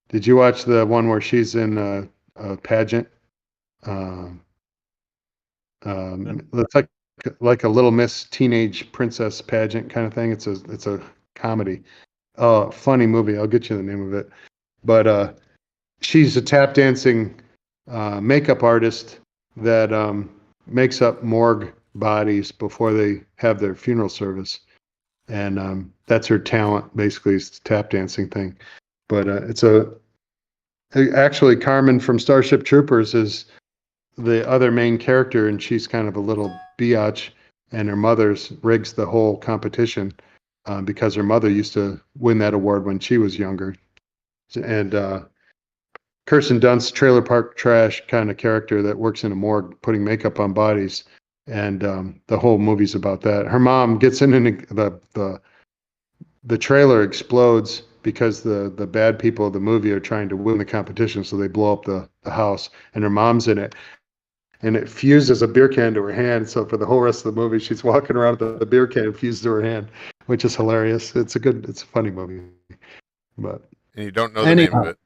Did you watch the one where she's in a pageant? It's like a Little Miss teenage princess pageant kind of thing. It's a comedy. Funny movie. I'll get you the name of it. But she's a tap dancing makeup artist that makes up morgue bodies before they have their funeral service, and that's her talent. Basically, is the tap dancing thing. But actually Carmen from Starship Troopers is the other main character, and she's kind of a little biatch, and her mother's rigs the whole competition because her mother used to win that award when she was younger, and Kirsten Dunst, trailer park trash kind of character that works in a morgue putting makeup on bodies, and the whole movie's about that. Her mom gets in, and the trailer explodes because the bad people of the movie are trying to win the competition, so they blow up the house, and her mom's in it, and it fuses a beer can to her hand. So for the whole rest of the movie, she's walking around with the beer can fused to her hand, which is hilarious. It's a funny movie, but. And you don't know the name of it.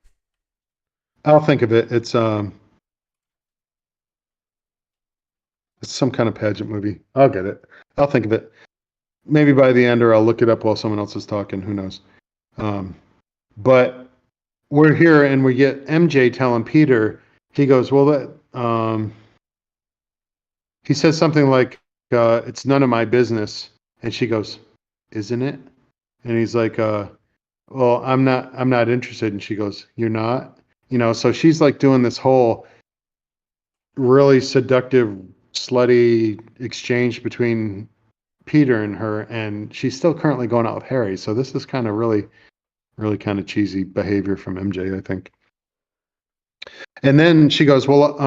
I'll think of it. It's some kind of pageant movie. I'll get it. I'll think of it. Maybe by the end, or I'll look it up while someone else is talking. Who knows? But we're here, and we get MJ telling Peter. He goes, "Well, that." He says something like, "It's none of my business," and she goes, "Isn't it?" And he's like, "Well, I'm not interested." And she goes, "You're not?" So she's like doing this whole really seductive, slutty exchange between Peter and her, and she's still currently going out with Harry. So this is kind of really kind of cheesy behavior from MJ, I think. And then he goes, "Well,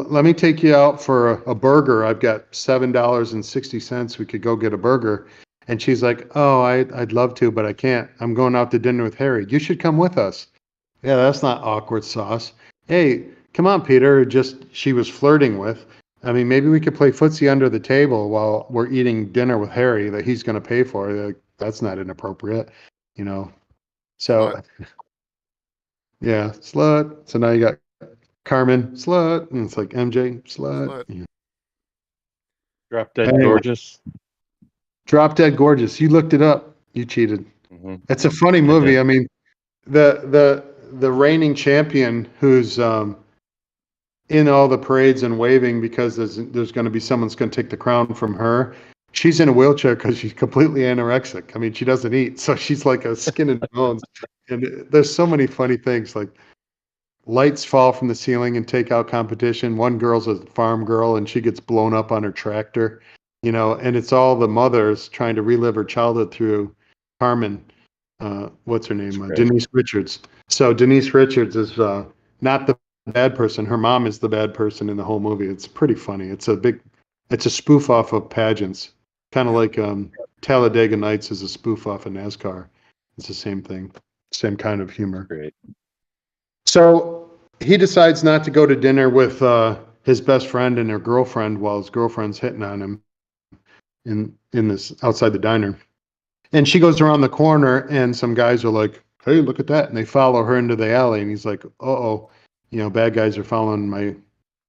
let me take you out for a burger. I've got $7.60. We could go get a burger." And she's like, "Oh, I'd love to, but I can't. I'm going out to dinner with Harry. You should come with us." Yeah, that's not awkward sauce. Hey, come on, Peter. She was flirting with. I mean, maybe we could play footsie under the table while we're eating dinner with Harry that he's going to pay for. Like, that's not inappropriate, So, yeah, slut. So now you got Carmen, slut, and it's like MJ, slut. Yeah. Drop Dead Gorgeous. Drop Dead Gorgeous. You looked it up. You cheated. Mm-hmm. It's a funny movie. I mean, the reigning champion who's in all the parades and waving because there's going to be someone's going to take the crown from her. She's in a wheelchair because she's completely anorexic. I mean, she doesn't eat, so she's like a skin and bones. And there's so many funny things, like lights fall from the ceiling in takeout competition. One girl's a farm girl, and she gets blown up on her tractor. And it's all the mothers trying to relive her childhood through Carmen. What's her name? Denise Richards. So Denise Richards is not the bad person. Her mom is the bad person in the whole movie. It's pretty funny. It's a spoof off of pageants, kind of like Talladega Nights is a spoof off of NASCAR. It's the same thing, same kind of humor. Great. So he decides not to go to dinner with his best friend and her girlfriend while his girlfriend's hitting on him in this outside the diner. And she goes around the corner, and some guys are like, "Hey, look at that!" And they follow her into the alley, and he's like, "Uh-oh, bad guys are following my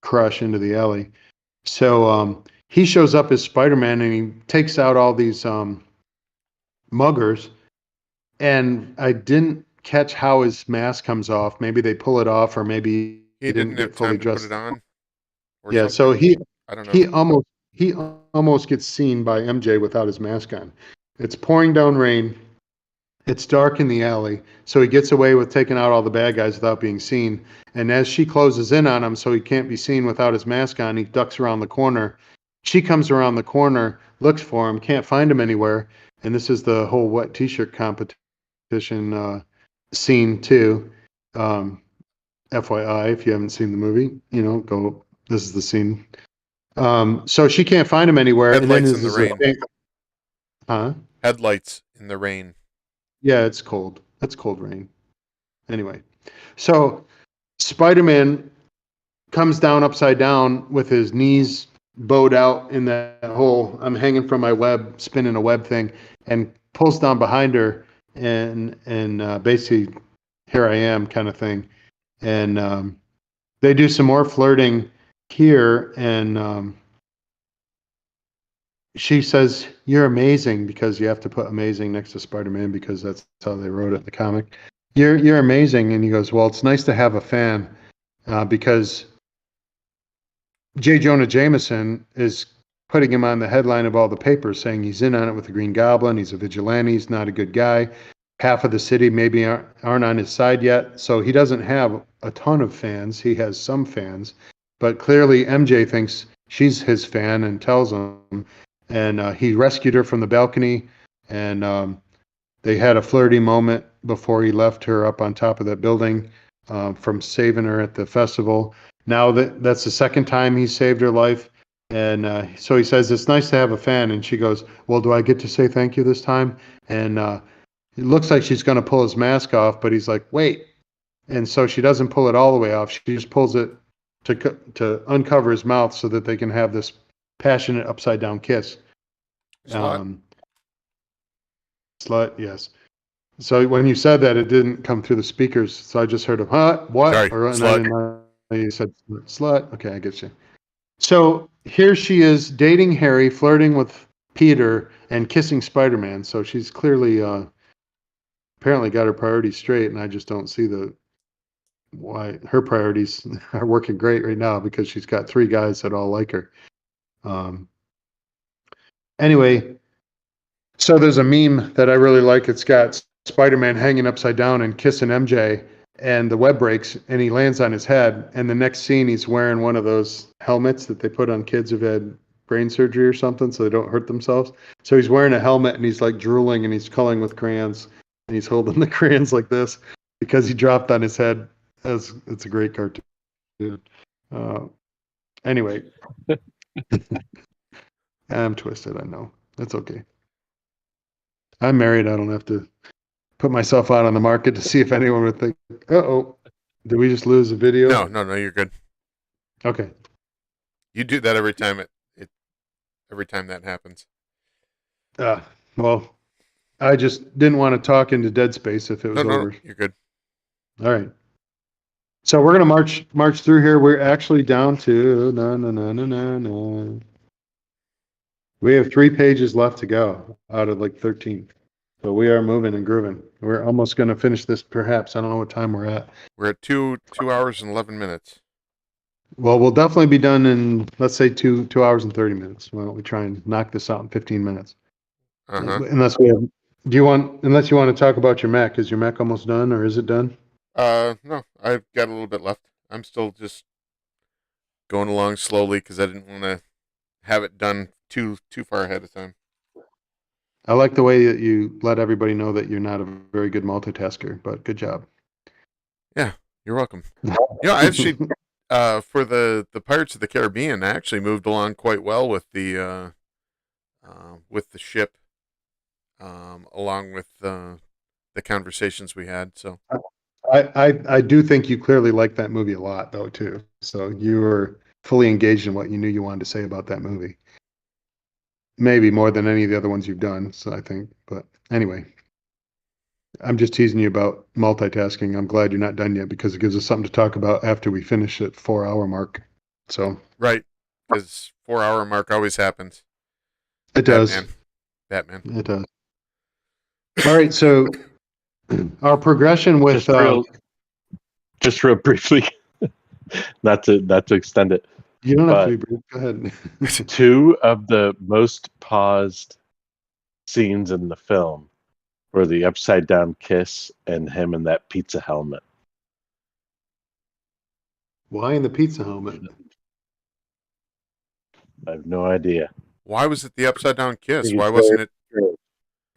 crush into the alley." So he shows up as Spider-Man, and he takes out all these muggers. And I didn't catch how his mask comes off. Maybe they pull it off, or maybe he didn't get fully dressed. Put it on. Yeah, so I don't know. He almost gets seen by MJ without his mask on. It's pouring down rain. It's dark in the alley, so he gets away with taking out all the bad guys without being seen. And as she closes in on him so he can't be seen without his mask on, he ducks around the corner. She comes around the corner, looks for him, can't find him anywhere. And this is the whole wet t-shirt competition scene too. FYI, if you haven't seen the movie, go. This is the scene. So she can't find him anywhere. Headlights and then in the rain. Headlights in the rain. Yeah, it's cold. That's cold rain. Anyway, so Spider-Man comes down upside down with his knees bowed out in that hole. I'm hanging from my web, spinning a web thing, and pulls down behind her, and basically, here I am kind of thing. And they do some more flirting here, and she says, "You're amazing," because you have to put amazing next to Spider-Man because that's how they wrote it in the comic. You're amazing. And he goes, "Well, it's nice to have a fan because J. Jonah Jameson is putting him on the headline of all the papers saying he's in on it with the Green Goblin. He's a vigilante. He's not a good guy. Half of the city maybe aren't on his side yet. So he doesn't have a ton of fans. He has some fans. But clearly MJ thinks she's his fan and tells him. And he rescued her from the balcony. And they had a flirty moment before he left her up on top of that building from saving her at the festival. Now that's the second time he saved her life. And so he says, "It's nice to have a fan." And she goes, "Well, do I get to say thank you this time?" And it looks like she's going to pull his mask off, but he's like, "Wait." And so she doesn't pull it all the way off. She just pulls it to uncover his mouth so that they can have this passionate upside down kiss. Slut. Slut, yes. So when you said that, it didn't come through the speakers. So I just heard of what? Sorry, Or and I slut. didn't know you said slut. Okay, I get you. So here she is dating Harry, flirting with Peter, and kissing Spider-Man. So she's clearly, apparently, got her priorities straight, and I just don't see why her priorities are working great right now because she's got 3 guys that all like her. Anyway, so there's a meme that I really like. It's got Spider-Man hanging upside down and kissing MJ, and the web breaks, and he lands on his head. And the next scene, he's wearing one of those helmets that they put on kids who've had brain surgery or something, so they don't hurt themselves. So he's wearing a helmet, and he's like drooling, and he's coloring with crayons, and he's holding the crayons like this because he dropped on his head. It's a great cartoon. Anyway, I'm twisted. I know. That's okay. I'm married. I don't have to put myself out on the market to see if anyone would think, uh-oh, did we just lose a video? No, you're good. Okay. You do that every time every time that happens. Well, I just didn't want to talk into dead space if it was over. No, you're good. All right. So we're gonna march through here. We're actually down to no. We have 3 pages left to go out of like 13. So we are moving and grooving. We're almost gonna finish this perhaps. I don't know what time we're at. We're at 2 hours and 11 minutes. Well, we'll definitely be done in, let's say, 2 hours and 30 minutes. Why don't we try and knock this out in 15 minutes? Unless you want to talk about your Mac. Is your Mac almost done, or is it done? No, I've got a little bit left. I'm still just going along slowly because I didn't want to have it done too far ahead of time. I like the way that you let everybody know that you're not a very good multitasker, but good job. Yeah, you're welcome. I actually, for the Pirates of the Caribbean, I actually moved along quite well with the ship, along with the conversations we had. So I do think you clearly like that movie a lot, though, too. So you were fully engaged in what you knew you wanted to say about that movie. Maybe more than any of the other ones you've done, so I think. But anyway, I'm just teasing you about multitasking. I'm glad you're not done yet because it gives us something to talk about after we finish at 4-hour mark. So right, because 4-hour mark always happens. It does. Batman. It does. All right, so our progression with just real briefly, not to extend it. You don't have to be brief. Go ahead. 2 of the most paused scenes in the film were the upside down kiss and him in that pizza helmet. Why in the pizza helmet? I have no idea. Why was it the upside down kiss? Why wasn't it?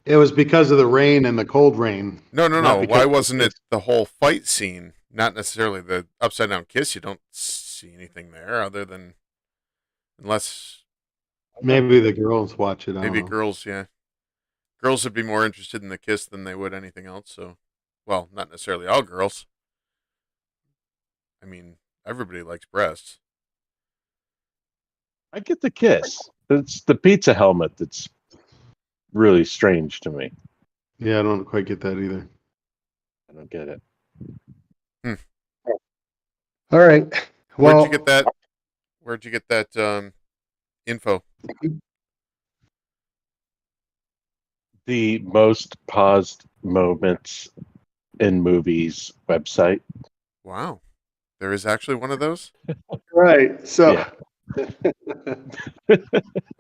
It was because of the rain and the cold rain. No. Why wasn't it the whole fight scene? Not necessarily the upside down kiss. You don't see anything there other than, unless maybe the girls watch it. Maybe girls, yeah. Girls would be more interested in the kiss than they would anything else. So, well, not necessarily all girls. I mean, everybody likes breasts. I get the kiss. It's the pizza helmet that's really strange to me. Yeah, I don't quite get that either. I don't get it. All right. Well, Where'd you get that info? The most paused moments in movies website. Wow. There is actually one of those? Right. So Yeah.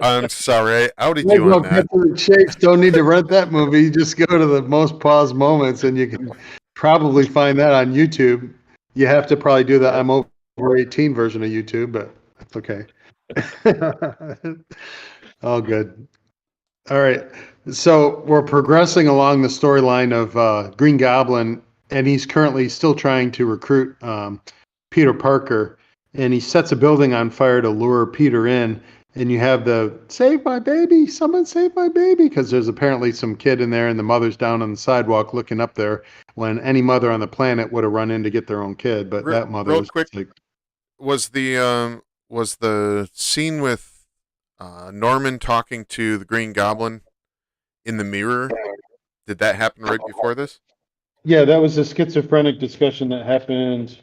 I'm sorry, I outed you on that. Shakes don't need to rent that movie. You just go to the most paused moments, and you can probably find that on YouTube. You have to probably do the I'm over 18 version of YouTube, but that's okay. All good. All right. So we're progressing along the storyline of Green Goblin, and he's currently still trying to recruit Peter Parker, and he sets a building on fire to lure Peter in. And you have the save my baby, someone save my baby, because there's apparently some kid in there and the mother's down on the sidewalk looking up there when any mother on the planet would have run in to get their own kid. But that mother was quick, like, was the scene with Norman talking to the Green Goblin in the mirror? Did that happen right before this? Yeah, that was a schizophrenic discussion that happened.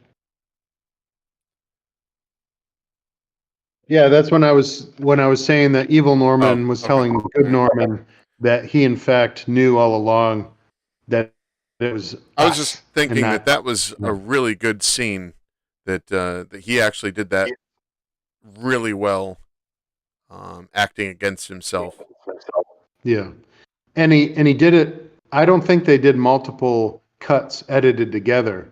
Yeah, that's when I was saying that evil Norman was okay. telling good Right. Norman that he in fact knew all along that it was I was us just and thinking not that was a really good scene. That he actually did that really well, acting against himself. yeah. And he did it. I don't think they did multiple cuts edited together.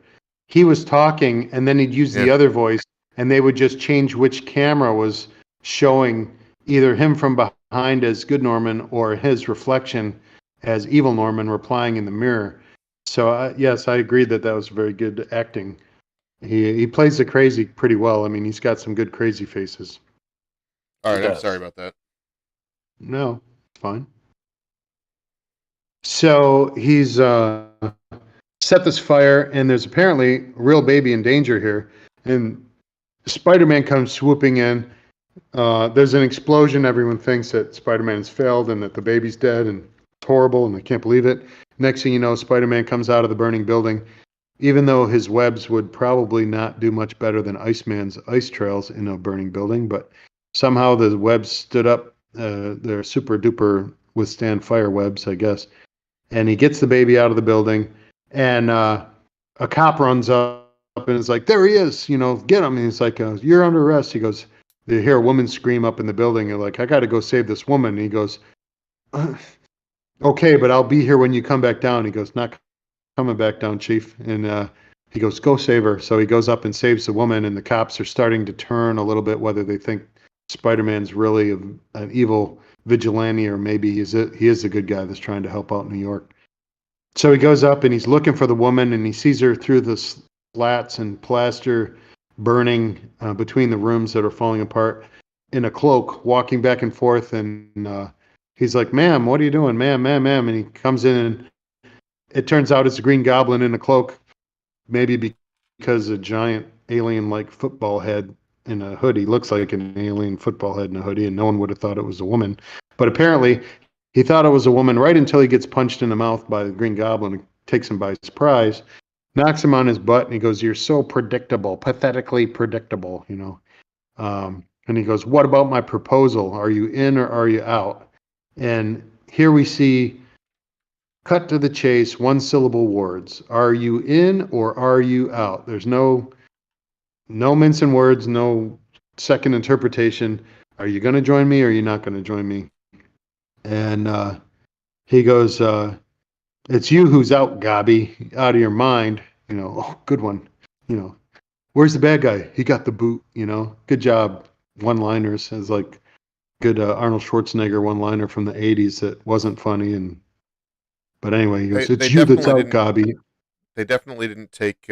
He was talking, and then he'd use the Yeah. other voice, and they would just change which camera was showing either him from behind as good Norman or his reflection as evil Norman replying in the mirror. So yes, I agree that that was very good acting. He plays the crazy pretty well. I mean, he's got some good crazy faces. All right. He I'm does. sorry about that. No, it's fine. So he's set this fire, and there's apparently a real baby in danger here. And Spider-Man comes swooping in. There's an explosion. Everyone thinks that Spider-Man has failed and that the baby's dead, and it's horrible, and they can't believe it. Next thing you know, Spider-Man comes out of the burning building, even though his webs would probably not do much better than Iceman's ice trails in a burning building. But somehow the webs stood up. They're super duper withstand fire webs, I guess. And he gets the baby out of the building, and a cop runs up and is like, "There he is! You know, get him!" And he's like, "You're under arrest." He goes, they hear a woman scream up in the building. They're like, "I got to go save this woman." And he goes, "Okay, but I'll be here when you come back down." He goes, "Not coming back down, Chief." And he goes, "Go save her." So he goes up and saves the woman, and the cops are starting to turn a little bit whether they think Spider-Man's really an evil vigilante or maybe he is a good guy that's trying to help out New York. So he goes up and he's looking for the woman, and he sees her through the slats and plaster burning between the rooms that are falling apart in a cloak, walking back and forth. And he's like, "Ma'am, what are you doing? Ma'am, ma'am, ma'am." And he comes in, and it turns out it's a Green Goblin in a cloak, maybe because a giant alien-like football head in a hoodie looks like an alien football head in a hoodie, and no one would have thought it was a woman. But apparently, he thought it was a woman right until he gets punched in the mouth by the Green Goblin and takes him by surprise, knocks him on his butt, and he goes, "You're so predictable, pathetically predictable," you know. And he goes, "What about my proposal? Are you in or are you out?" And here we see, cut to the chase, one syllable words. Are you in or are you out? There's no mincing words, no second interpretation. Are you going to join me or are you not going to join me? And he goes, "It's you who's out, Gobby, out of your mind." You know, "Oh, good one." You know, "Where's the bad guy? He got the boot." You know, good job. One-liners as like good Arnold Schwarzenegger one-liner from the '80s that wasn't funny. But anyway, he goes, They "It's you that's definitely out, didn't. Gobby." They definitely didn't take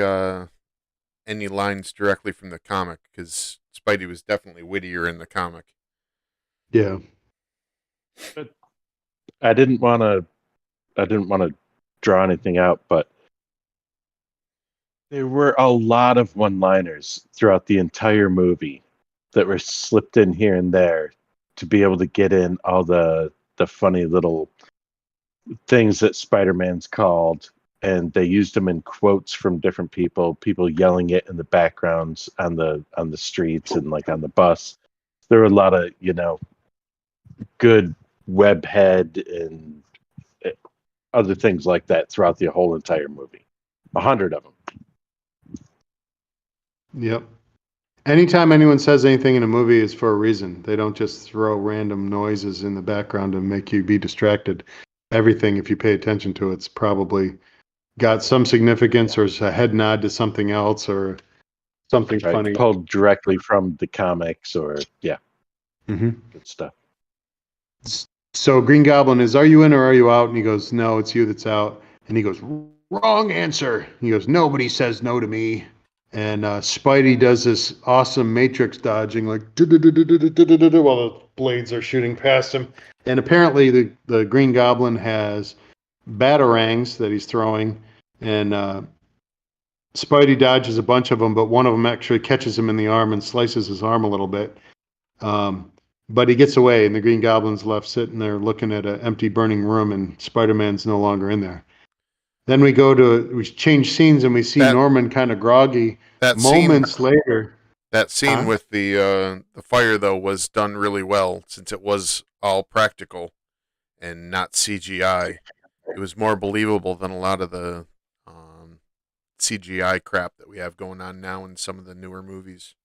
any lines directly from the comic because Spidey was definitely wittier in the comic. Yeah. I didn't want to draw anything out, but there were a lot of one-liners throughout the entire movie that were slipped in here and there to be able to get in all the funny little things that Spider-Man's called, and they used them in quotes from different people yelling it in the backgrounds on the streets and like on the bus. There were a lot of, good webhead and other things like that throughout the whole entire movie. 100 of them. Yep. Anytime anyone says anything in a movie is for a reason. They don't just throw random noises in the background and make you be distracted. Everything, if you pay attention to it's probably got some significance or is a head nod to something else or something Right? funny. Pulled directly from the comics or, Mm-hmm. good stuff. So Green Goblin is, "Are you in or are you out?" And he goes, "No, it's you that's out." And he goes, "Wrong answer." He goes, "Nobody says no to me." And Spidey does this awesome Matrix dodging, like while the blades are shooting past him. And apparently the Green Goblin has batarangs that he's throwing, and Spidey dodges a bunch of them, but one of them actually catches him in the arm and slices his arm a little bit. Um, But he gets away, and the Green Goblin's left sitting there looking at an empty, burning room, and Spider-Man's no longer in there. Then we change scenes, and we see That- Norman kind of groggy. That Moments later, scene Huh? with the fire though was done really well since it was all practical and not CGI. It was more believable than a lot of the CGI crap that we have going on now in some of the newer movies.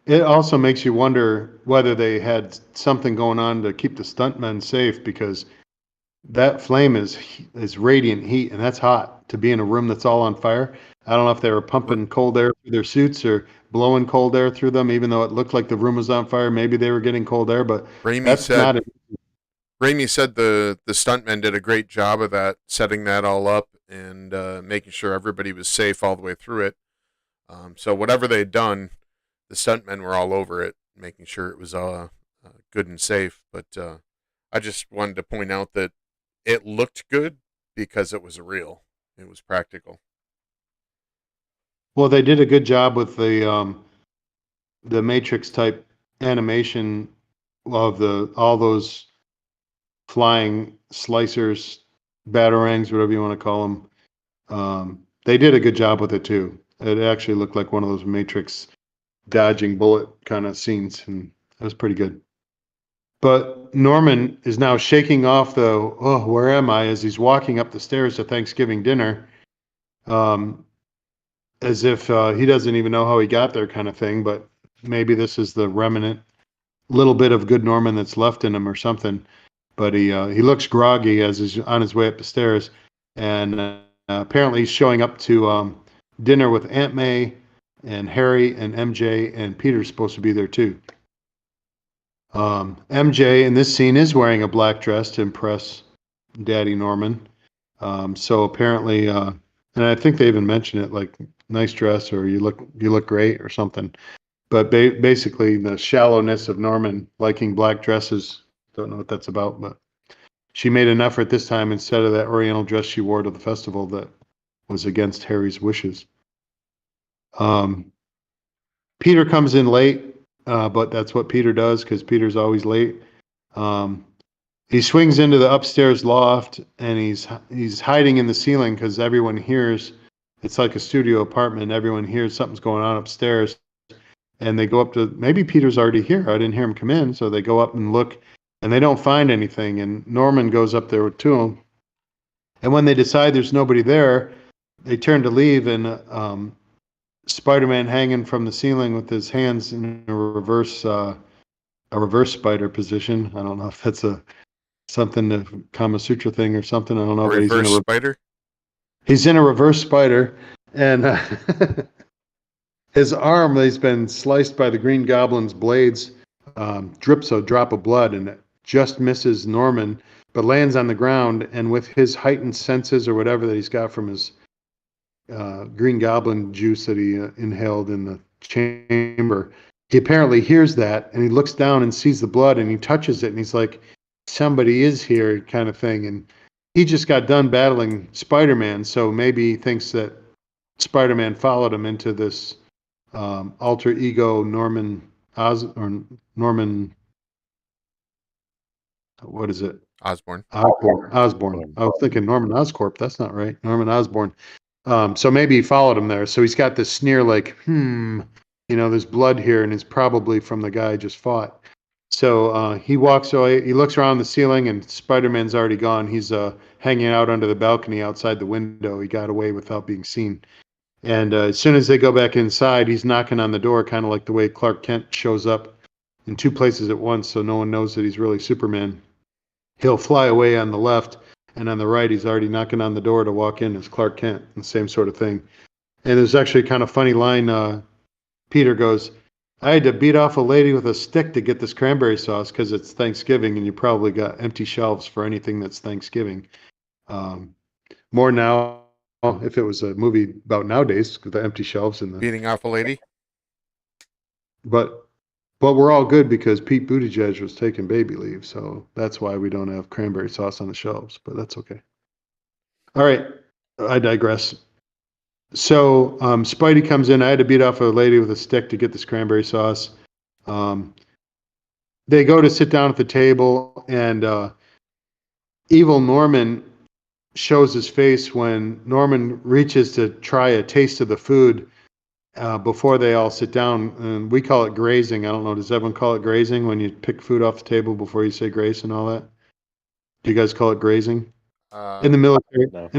it also makes you wonder whether they had something going on to keep the stuntmen safe, because that flame is radiant heat, and that's hot to be in a room that's all on fire. I don't know if they were pumping cold air through their suits or blowing cold air through them, even though it looked like the room was on fire. Maybe they were getting cold air, but Raimi that's said the stuntmen did a great job of that, setting that all up and making sure everybody was safe all the way through it. So whatever they'd done, the stuntmen were all over it, making sure it was good and safe. But I just wanted to point out that it looked good because it was real. It was practical. Well, they did a good job with the Matrix type animation of all those flying slicers, batarangs, whatever you want to call them. They did a good job with it too. It actually looked like one of those Matrix dodging bullet kind of scenes, and it was pretty good. But Norman is now shaking off the, oh, where am I, as he's walking up the stairs to Thanksgiving dinner, as if he doesn't even know how he got there kind of thing. But maybe this is the remnant little bit of good Norman that's left in him or something. But he looks groggy as he's on his way up the stairs, and apparently he's showing up to dinner with Aunt May and Harry and MJ, and Peter's supposed to be there too. MJ in this scene is wearing a black dress to impress Daddy Norman. So apparently, and I think they even mention it, like, nice dress, or you look great or something. But basically the shallowness of Norman liking black dresses, don't know what that's about, but she made an effort this time instead of that Oriental dress she wore to the festival that was against Harry's wishes. Peter comes in late, but that's what Peter does, because Peter's always late. He swings into the upstairs loft, and he's hiding in the ceiling because everyone hears. It's like a studio apartment. Everyone hears something's going on upstairs, and they go up to, maybe Peter's already here. I didn't hear him come in, so they go up and look, and they don't find anything. And Norman goes up there to him, and when they decide there's nobody there, they turn to leave, and Spider-Man hanging from the ceiling with his hands in a reverse spider position. I don't know if that's something, the Kama Sutra thing or something. I don't know. But Reverse spider? He's in a reverse spider, and his arm, he's been sliced by the Green Goblin's blades, drips a drop of blood, and it just misses Norman, but lands on the ground. And with his heightened senses or whatever that he's got from his Green Goblin juice that he inhaled in the chamber, he apparently hears that, and he looks down and sees the blood, and he touches it, and he's like, somebody is here, kind of thing. And he just got done battling Spider-Man, so maybe he thinks that Spider-Man followed him into this alter ego Norman what is it? Osborn. Osborn. I was thinking Norman Oscorp. That's not right. Norman Osborn. So maybe he followed him there. So he's got this sneer like, there's blood here, and it's probably from the guy I just fought. So he walks away. He looks around the ceiling, and Spider-Man's already gone. He's hanging out under the balcony outside the window. He got away without being seen. And as soon as they go back inside, he's knocking on the door, kind of like the way Clark Kent shows up in two places at once, so no one knows that he's really Superman. He'll fly away on the left, and on the right, he's already knocking on the door to walk in as Clark Kent, and same sort of thing. And there's actually a kind of funny line. Peter goes, I had to beat off a lady with a stick to get this cranberry sauce because it's Thanksgiving, and you probably got empty shelves for anything that's Thanksgiving. More now, if it was a movie about nowadays, with the empty shelves and the beating off a lady. But we're all good because Pete Buttigieg was taking baby leave, so that's why we don't have cranberry sauce on the shelves, but that's okay. All right, I digress. So Spidey comes in. I had to beat off a lady with a stick to get this cranberry sauce. they go to sit down at the table, and evil Norman shows his face when Norman reaches to try a taste of the food before they all sit down. And we call it grazing. I don't know. Does everyone call it grazing when you pick food off the table before you say grace and all that? Do you guys call it grazing? In the military, No.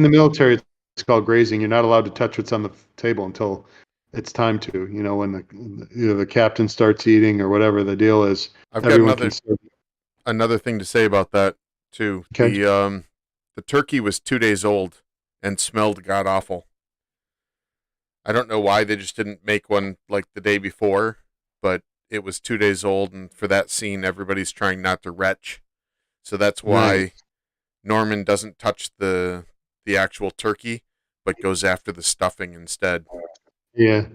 it's called grazing. You're not allowed to touch what's on the table until it's time to. When the captain starts eating or whatever the deal is. I've got another thing to say about that too. Okay. The turkey was 2 days old and smelled god awful. I don't know why they just didn't make one like the day before, but it was 2 days old, and for that scene, everybody's trying not to retch. So that's why Norman doesn't touch the actual turkey, but goes after the stuffing instead. Yeah.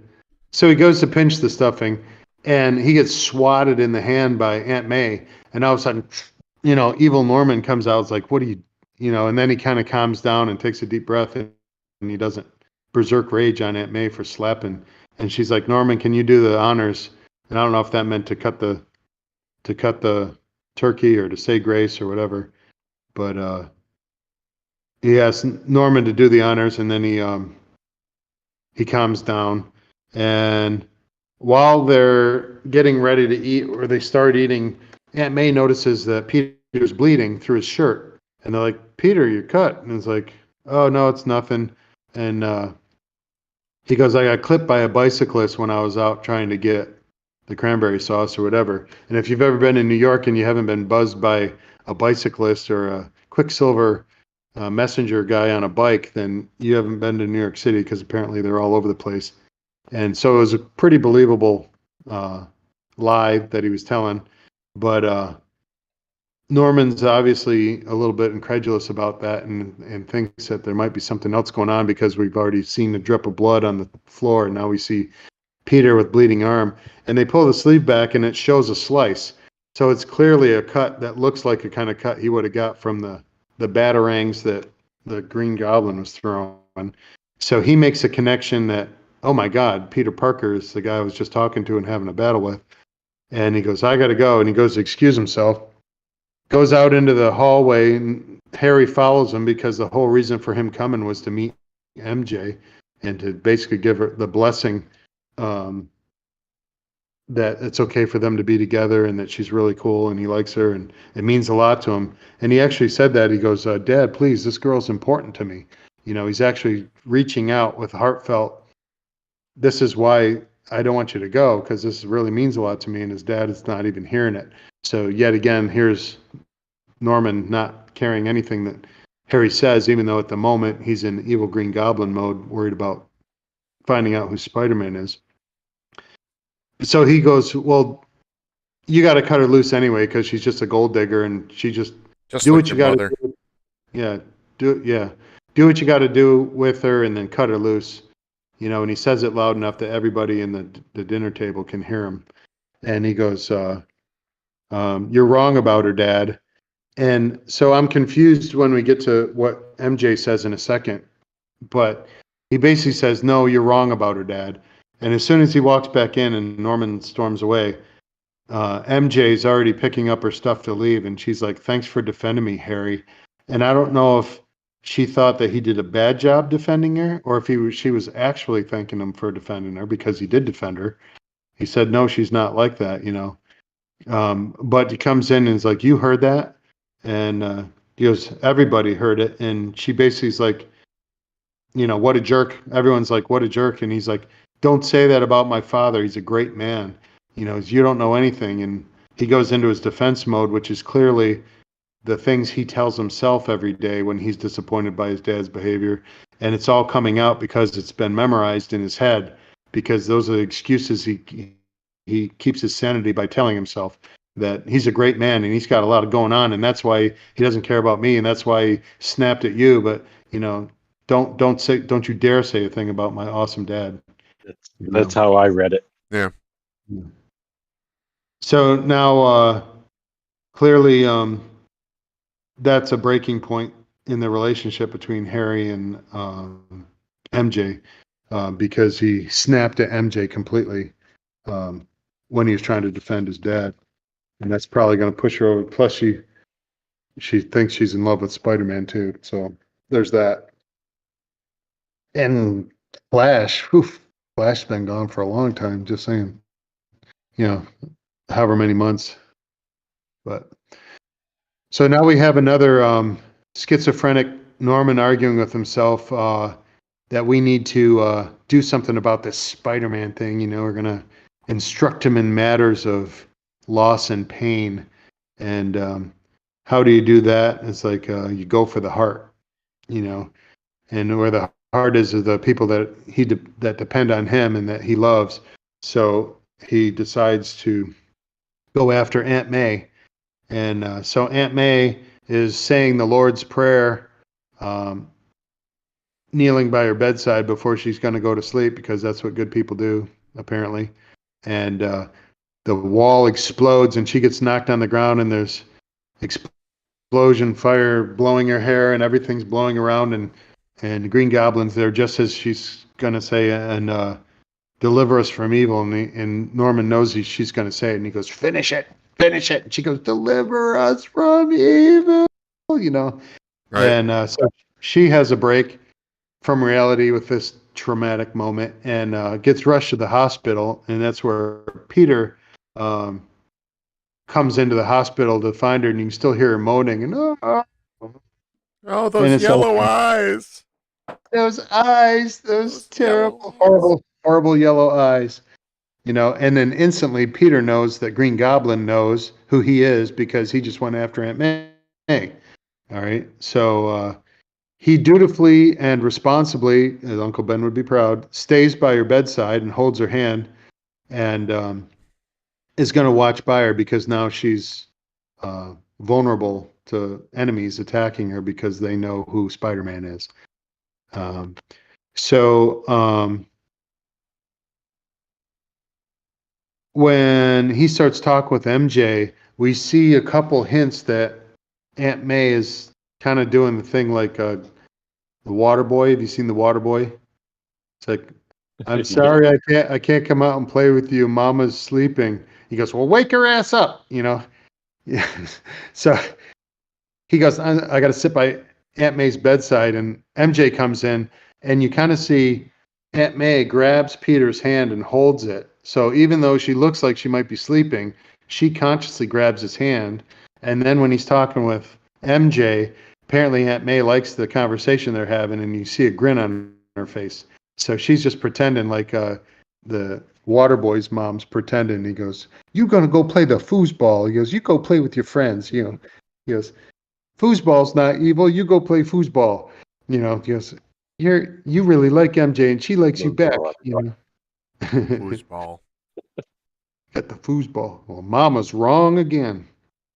So he goes to pinch the stuffing, and he gets swatted in the hand by Aunt May, and all of a sudden, evil Norman comes out. It's like, what do you, and then he kind of calms down and takes a deep breath, and he doesn't berserk rage on Aunt May for slapping. And she's like, Norman, can you do the honors? And I don't know if that meant to cut the turkey or to say grace or whatever, but he asks Norman to do the honors, and then he calms down. And while they're getting ready to eat, or they start eating, Aunt May notices that Peter's bleeding through his shirt, and they're like, Peter, you're cut. And it's like, oh no, it's nothing. And he goes, I got clipped by a bicyclist when I was out trying to get the cranberry sauce or whatever. And if you've ever been in New York and you haven't been buzzed by a bicyclist or a Quicksilver messenger guy on a bike, then you haven't been to New York City, because apparently they're all over the place. And so it was a pretty believable lie that he was telling. But Norman's obviously a little bit incredulous about that, and thinks that there might be something else going on, because we've already seen a drip of blood on the floor, and now we see Peter with bleeding arm. And they pull the sleeve back, and it shows a slice. So it's clearly a cut that looks like a kind of cut he would have got from the batarangs that the Green Goblin was throwing. So he makes a connection that, oh my God, Peter Parker is the guy I was just talking to and having a battle with. And he goes, I got to go. And he goes to excuse himself, goes out into the hallway, and Harry follows him, because the whole reason for him coming was to meet MJ and to basically give her the blessing that it's okay for them to be together, and that she's really cool and he likes her, and it means a lot to him. And he actually said that. He goes, Dad, please, this girl's important to me. He's actually reaching out with heartfelt, this is why I don't want you to go, because this really means a lot to me. And his dad is not even hearing it. So yet again, here's Norman not caring anything that Harry says, even though at the moment he's in evil Green Goblin mode, worried about finding out who Spider-Man is. So he goes, well, you got to cut her loose anyway, because she's just a gold digger, and she just do like what you got to do. Yeah, do what you got to do with her, and then cut her loose. And he says it loud enough that everybody in the dinner table can hear him. And he goes, you're wrong about her, Dad. And so I'm confused when we get to what MJ says in a second. But he basically says, no, you're wrong about her, Dad. And as soon as he walks back in and Norman storms away, MJ's already picking up her stuff to leave. And she's like, thanks for defending me, Harry. And I don't know if she thought that he did a bad job defending her, or if she was actually thanking him for defending her, because he did defend her. He said, no, she's not like that, But he comes in and is like, you heard that? And he goes, everybody heard it. And she basically is like, what a jerk. Everyone's like, what a jerk. And he's like, don't say that about my father. He's a great man. You don't know anything. And he goes into his defense mode, which is clearly the things he tells himself every day when he's disappointed by his dad's behavior. And it's all coming out because it's been memorized in his head, because those are the excuses he keeps his sanity by telling himself that he's a great man and he's got a lot going on, and that's why he doesn't care about me, and that's why he snapped at you. But don't you dare say a thing about my awesome dad. That's how I read it. Yeah. So now clearly that's a breaking point in the relationship between Harry and MJ, because he snapped at MJ completely when he was trying to defend his dad. and that's probably going to push her over. Plus, she thinks she's in love with Spider-Man too. So there's that. And Flash, Flash's been gone for a long time. Just saying, however many months. But so now we have another schizophrenic Norman arguing with himself that we need to do something about this Spider-Man thing. We're gonna instruct him in matters of loss and pain. And how do you do that? It's like you go for the heart, and where the heart is the people that depend on him and that he loves. So he decides to go after Aunt May. And so Aunt May is saying the Lord's Prayer, kneeling by her bedside before she's going to go to sleep, because that's what good people do, apparently. And the wall explodes and she gets knocked on the ground, and there's explosion, fire blowing her hair, and everything's blowing around. And Green Goblin's there just as she's going to say, and deliver us from evil. And Norman knows she's going to say it, and he goes, finish it. And she goes, deliver us from evil, Right. And so she has a break from reality with this traumatic moment, and gets rushed to the hospital. And that's where Peter comes into the hospital to find her, and you can still hear her moaning. And those yellow eyes. Those terrible, horrible yellow eyes. And then instantly Peter knows that Green Goblin knows who he is, because he just went after Aunt May. All right. So he dutifully and responsibly, as Uncle Ben would be proud, stays by her bedside and holds her hand, and is going to watch by her, because now she's vulnerable to enemies attacking her because they know who Spider-Man is. When he starts talking with MJ, we see a couple hints that Aunt May is kind of doing the thing like the Water Boy. Have you seen the Water Boy? It's like, I'm sorry, I can't come out and play with you. Mama's sleeping. He goes, well, wake her ass up, Yeah. So he goes, I got to sit by Aunt May's bedside, and MJ comes in, and you kind of see Aunt May grabs Peter's hand and holds it. So even though she looks like she might be sleeping, she consciously grabs his hand. And then when he's talking with MJ, apparently Aunt May likes the conversation they're having, and you see a grin on her face. So she's just pretending like the Water Boy's mom's pretending. He goes, you gonna go play the foosball? He goes, you go play with your friends. He goes, foosball's not evil. You go play foosball. He goes, you really like MJ, and she likes you back. Foosball. At the foosball. Well, Mama's wrong again.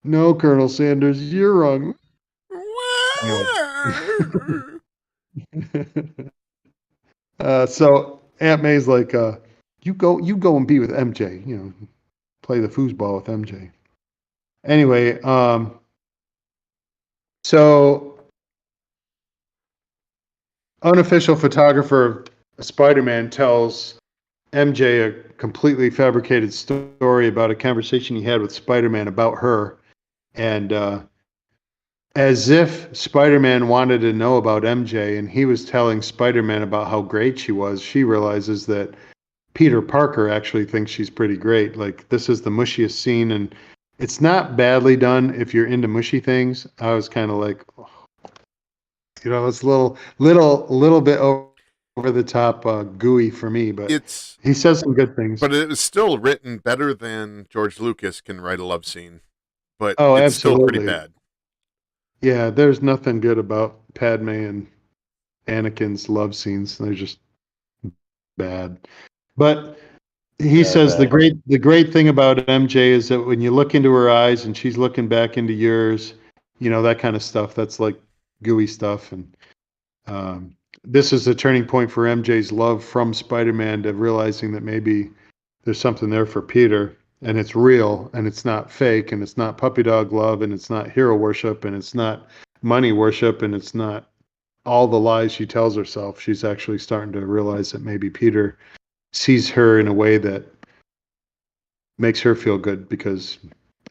No, Colonel Sanders, you're wrong. So Aunt May's like, you go and be with MJ. Play the foosball with MJ. Anyway, so unofficial photographer of Spider-Man tells MJ a completely fabricated story about a conversation he had with Spider-Man about her. And as if Spider-Man wanted to know about MJ, and he was telling Spider-Man about how great she was, she realizes that Peter Parker actually thinks she's pretty great. Like, this is the mushiest scene, and it's not badly done if you're into mushy things. I was kind of like, it's a little bit over the top gooey for me, but he says some good things. But it was still written better than George Lucas can write a love scene. But it's absolutely still pretty bad. Yeah, there's nothing good about Padme and Anakin's love scenes. They're just bad. But he says the great thing about MJ is that when you look into her eyes and she's looking back into yours, that kind of stuff. That's like gooey stuff. And this is a turning point for MJ's love from Spider-Man to realizing that maybe there's something there for Peter, and it's real, and it's not fake, and it's not puppy dog love, and it's not hero worship, and it's not money worship, and it's not all the lies she tells herself. She's actually starting to realize that maybe Peter sees her in a way that makes her feel good, because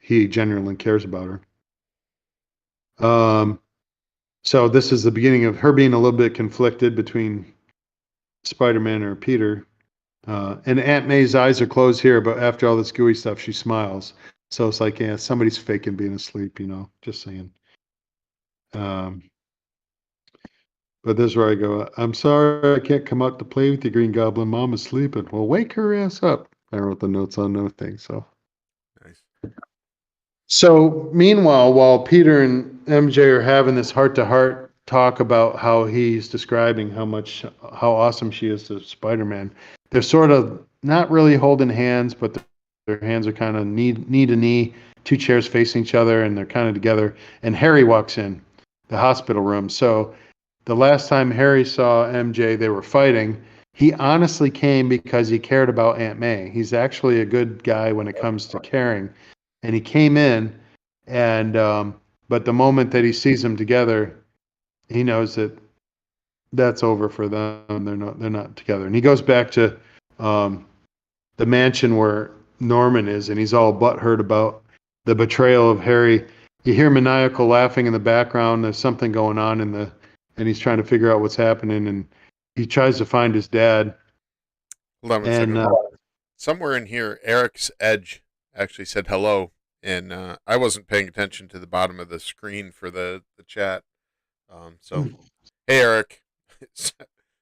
he genuinely cares about her. So this is the beginning of her being a little bit conflicted between Spider-Man or Peter. And Aunt May's eyes are closed here, but after all this gooey stuff, she smiles. So it's like, yeah, somebody's faking being asleep, just saying. But this is where I go, I'm sorry I can't come out to play with you, Green Goblin. Mom is sleeping. Well, wake her ass up. I wrote the notes on no thing, so. Nice. So meanwhile, while Peter and MJ are having this heart-to-heart talk about how he's describing how awesome she is to Spider-Man, they're sort of not really holding hands, but their hands are kind of knee to knee, two chairs facing each other, and they're kind of together. And Harry walks in the hospital room. So the last time Harry saw MJ, they were fighting. He honestly came because he cared about Aunt May. He's actually a good guy when it comes to caring. And he came in, and but the moment that he sees them together, he knows that that's over for them. They're not together. And he goes back to the mansion where Norman is, and he's all butthurt about the betrayal of Harry. You hear maniacal laughing in the background. There's something going on and he's trying to figure out what's happening, and he tries to find his dad. Hold on one second. Somewhere in here, Eric's Edge actually said hello, and I wasn't paying attention to the bottom of the screen for the chat. So, hey, Eric.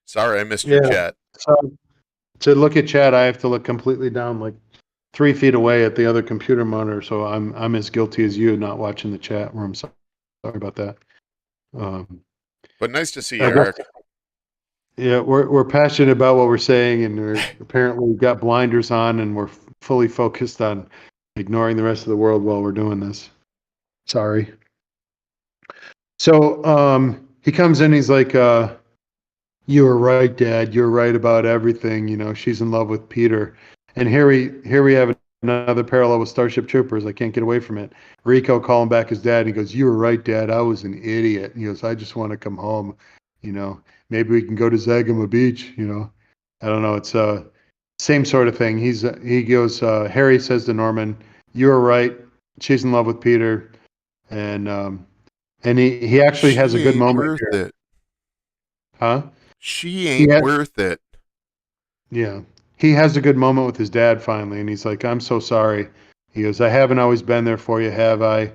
Sorry I missed your chat. So to look at chat, I have to look completely down, like 3 feet away at the other computer monitor. So I'm as guilty as you not watching the chat room. Sorry about that. But nice to see you, Eric. Yeah, we're passionate about what we're saying, and we're apparently got blinders on, and we're fully focused on ignoring the rest of the world while we're doing this. Sorry. So he comes in, he's like, you were right, Dad. You're right about everything. She's in love with Peter. And here we have another parallel with Starship Troopers. I can't get away from it. Rico calling back his dad. And he goes, you were right, Dad. I was an idiot. And he goes, I just want to come home. Maybe we can go to Zagama Beach. I don't know. It's same sort of thing. He goes, Harry says to Norman, you were right. She's in love with Peter. And he actually has a good moment worth here. It. Huh? She ain't worth it. Yeah. He has a good moment with his dad finally, and he's like, I'm so sorry. He goes, I haven't always been there for you, have I?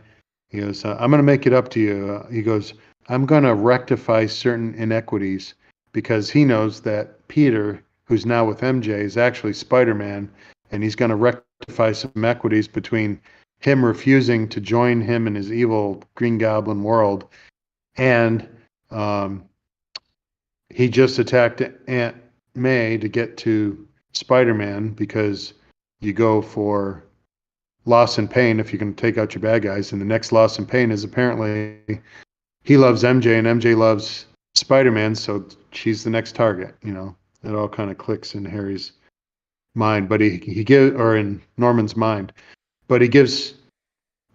He goes, I'm going to make it up to you. He goes, I'm going to rectify certain inequities, because he knows that Peter, who's now with MJ, is actually Spider-Man, and he's going to rectify some equities between him refusing to join him in his evil Green Goblin world, and he just attacked Aunt May to get to Spider-Man, because you go for loss and pain if you can take out your bad guys. And the next loss and pain is apparently he loves MJ and MJ loves Spider-Man, so she's the next target. It all kind of clicks in Harry's mind, but in Norman's mind. But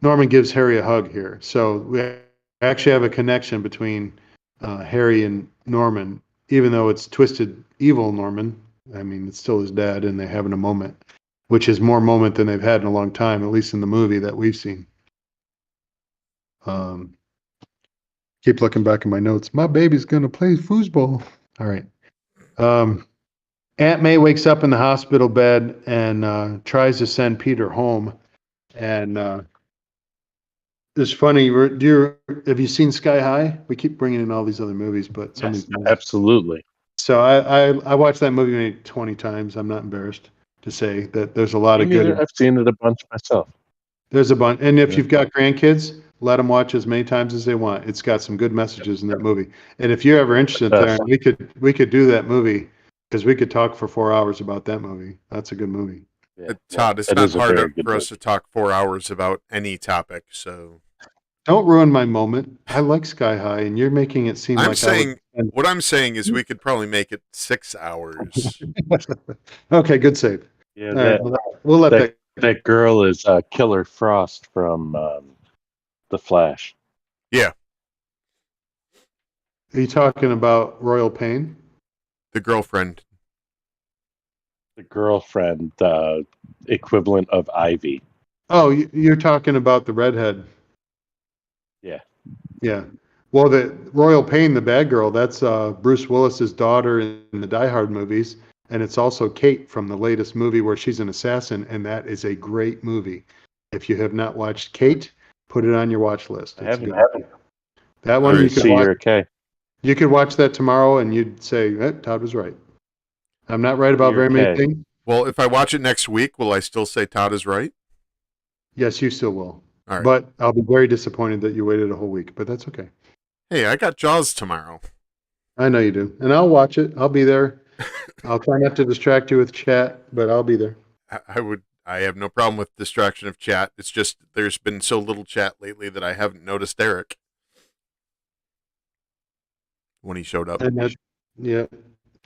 Norman gives Harry a hug here. So we actually have a connection between Harry and Norman, even though it's twisted evil Norman. I mean, it's still his dad, and they're having a moment, which is more moment than they've had in a long time, at least in the movie that we've seen. Keep looking back in my notes. My baby's going to play foosball. All right. Aunt May wakes up in the hospital bed and tries to send Peter home. And it's funny. Have you seen Sky High? We keep bringing in all these other movies, but yes, absolutely. So I watched that movie maybe 20 times. I'm not embarrassed to say that there's a lot of good. I've seen it a bunch myself. There's a bunch. And if you've got grandkids, let them watch as many times as they want. It's got some good messages in that movie. And if you're ever interested there, we could do that movie, because we could talk for 4 hours about that movie. That's a good movie. Yeah. Todd, it's not hard for us to talk 4 hours about any topic, so... Don't ruin my moment. I like Sky High, and you're making it seem what I'm saying is we could probably make it 6 hours. Okay, good save. Yeah, we'll let that girl is Killer Frost from The Flash. Yeah. Are you talking about Royal Pain? The girlfriend. The girlfriend, equivalent of Ivy. Oh, you're talking about the redhead. Yeah. Yeah. Well, the Royal Pain, the bad girl, that's Bruce Willis's daughter in the Die Hard movies, and it's also Kate from the latest movie where she's an assassin, and that is a great movie. If you have not watched Kate, put it on your watch list. I It's haven't. good. That one All you right. could See, watch. you're okay. You could watch that tomorrow, and you'd say, Todd was right. I'm not right about You're very many okay. things. Well, if I watch it next week, will I still say Todd is right? Yes, you still will. All right. But I'll be very disappointed that you waited a whole week, but that's okay. Hey, I got Jaws tomorrow. I know you do. And I'll watch it. I'll be there. I'll try not to distract you with chat, but I'll be there. I have no problem with distraction of chat. It's just there's been so little chat lately that I haven't noticed Eric when he showed up. And yeah.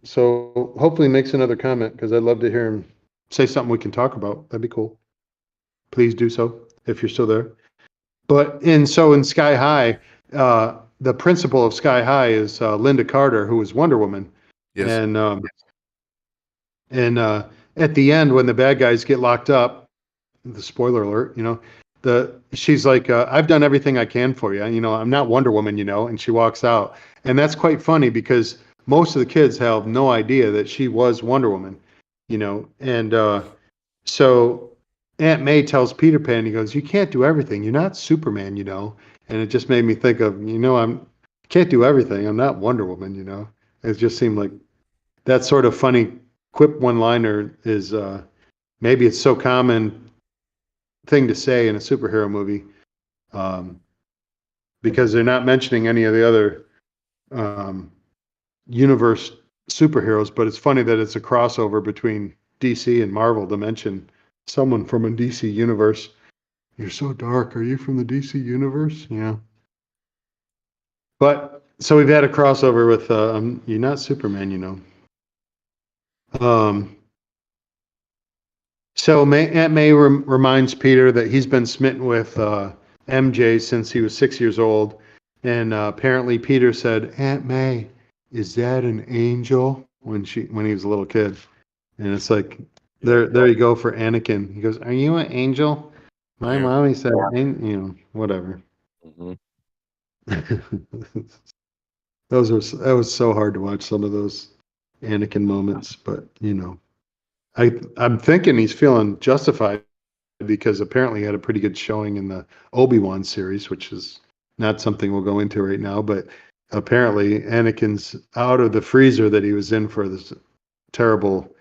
So hopefully he makes another comment because I'd love to hear him say something we can talk about. That'd be cool. Please do so if you're still there. But in Sky High, the principal of Sky High is Linda Carter, who was Wonder Woman. Yes. And at the end, when the bad guys get locked up, the spoiler alert, she's like, I've done everything I can for you. I'm not Wonder Woman, and she walks out. And that's quite funny because most of the kids have no idea that she was Wonder Woman, and so Aunt May tells Peter Pan, he goes, you can't do everything. You're not Superman, and it just made me think of, I can't do everything. I'm not Wonder Woman, it just seemed like that sort of funny quip one-liner is, maybe it's so common thing to say in a superhero movie, because they're not mentioning any of the other universe superheroes, but it's funny that it's a crossover between DC and Marvel to mention someone from a DC universe. You're so dark. Are you from the DC universe? Yeah. But so we've had a crossover with you're not Superman, So Aunt May reminds Peter that he's been smitten with MJ since he was 6 years old, and apparently Peter said, "Aunt May, is that an angel?" when he was a little kid, and it's like, there you go for Anakin. He goes, "Are you an angel?" My Yeah. mommy said, whatever. Mhm. That was so hard to watch some of those Anakin moments, but I'm thinking he's feeling justified because apparently he had a pretty good showing in the Obi-Wan series, which is not something we'll go into right now, but apparently Anakin's out of the freezer that he was in for the terrible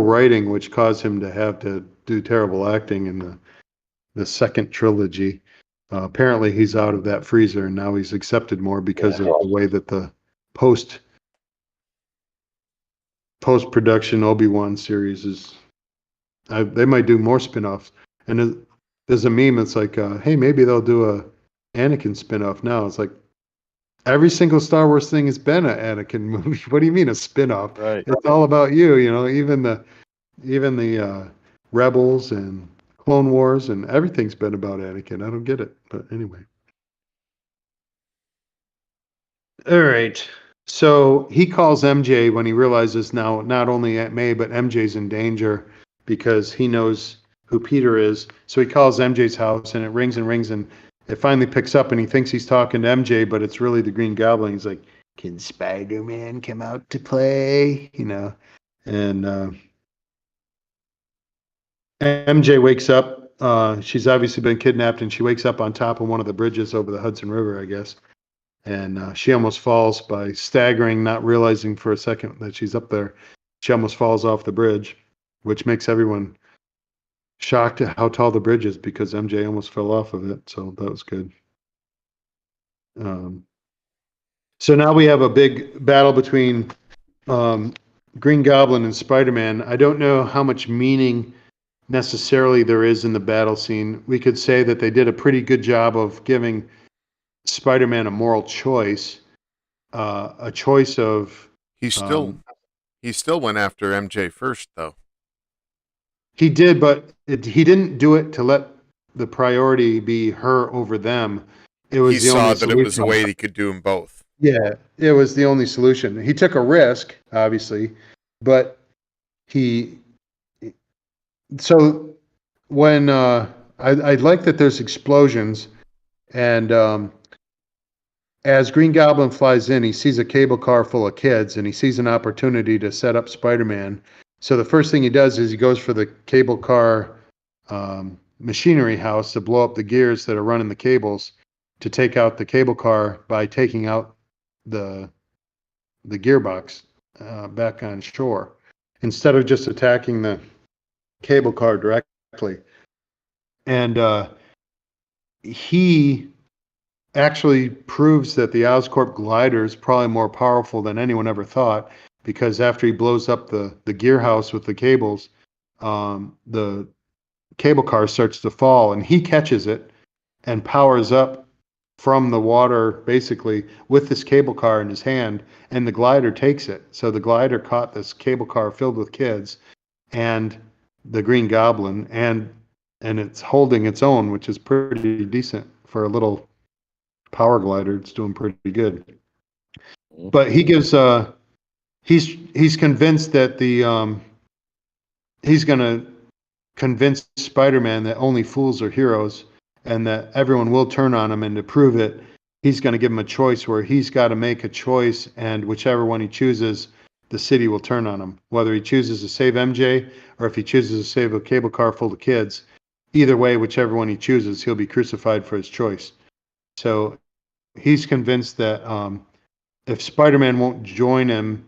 writing, which caused him to have to do terrible acting in the second trilogy. Apparently he's out of that freezer and now he's accepted more because of the way that the post-production Obi-Wan series is. They might do more spin-offs. And there's a meme that's like, hey, maybe they'll do a Anakin spin-off now. It's like, every single Star Wars thing has been an Anakin movie. What do you mean a spin-off? Right. It's all about you, even the Rebels and Clone Wars and everything's been about Anakin. I don't get it. But anyway. All right. So he calls MJ when he realizes now not only Aunt May, but MJ's in danger because he knows who Peter is. So he calls MJ's house and it rings and rings and it finally picks up and he thinks he's talking to MJ, but it's really the Green Goblin. He's like, can Spider-Man come out to play? And MJ wakes up. She's obviously been kidnapped and she wakes up on top of one of the bridges over the Hudson River, I guess. And she almost falls by staggering, not realizing for a second that she's up there. She almost falls off the bridge, which makes everyone shocked at how tall the bridge is because MJ almost fell off of it. So that was good. So now we have a big battle between Green Goblin and Spider-Man. I don't know how much meaning necessarily there is in the battle scene. We could say that they did a pretty good job of giving Spider-Man a moral choice, a choice of. He still went after MJ first, though. He did, but he didn't do it to let the priority be her over them. It was He the only saw that solution. it was a way he could do them both. Yeah, it was the only solution. He took a risk, obviously, but so when I like that there's explosions, and as Green Goblin flies in, he sees a cable car full of kids, and he sees an opportunity to set up Spider-Man. So the first thing he does is he goes for the cable car machinery house to blow up the gears that are running the cables to take out the cable car by taking out the gearbox back on shore instead of just attacking the cable car directly. And he actually proves that the Oscorp glider is probably more powerful than anyone ever thought, because after he blows up the gear house with the cables, the cable car starts to fall, and he catches it and powers up from the water basically with this cable car in his hand, and the glider takes it. So the glider caught this cable car filled with kids and the Green Goblin, and it's holding its own, which is pretty decent for a little power glider. It's doing pretty good. But he gives he's convinced that he's gonna convince Spider-Man that only fools are heroes and that everyone will turn on him, and to prove it, he's going to give him a choice where he's got to make a choice, and whichever one he chooses, the city will turn on him. Whether he chooses to save MJ or if he chooses to save a cable car full of kids, either way, whichever one he chooses, he'll be crucified for his choice. So he's convinced that if Spider-Man won't join him,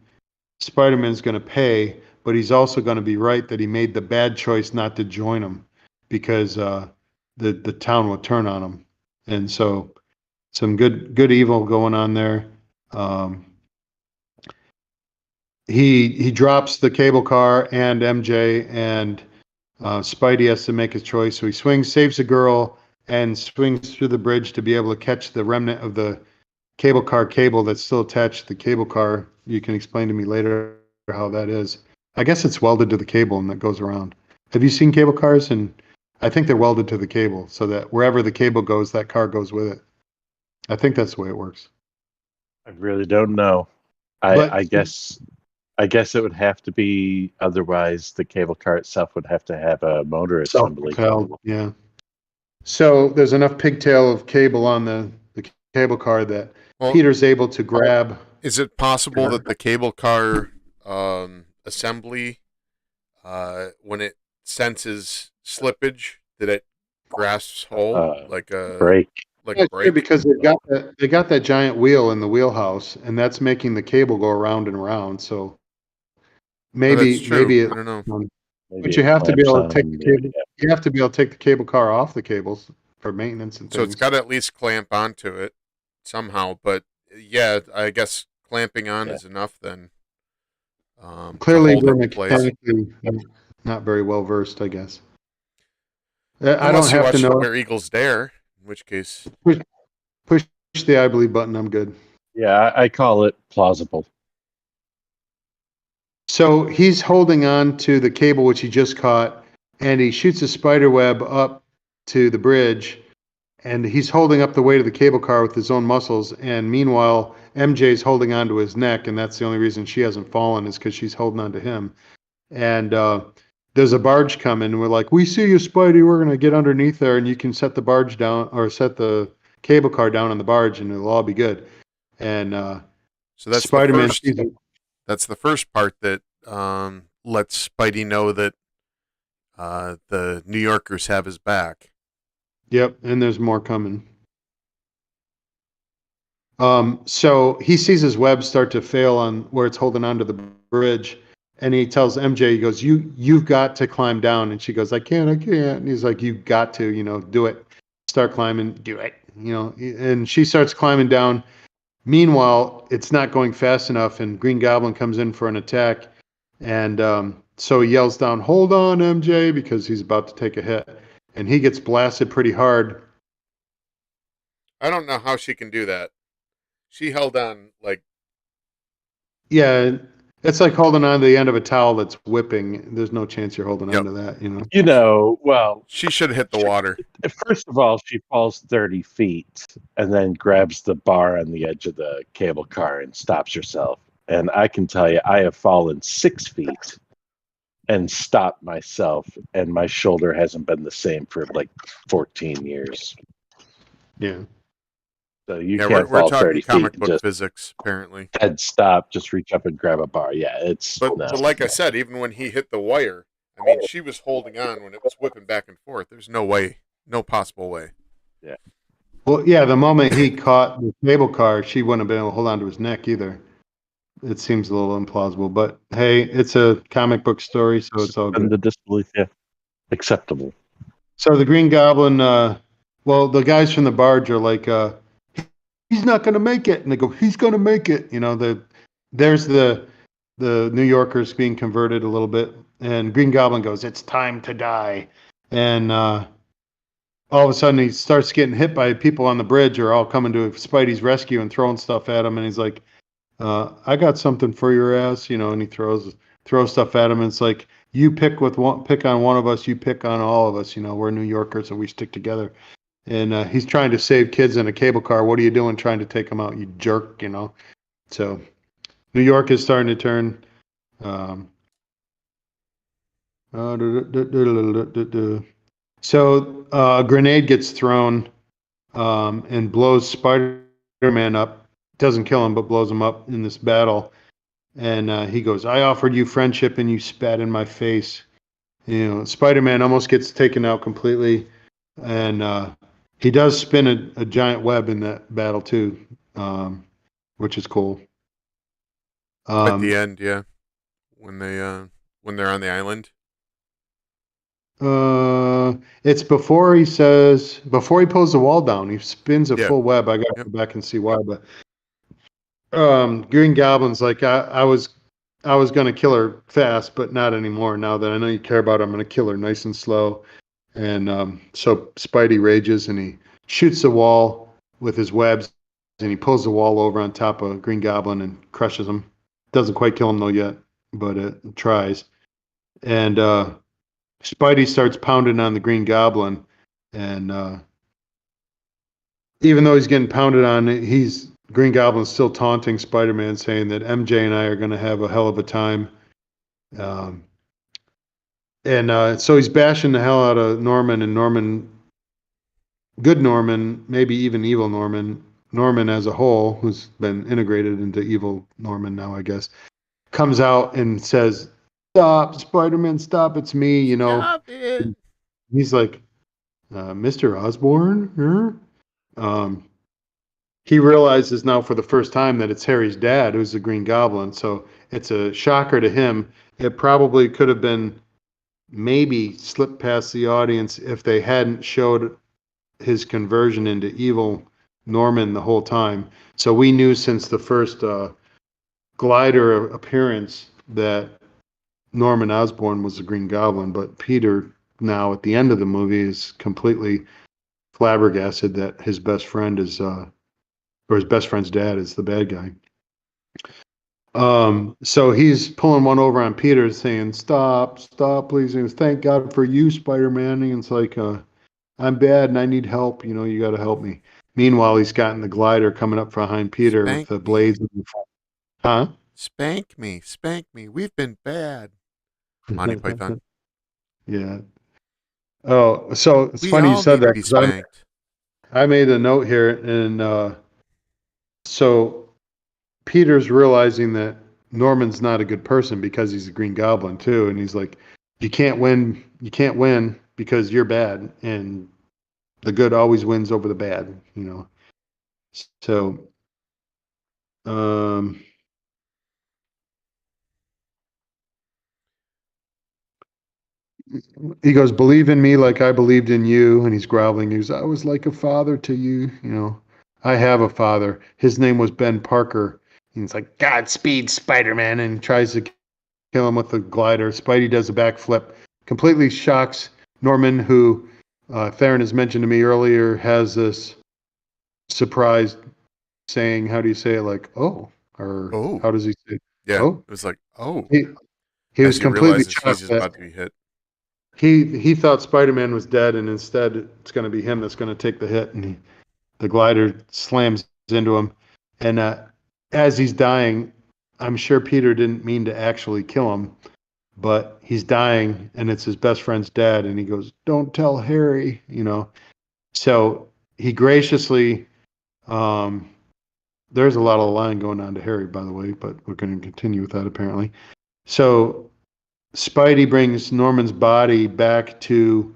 Spider-Man's going to pay, but he's also going to be right that he made the bad choice not to join him, because the town will turn on him. And so some good evil going on there. He drops the cable car and MJ, and Spidey has to make his choice. So he swings, saves a girl, and swings through the bridge to be able to catch the remnant of the cable car cable that's still attached to the cable car. You can explain to me later how that is. I guess it's welded to the cable and that goes around. Have you seen cable cars? And I think they're welded to the cable so that wherever the cable goes, that car goes with it. I think that's the way it works. I really don't know. I guess it would have to be, otherwise the cable car itself would have to have a motor assembly. Yeah. So there's enough pigtail of cable on the cable car that Peter's able to grab. Is it possible that the cable car assembly, when it senses slippage, that it grasps hold like a brake? Like brake? Because they got that giant wheel in the wheelhouse, and that's making the cable go around and around. So maybe I don't know. But you have to be able to take the cable. You have to be able to take the cable car off the cables for maintenance and things. So it's got to at least clamp onto it somehow. But yeah, I guess clamping on is enough then. Clearly, we're mechanically not very well versed, I guess. I don't have to know where Eagles Dare, in which case push the I believe button. I'm good. Yeah, I call it plausible. So he's holding on to the cable which he just caught, and he shoots a spider web up to the bridge, and he's holding up the weight of the cable car with his own muscles. And meanwhile, MJ's holding onto his neck, and that's the only reason she hasn't fallen, is because she's holding on to him. And there's a barge coming. We're like, we see you, Spidey. We're going to get underneath there, and you can set the barge down, or set the cable car down on the barge, and it'll all be good. And so that's Spider-Man. That's the first part that lets Spidey know that the New Yorkers have his back. Yep, and there's more coming. So he sees his web start to fail on where it's holding onto the bridge, and he tells MJ, he goes, you've got to climb down. And she goes, I can't. And he's like, you've got to, do it. Start climbing, do it. And she starts climbing down. Meanwhile, it's not going fast enough, and Green Goblin comes in for an attack. And so he yells down, hold on, MJ, because he's about to take a hit. And he gets blasted pretty hard. I don't know how she can do that. She held on like... Yeah, it's like holding on to the end of a towel that's whipping. There's no chance you're holding on to that, Well... She should have hit the water. First of all, she falls 30 feet and then grabs the bar on the edge of the cable car and stops herself. And I can tell you, I have fallen 6 feet and stop myself, and my shoulder hasn't been the same for like 14 years. Yeah. So you Yeah, can't we're fall talking 30 comic feet and book just physics, apparently. head stop, just reach up and grab a bar. Yeah, it's But no. like I said, even when he hit the wire, I mean, she was holding on when it was whipping back and forth. There's no way, no possible way. Yeah. Well, yeah, the moment he caught the cable car, she wouldn't have been able to hold on to his neck either. It seems a little implausible, but hey, it's a comic book story, so it's all And good. the disbelief, yeah, acceptable. So the Green Goblin, well, the guys from the barge are like, he's not going to make it, and they go, he's going to make it. You know, there's the New Yorkers being converted a little bit, and Green Goblin goes, it's time to die, and all of a sudden he starts getting hit by people on the bridge are all coming to Spidey's rescue and throwing stuff at him, and he's like, I got something for your ass, you know, and he throws stuff at him, and it's like, you pick on one of us, you pick on all of us, you know, we're New Yorkers and we stick together. And he's trying to save kids in a cable car. What are you doing trying to take them out, you jerk, you know? So New York is starting to turn. So a grenade gets thrown and blows Spider-Man up. Doesn't kill him, but blows him up in this battle. And he goes, I offered you friendship and you spat in my face. You know, Spider-Man almost gets taken out completely. And he does spin a giant web in that battle too, which is cool. At the end, yeah, when they're on the island. It's before he pulls the wall down, he spins a Yeah. full web. I gotta Yep. go back and see why, but Green Goblin's like, I was gonna kill her fast, but not anymore. Now that I know you care about her, I'm gonna kill her nice and slow. And so Spidey rages and he shoots the wall with his webs, and he pulls the wall over on top of Green Goblin and crushes him. Doesn't quite kill him though yet, but it tries. And Spidey starts pounding on the Green Goblin, and even though he's getting pounded on, Green Goblin's still taunting Spider-Man, saying that MJ and I are going to have a hell of a time. So he's bashing the hell out of Norman, and good Norman, maybe even evil Norman as a whole, who's been integrated into evil Norman now, I guess, comes out and says, "Stop, Spider-Man, stop, it's me," you know. Stop it. He's like, Mr. Osborn? He realizes now for the first time that it's Harry's dad who's the Green Goblin, so it's a shocker to him. It probably could have been maybe slipped past the audience if they hadn't showed his conversion into evil Norman the whole time. So we knew since the first glider appearance that Norman Osborn was the Green Goblin, but Peter now at the end of the movie is completely flabbergasted that his best friend is or his best friend's dad is the bad guy. So he's pulling one over on Peter, saying, "Stop, please." And thank God for you, Spider-Man. And it's like, I'm bad and I need help. You know, you got to help me. Meanwhile, he's gotten the glider coming up behind Peter with the blades. Huh? Spank me. We've been bad. Monty Python. Yeah. Oh, so it's We funny you all said need to that, be 'cause spanked. I made a note here, and so Peter's realizing that Norman's not a good person because he's a Green Goblin too, and he's like, you can't win because you're bad, and the good always wins over the bad, you know. So, he goes, believe in me like I believed in you, and he's growling. He goes, I was like a father to you, you know. I have a father. His name was Ben Parker. And he's like, Godspeed, Spider-Man, and he tries to kill him with the glider. Spidey does a backflip, completely shocks Norman, who Theron has mentioned to me earlier, has this surprise saying, how do you say it? Like, oh, or Oh. how does he say it? Yeah. Oh. It was like, oh. He As was he completely realizes shocked he's that about to be hit. he thought Spider-Man was dead, and instead it's going to be him that's going to take the hit, and the glider slams into him. And as he's dying, I'm sure Peter didn't mean to actually kill him, but he's dying, and it's his best friend's dad, and he goes, "Don't tell Harry," So he graciously, there's a lot of line going on to Harry, by the way, but we're going to continue with that apparently. So Spidey brings Norman's body back to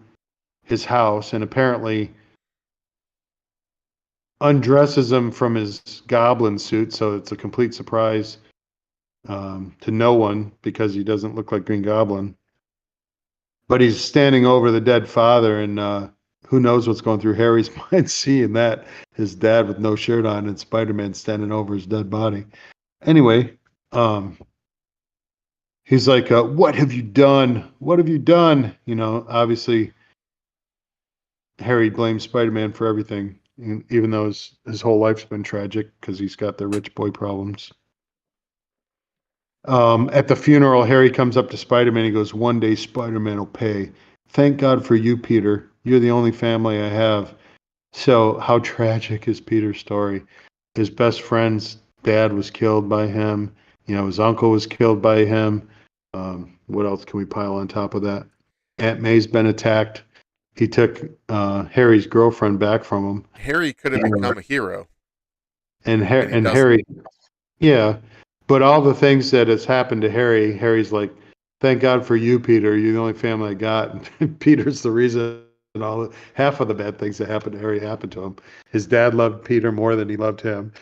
his house and apparently undresses him from his goblin suit, so it's a complete surprise to no one because he doesn't look like Green Goblin. But he's standing over the dead father, and who knows what's going through Harry's mind seeing that, his dad with no shirt on and Spider-Man standing over his dead body. Anyway, he's like, what have you done? What have you done? Obviously, Harry blames Spider-Man for everything, even though his whole life's been tragic because he's got the rich boy problems. At the funeral, Harry comes up to Spider-Man. He goes, "One day Spider-Man will pay. Thank God for you, Peter. You're the only family I have." So how tragic is Peter's story? His best friend's dad was killed by him. His uncle was killed by him. What else can we pile on top of that? Aunt May's been attacked. He took Harry's girlfriend back from him. Harry could have become a hero. And Harry, yeah. But all the things that has happened to Harry's like, "Thank God for you, Peter. You're the only family I got." And Peter's the reason half of the bad things that happened to Harry happened to him. His dad loved Peter more than he loved him.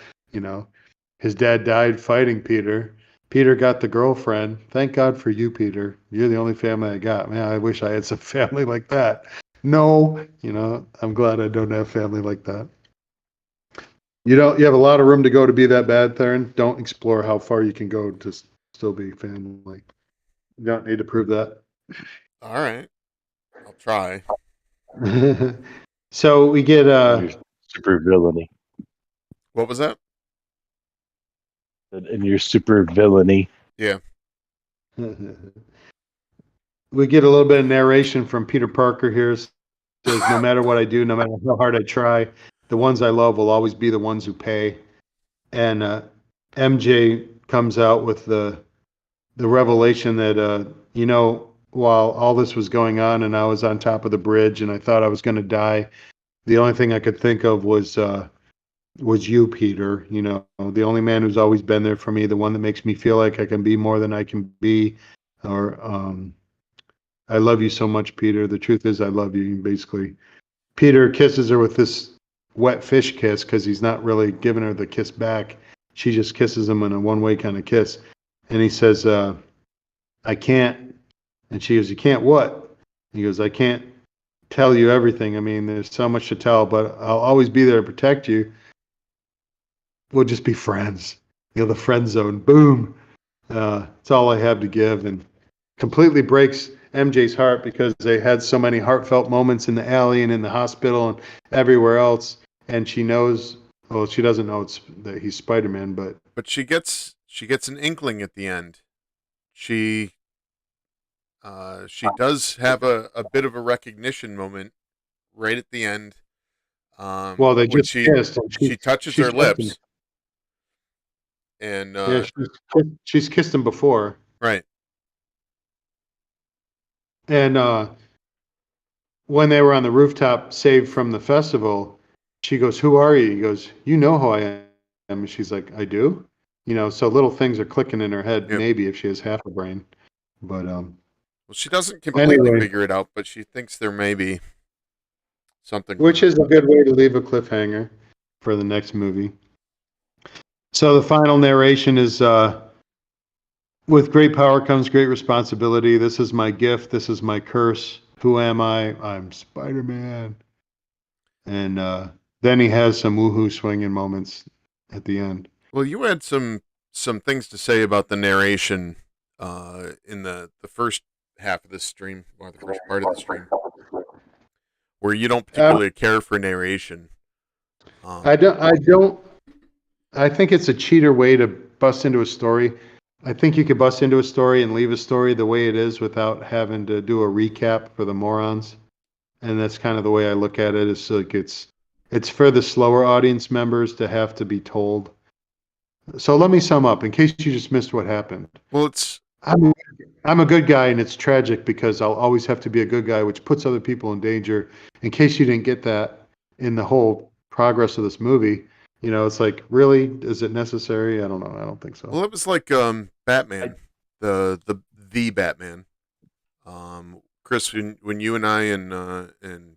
His dad died fighting Peter. Peter got the girlfriend. Thank God for you, Peter. You're the only family I got. Man, I wish I had some family like that. No, I'm glad I don't have family like that. You have a lot of room to go to be that bad, Theron. Don't explore how far you can go to still be family. You don't need to prove that. All right. I'll try. So we get super villainy. What was that? And your super villainy. Yeah. We get a little bit of narration from Peter Parker here. It says, "No matter what I do, no matter how hard I try, the ones I love will always be the ones who pay." And MJ comes out with the revelation that while all this was going on and I was on top of the bridge and I thought I was going to die, the only thing I could think of was you, Peter. The only man who's always been there for me, the one that makes me feel like I can be more than I can be, or I love you so much, Peter. The truth is, I love you. Basically, Peter kisses her with this wet fish kiss because he's not really giving her the kiss back. She just kisses him in a one-way kind of kiss. And he says, "I can't." And she goes, "You can't what?" He goes, "I can't tell you everything. I mean, there's so much to tell, but I'll always be there to protect you. We'll just be friends." The friend zone. Boom. It's all I have to give. And completely breaks MJ's heart because they had so many heartfelt moments in the alley and in the hospital and everywhere else. And she knows, well, she doesn't know that he's Spider-Man, but she gets an inkling at the end. She does have a bit of a recognition moment right at the end. Well, they just kissed. She touches her lips. And she's kissed him before. Right. And when they were on the rooftop, saved from the festival, she goes, "Who are you?" He goes, "You know who I am." And she's like, "I do." So little things are clicking in her head, Yep. Maybe if she has half a brain. But well, she doesn't completely anyway, figure it out, but she thinks there may be something. Which is a good way to leave a cliffhanger for the next movie. So the final narration is, "With great power comes great responsibility. This is my gift. This is my curse. Who am I? I'm Spider-Man." And then he has some woohoo swinging moments at the end. Well, you had some things to say about the narration in the first half of this stream, or the first part of the stream, where you don't particularly care for narration. I don't. I think it's a cheater way to bust into a story. I think you could bust into a story and leave a story the way it is without having to do a recap for the morons. And that's kind of the way I look at it. It's like it's for the slower audience members to have to be told. So let me sum up in case you just missed what happened. Well, I'm a good guy, and it's tragic because I'll always have to be a good guy, which puts other people in danger. In case you didn't get that in the whole progress of this movie, it's like, really, is it necessary? I don't know. I don't think so. Well, it was like Batman, the Batman. Chris, when you and I and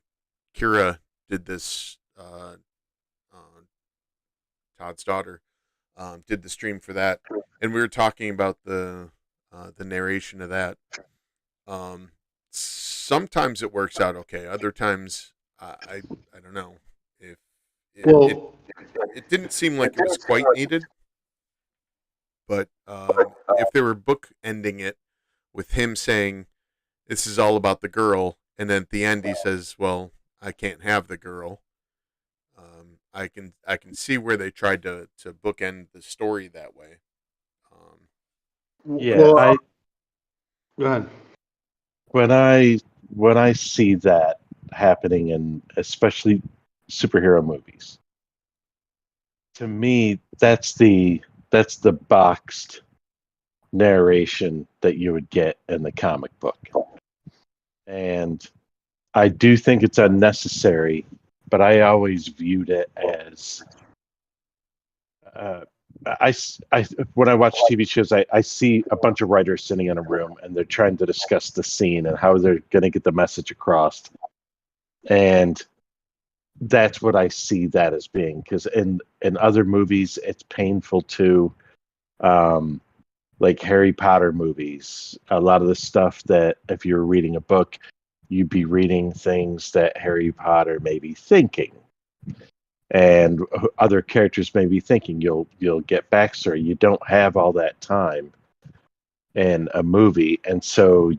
Kira did this, Todd's daughter, did the stream for that, and we were talking about the narration of that. Sometimes it works out okay. Other times, I don't know if it didn't seem like it was quite needed. But if they were book ending it with him saying, "This is all about the girl," and then at the end he says, "Well, I can't have the girl." I can see where they tried to bookend the story that way. Yeah, Well, go ahead. when I see that happening in especially superhero movies, to me that's the boxed narration that you would get in the comic book. And I do think it's unnecessary, but I always viewed it as when I watch TV shows, I see a bunch of writers sitting in a room and they're trying to discuss the scene and how they're going to get the message across. And that's what I see that as being, because in other movies, it's painful to, like Harry Potter movies, a lot of the stuff that if you're reading a book, you'd be reading things that Harry Potter may be thinking. And other characters may be thinking. You'll get backstory. You don't have all that time in a movie, and so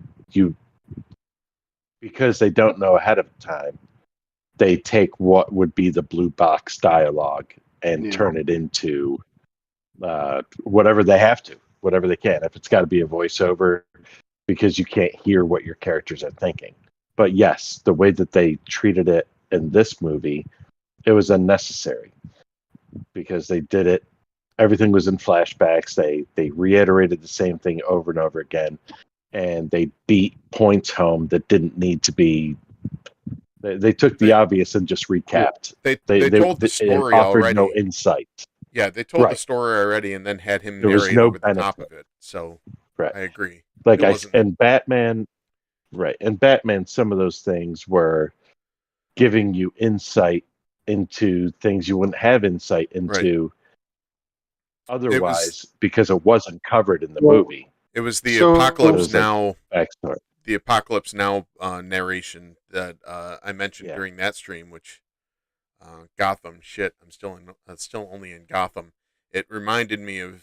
because they don't know ahead of time, they take what would be the blue box dialogue and turn it into whatever they have to, whatever they can. If it's got to be a voiceover, because you can't hear what your characters are thinking. But yes, the way that they treated it in this movie, it was unnecessary because they did it. Everything was in flashbacks. They reiterated the same thing over and over again, and they beat points home that didn't need to be. They took the obvious and just recapped. They told the story offered already. No insight. Yeah, they told the story already, and then had him There was narrate no over the top of it. So I agree. Like Batman, and Batman, some of those things were giving you insight into things you wouldn't have insight into otherwise, because it wasn't covered in the movie. It was the Apocalypse Now backstory. The Apocalypse Now narration that I mentioned during that stream, which Gotham shit. I'm still only in Gotham. It reminded me of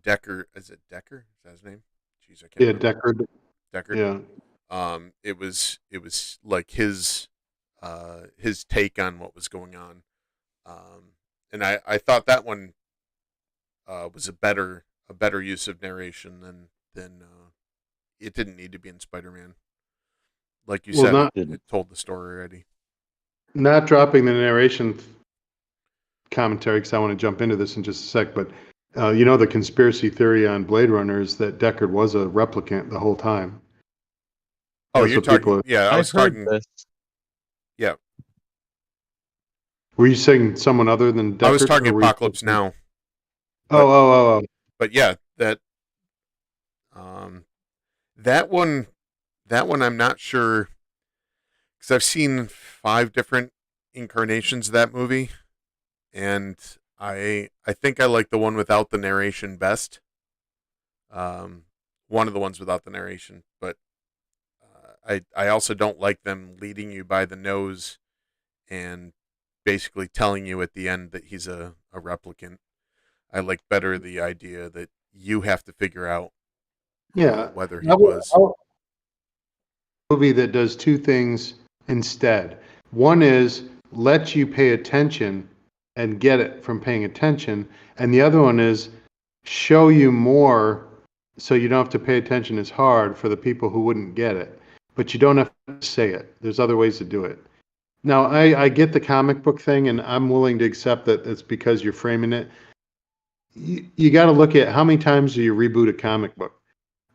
Decker. Is it Decker? Is that his name? Jeez, I can't remember. Decker. Yeah. It was like his take on what was going on, and I thought that one was a better use of narration than it didn't need to be in Spider-Man. Like you said, it told the story already. Not dropping the narration commentary, because I want to jump into this in just a sec, but the conspiracy theory on Blade Runner is that Deckard was a replicant the whole time. Oh, you're talking. I was talking. This. Yeah. Were you saying someone other than Deckard? I was talking Apocalypse Now. Oh. But yeah, that one I'm not sure, because I've seen 5 different incarnations of that movie, and I think I like the one without the narration best. One of the ones without the narration, but I also don't like them leading you by the nose and basically telling you at the end that he's a replicant. I like better the idea that you have to figure out whether he was. A movie that does 2 things instead. One is let you pay attention and get it from paying attention, and the other one is show you more so you don't have to pay attention as hard for the people who wouldn't get it. But you don't have to say it. There's other ways to do it. Now, I get the comic book thing, and I'm willing to accept that it's because you're framing it. you got to look at how many times do you reboot a comic book.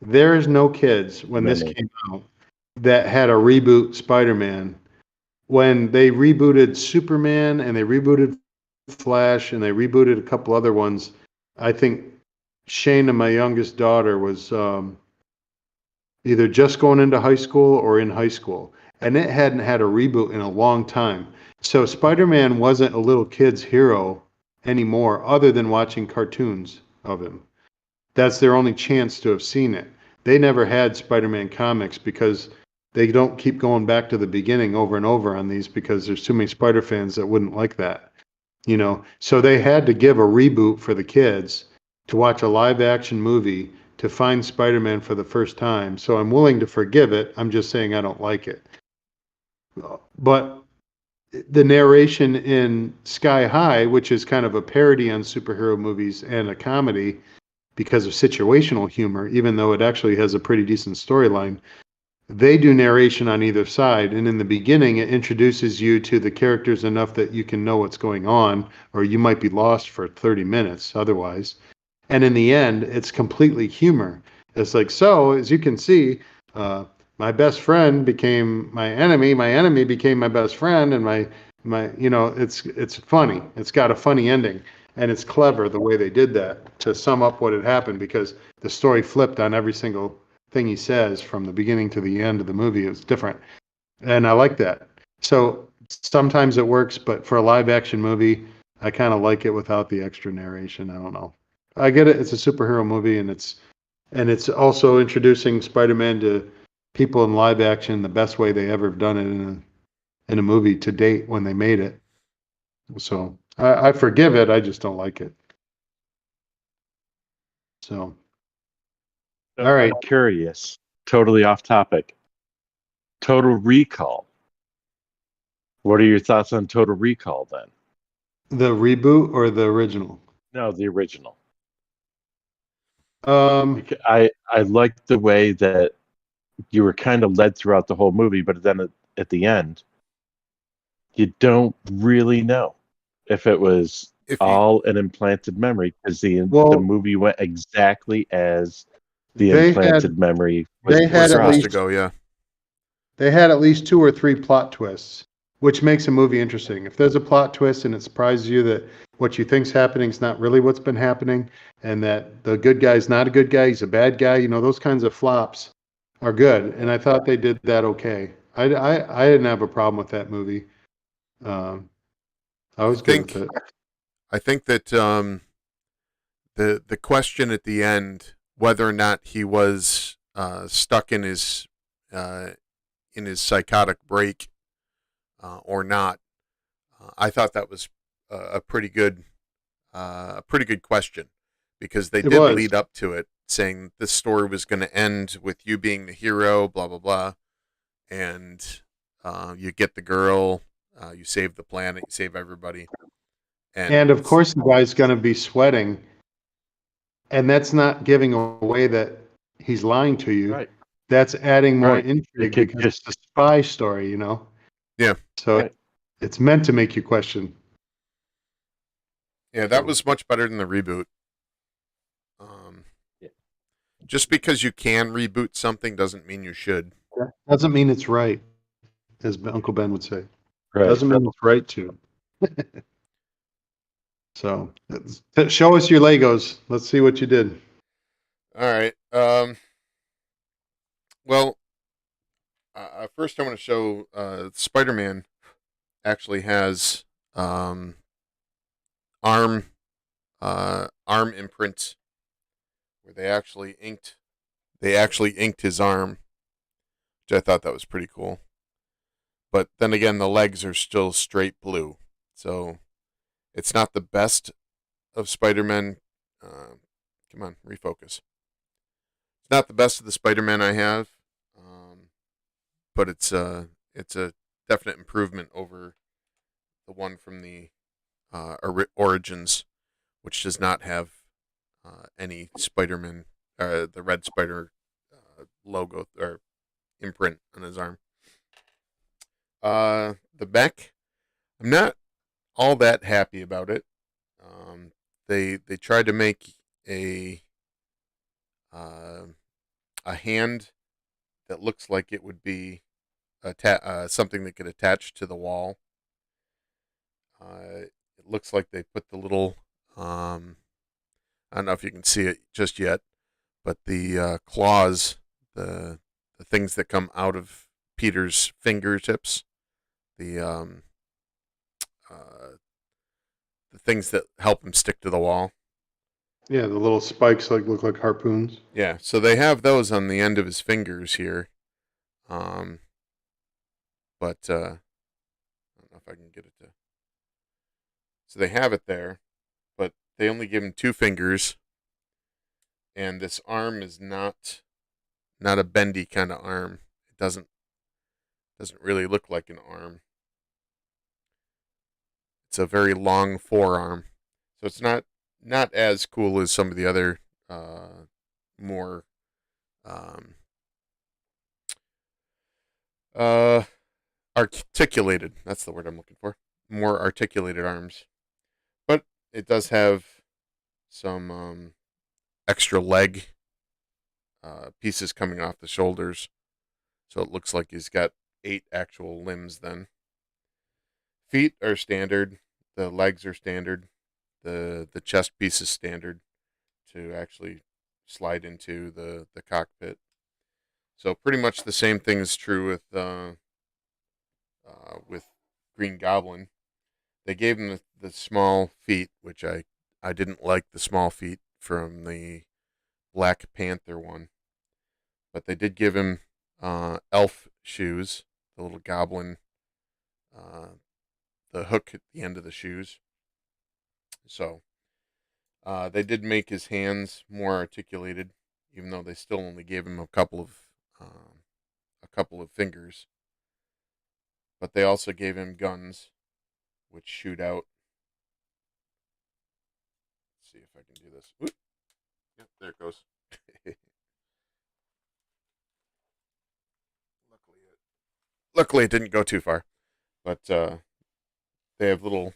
There's no kids when this Many. came out that had a reboot Spider-Man. When they rebooted Superman and they rebooted Flash and they rebooted a couple other ones, I think Shayna, my youngest daughter, was either just going into high school or in high school, and it hadn't had a reboot in a long time. So Spider-Man wasn't a little kid's hero anymore, other than watching cartoons of him. That's their only chance to have seen it. They never had Spider-Man comics because they don't keep going back to the beginning over and over on these because there's too many Spider fans that wouldn't like that. So they had to give a reboot for the kids to watch a live action movie to find Spider-Man for the first time. So I'm willing to forgive it. I'm just saying I don't like it. But the narration in Sky High, which is kind of a parody on superhero movies and a comedy because of situational humor, even though it actually has a pretty decent storyline, they do narration on either side. And in the beginning, it introduces you to the characters enough that you can know what's going on, or you might be lost for 30 minutes otherwise. And in the end, it's completely humor. It's like, so as you can see, my best friend became my enemy became my best friend, and it's funny. It's got a funny ending, and it's clever the way they did that to sum up what had happened, because the story flipped on every single thing he says from the beginning to the end of the movie. It's different, and I like that. So sometimes it works, but for a live action movie, I kind of like it without the extra narration. I don't know. I get it. It's a superhero movie, and it's also introducing Spider-Man to people in live action the best way they ever have done it in a movie to date when they made it. So I forgive it. I just don't like it. So all right. I'm curious. Totally off topic. Total Recall. What are your thoughts on Total Recall then? The reboot or the original? No, the original. Um, I liked the way that you were kind of led throughout the whole movie, but then at the end, you don't really know if it was If you, all an implanted memory, because the Well, movie went exactly as the they implanted memory was they was had at supposed to least go, yeah. they had at least 2 or 3 plot twists, which makes a movie interesting. If there's a plot twist and it surprises you that what you think's happening is not really what's been happening, and that the good guy's not a good guy, he's a bad guy, those kinds of flops are good. And I thought they did that okay. I didn't have a problem with that movie. Um, I was good with it. I think that the question at the end, whether or not he was stuck in his psychotic break or not, I thought that was a pretty good question, because they It did was. lead up to it, saying this story was going to end with you being the hero, blah blah blah, and you get the girl, you save the planet, you save everybody, And of course, the guy's going to be sweating, and that's not giving away that he's lying to you. right. That's adding more Right. intrigue It could because just- it's a spy story, Yeah. So Right. it's meant to make you question. Yeah, that was much better than the reboot. Yeah. Just because you can reboot something doesn't mean you should. Doesn't mean it's right, as Uncle Ben would say. Right. Doesn't mean it's right to. So show us your Legos. Let's see what you did. All right. Well, first I want to show Spider-Man actually has arm imprints where they actually inked his arm, which I thought that was pretty cool. But then again, the legs are still straight blue, so it's not the best of Spider-Man. Come on, refocus. It's not the best of the Spider-Man I have, but it's a definite improvement over the one from the Origins, which does not have any Spider-Man, the Red Spider logo or imprint on his arm. The Mech, I'm not all that happy about it. they tried to make a hand that looks like it would be something that could attach to the wall. It looks like they put the little I don't know if you can see it just yet, but the claws, the things that come out of Peter's fingertips, the things that help him stick to the wall. Yeah, the little spikes look like harpoons. Yeah, so they have those on the end of his fingers here. But I don't know if I can get it to. So they have it there, but they only give him 2 fingers, and this arm is not a bendy kind of arm. It doesn't really look like an arm. It's a very long forearm, so it's not as cool as some of the other more articulated. That's the word I'm looking for. More articulated arms, but it does have some extra leg pieces coming off the shoulders, so it looks like he's got 8 actual limbs. Then feet are standard, the legs are standard, the chest piece is standard to actually slide into the cockpit. So pretty much the same thing is true with Green Goblin. They gave him the small feet, which I didn't like the small feet from the Black Panther one, but they did give him elf shoes, the little goblin, the hook at the end of the shoes. So they did make his hands more articulated, even though they still only gave him a couple of fingers. But they also gave him guns, which shoot out. Let's see if I can do this. Oop. Yep, there it goes. Luckily, it didn't go too far. But they have little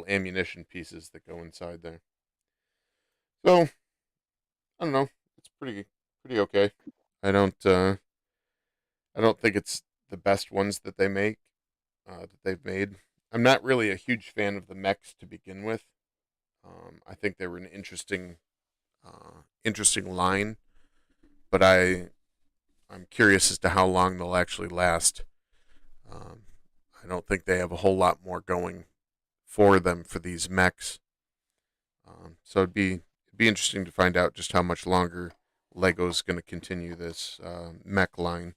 ammunition pieces that go inside there. So I don't know. It's pretty okay. I don't think it's the best ones that they make that they've made. I'm not really a huge fan of the mechs to begin with. I think they were an interesting line, but I'm curious as to how long they'll actually last. I don't think they have a whole lot more going for them for these mechs. So it'd be interesting to find out just how much longer Lego's going to continue this mech line.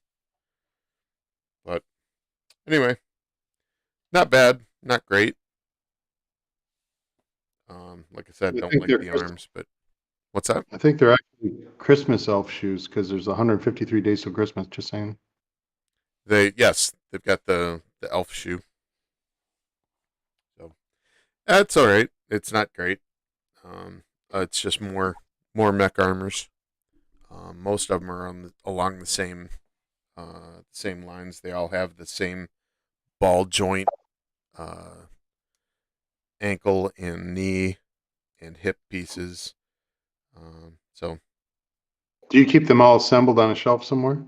But anyway, not bad, not great. Like I said, don't like the arms, but what's that? I think they're actually Christmas elf shoes because there's 153 days till Christmas. Just saying. They've got the elf shoe. So that's all right. It's not great. It's just more mech armors. Most of them are along the same lines. They all have the same ball joint, ankle and knee and hip pieces. So, do you keep them all assembled on a shelf somewhere?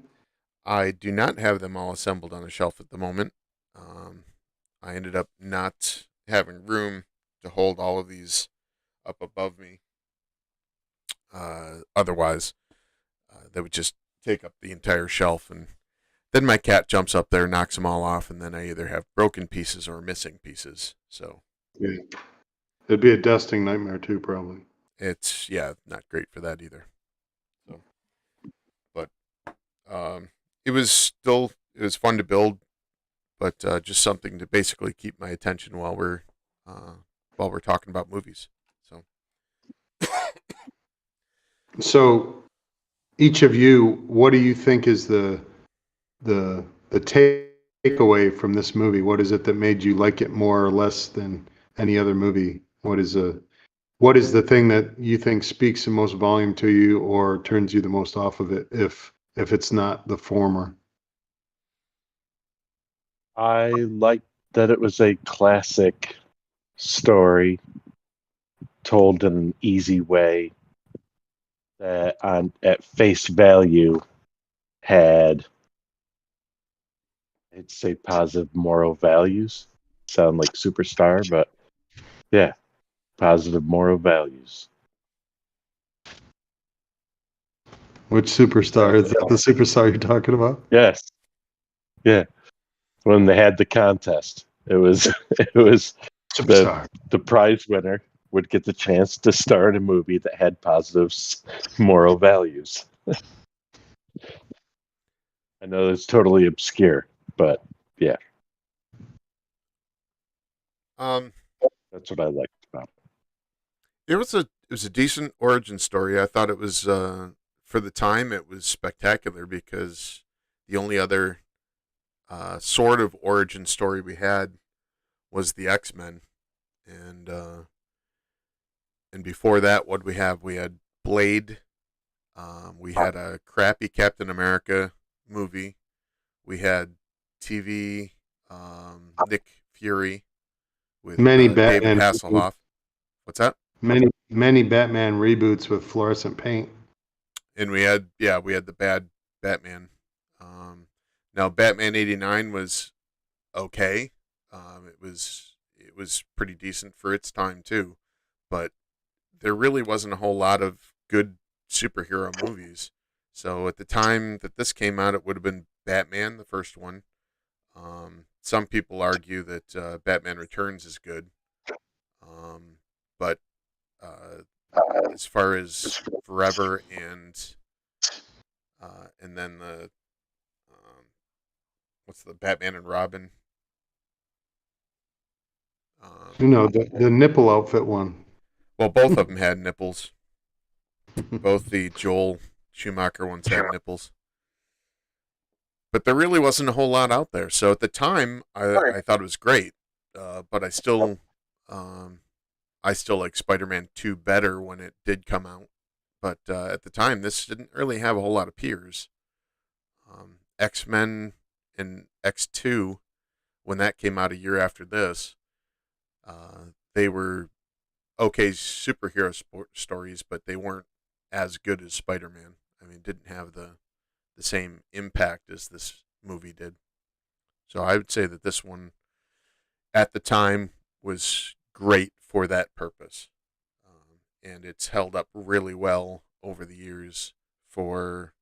I do not have them all assembled on a shelf at the moment. I ended up not having room to hold all of these up above me. Otherwise, they would just take up the entire shelf, and then my cat jumps up there, knocks them all off, and then I either have broken pieces or missing pieces. So yeah, it'd be a dusting nightmare too, probably. It's not great for that either. So, but it was fun to build, but just something to basically keep my attention while we're talking about movies. So each of you, what do you think is the takeaway from this movie? What is it that made you like it more or less than any other movie? What is the thing that you think speaks the most volume to you or turns you the most off of it if it's not the former? I liked that it was a classic story told in an easy way that at face value had, I'd say, positive moral values. Sound like Superstar, but yeah, positive moral values. Which superstar? Is that the superstar you're talking about? Yes. Yeah. When they had the contest, it was Superstar. the prize winner would get the chance to star in a movie that had positive moral values. I know it's totally obscure, but yeah, that's what I liked about it. It was a decent origin story. I thought it was for the time it was spectacular because the only other sort of origin story we had was the X-Men, and before that, what we have? We had Blade. We had a crappy Captain America movie. We had TV Nick Fury with Many David Batman. Hasselhoff. What's that? Many Batman reboots with fluorescent paint. And we had the bad Batman. Now Batman '89 was okay. It was pretty decent for its time too, but there really wasn't a whole lot of good superhero movies. So at the time that this came out, it would have been Batman, the first one. Some people argue that Batman Returns is good, but as far as Forever and then the what's the Batman and Robin? The nipple outfit one. Well, both of them had nipples. Both the Joel Schumacher ones had nipples. But there really wasn't a whole lot out there. So at the time, I thought it was great. But I still like Spider-Man 2 better when it did come out. But at the time, this didn't really have a whole lot of peers. X-Men and X2, when that came out a year after this, they were okay superhero stories, but they weren't as good as Spider-Man. I mean, it didn't have the same impact as this movie did. So I would say that this one, at the time, was great for that purpose. And it's held up really well over the years for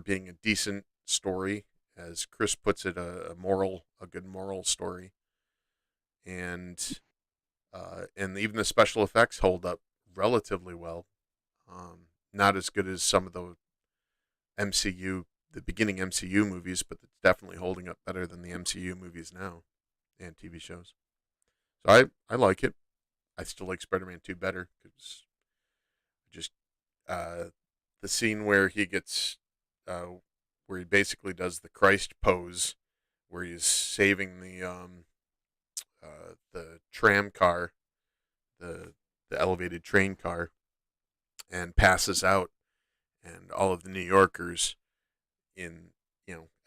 being a decent story, as Chris puts it, a good moral story, and even the special effects hold up relatively well. Not as good as some of the beginning MCU movies, but it's definitely holding up better than the MCU movies now and TV shows. So I like it. I still like Spider-Man 2 better because just the scene where he gets where he basically does the Christ pose, where he's saving the tram car, the elevated train car, and passes out, and all of the New Yorkers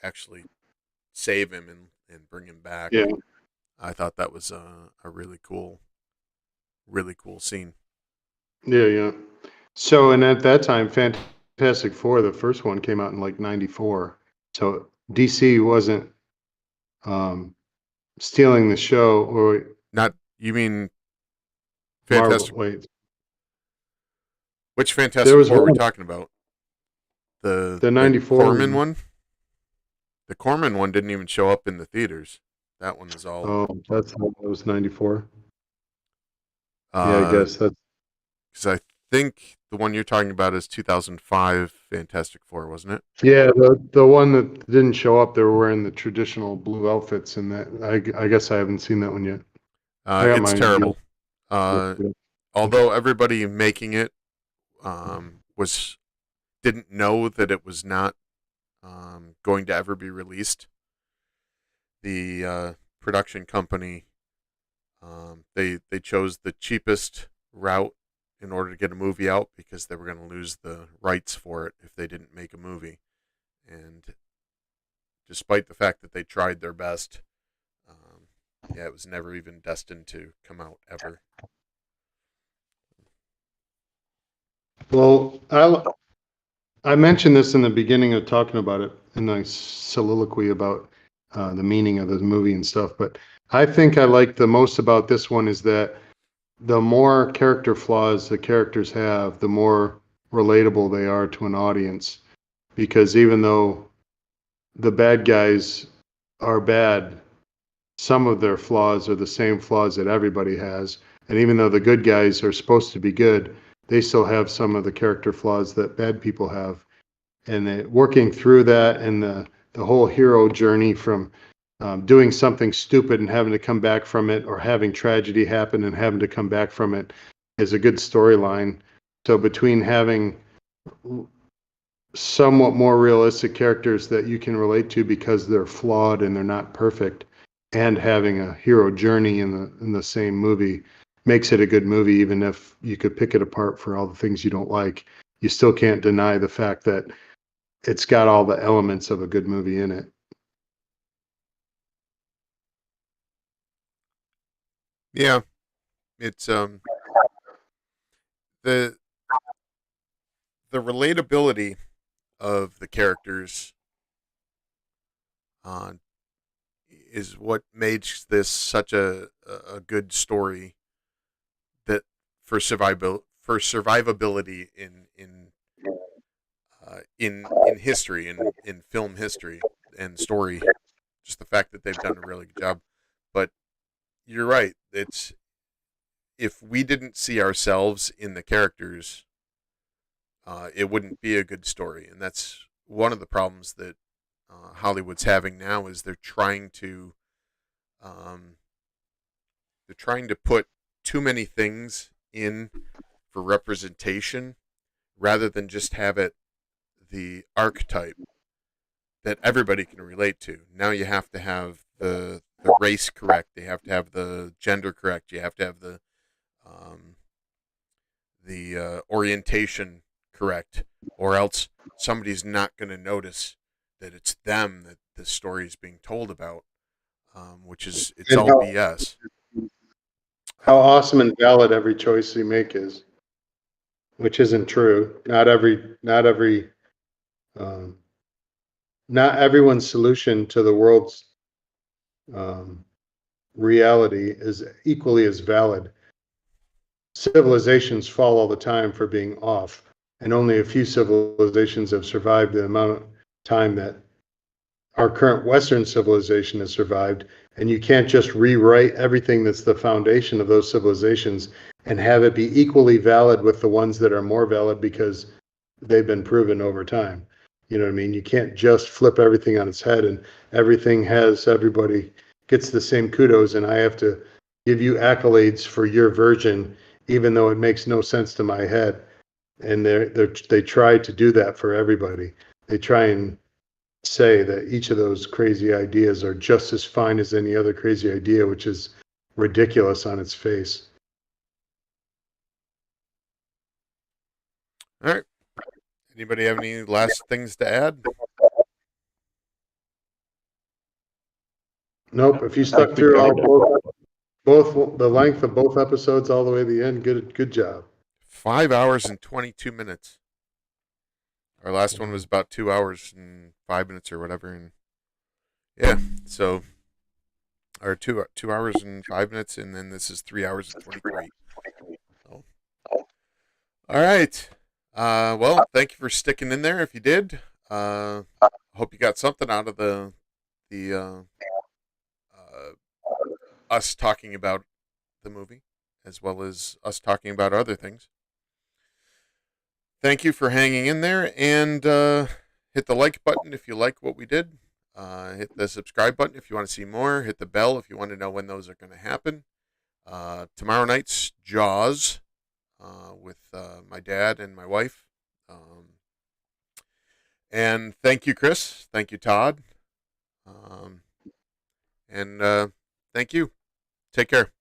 actually save him and bring him back. Yeah. I thought that was a really cool scene. Yeah. So, and at that time, Fantastic Four, the first one came out in like '94. So DC wasn't stealing the show, or Not you mean Marvel. Fantastic? Wait, Which there Fantastic was Four are we one, talking about? The '94 Corman one? The Corman one didn't even show up in the theaters. That one was all. Oh, that was '94. Yeah, I guess that's. Because I think the one you're talking about is 2005 Fantastic Four, wasn't it? Yeah, the one that didn't show up, they were wearing the traditional blue outfits, and that I guess I haven't seen that one yet. It's terrible. Although everybody making it didn't know that it was not going to ever be released. The production company they chose the cheapest route in order to get a movie out because they were going to lose the rights for it if they didn't make a movie. And despite the fact that they tried their best, it was never even destined to come out ever. Well, I mentioned this in the beginning of talking about it in my soliloquy about the meaning of the movie and stuff, but I think I like the most about this one is that the more character flaws the characters have, the more relatable they are to an audience. Because even though the bad guys are bad, some of their flaws are the same flaws that everybody has. And even though the good guys are supposed to be good, they still have some of the character flaws that bad people have. And working through that and the whole hero journey from doing something stupid and having to come back from it, or having tragedy happen and having to come back from it, is a good storyline. So between having somewhat more realistic characters that you can relate to because they're flawed and they're not perfect, and having a hero journey in the same movie, makes it a good movie. Even if you could pick it apart for all the things you don't like, you still can't deny the fact that it's got all the elements of a good movie in it. Yeah, it's the relatability of the characters uh, is what makes this such a good story, that for survivability in history, in film history and story. Just the fact that they've done a really good job. But you're right. It's, if we didn't see ourselves in the characters, it wouldn't be a good story. And that's one of the problems that Hollywood's having now, is um, they're trying to put too many things in for representation, rather than just have it the archetype that everybody can relate to. Now you have to have the race correct. You have to have the gender correct. You have to have um, the orientation correct, or else somebody's not going to notice that it's them that the story is being told about, which is, it's And all BS. how awesome and valid every choice you make is, which isn't true. Um, not everyone's solution to the world's um, reality is equally as valid. Civilizations fall all the time for being off, and only a few civilizations have survived the amount of time that our current Western civilization has survived. And you can't just rewrite everything that's the foundation of those civilizations and have it be equally valid with the ones that are more valid because they've been proven over time. You know what I mean? You can't just flip everything on its head and everybody gets the same kudos, and I have to give you accolades for your version, even though it makes no sense to my head. And they try to do that for everybody. They try and say that each of those crazy ideas are just as fine as any other crazy idea, which is ridiculous on its face. All right. Anybody have any last things to add? Nope. If you stuck through both the length of both episodes all the way to the end, good job. 5 hours and 22 minutes. Our last one was about 2 hours and 5 minutes or whatever, and yeah, so, or 2 hours and 5 minutes, and then this is 3 hours and 23. So, all right. Well, thank you for sticking in there. If you did, hope you got something out of the us talking about the movie, as well as us talking about other things. Thank you for hanging in there, and hit the like button if you like what we did. Hit the subscribe button if you want to see more. Hit the bell if you want to know when those are going to happen. Tomorrow night's Jaws with my dad and my wife. And thank you, Chris. Thank you, Todd. And thank you. Take care.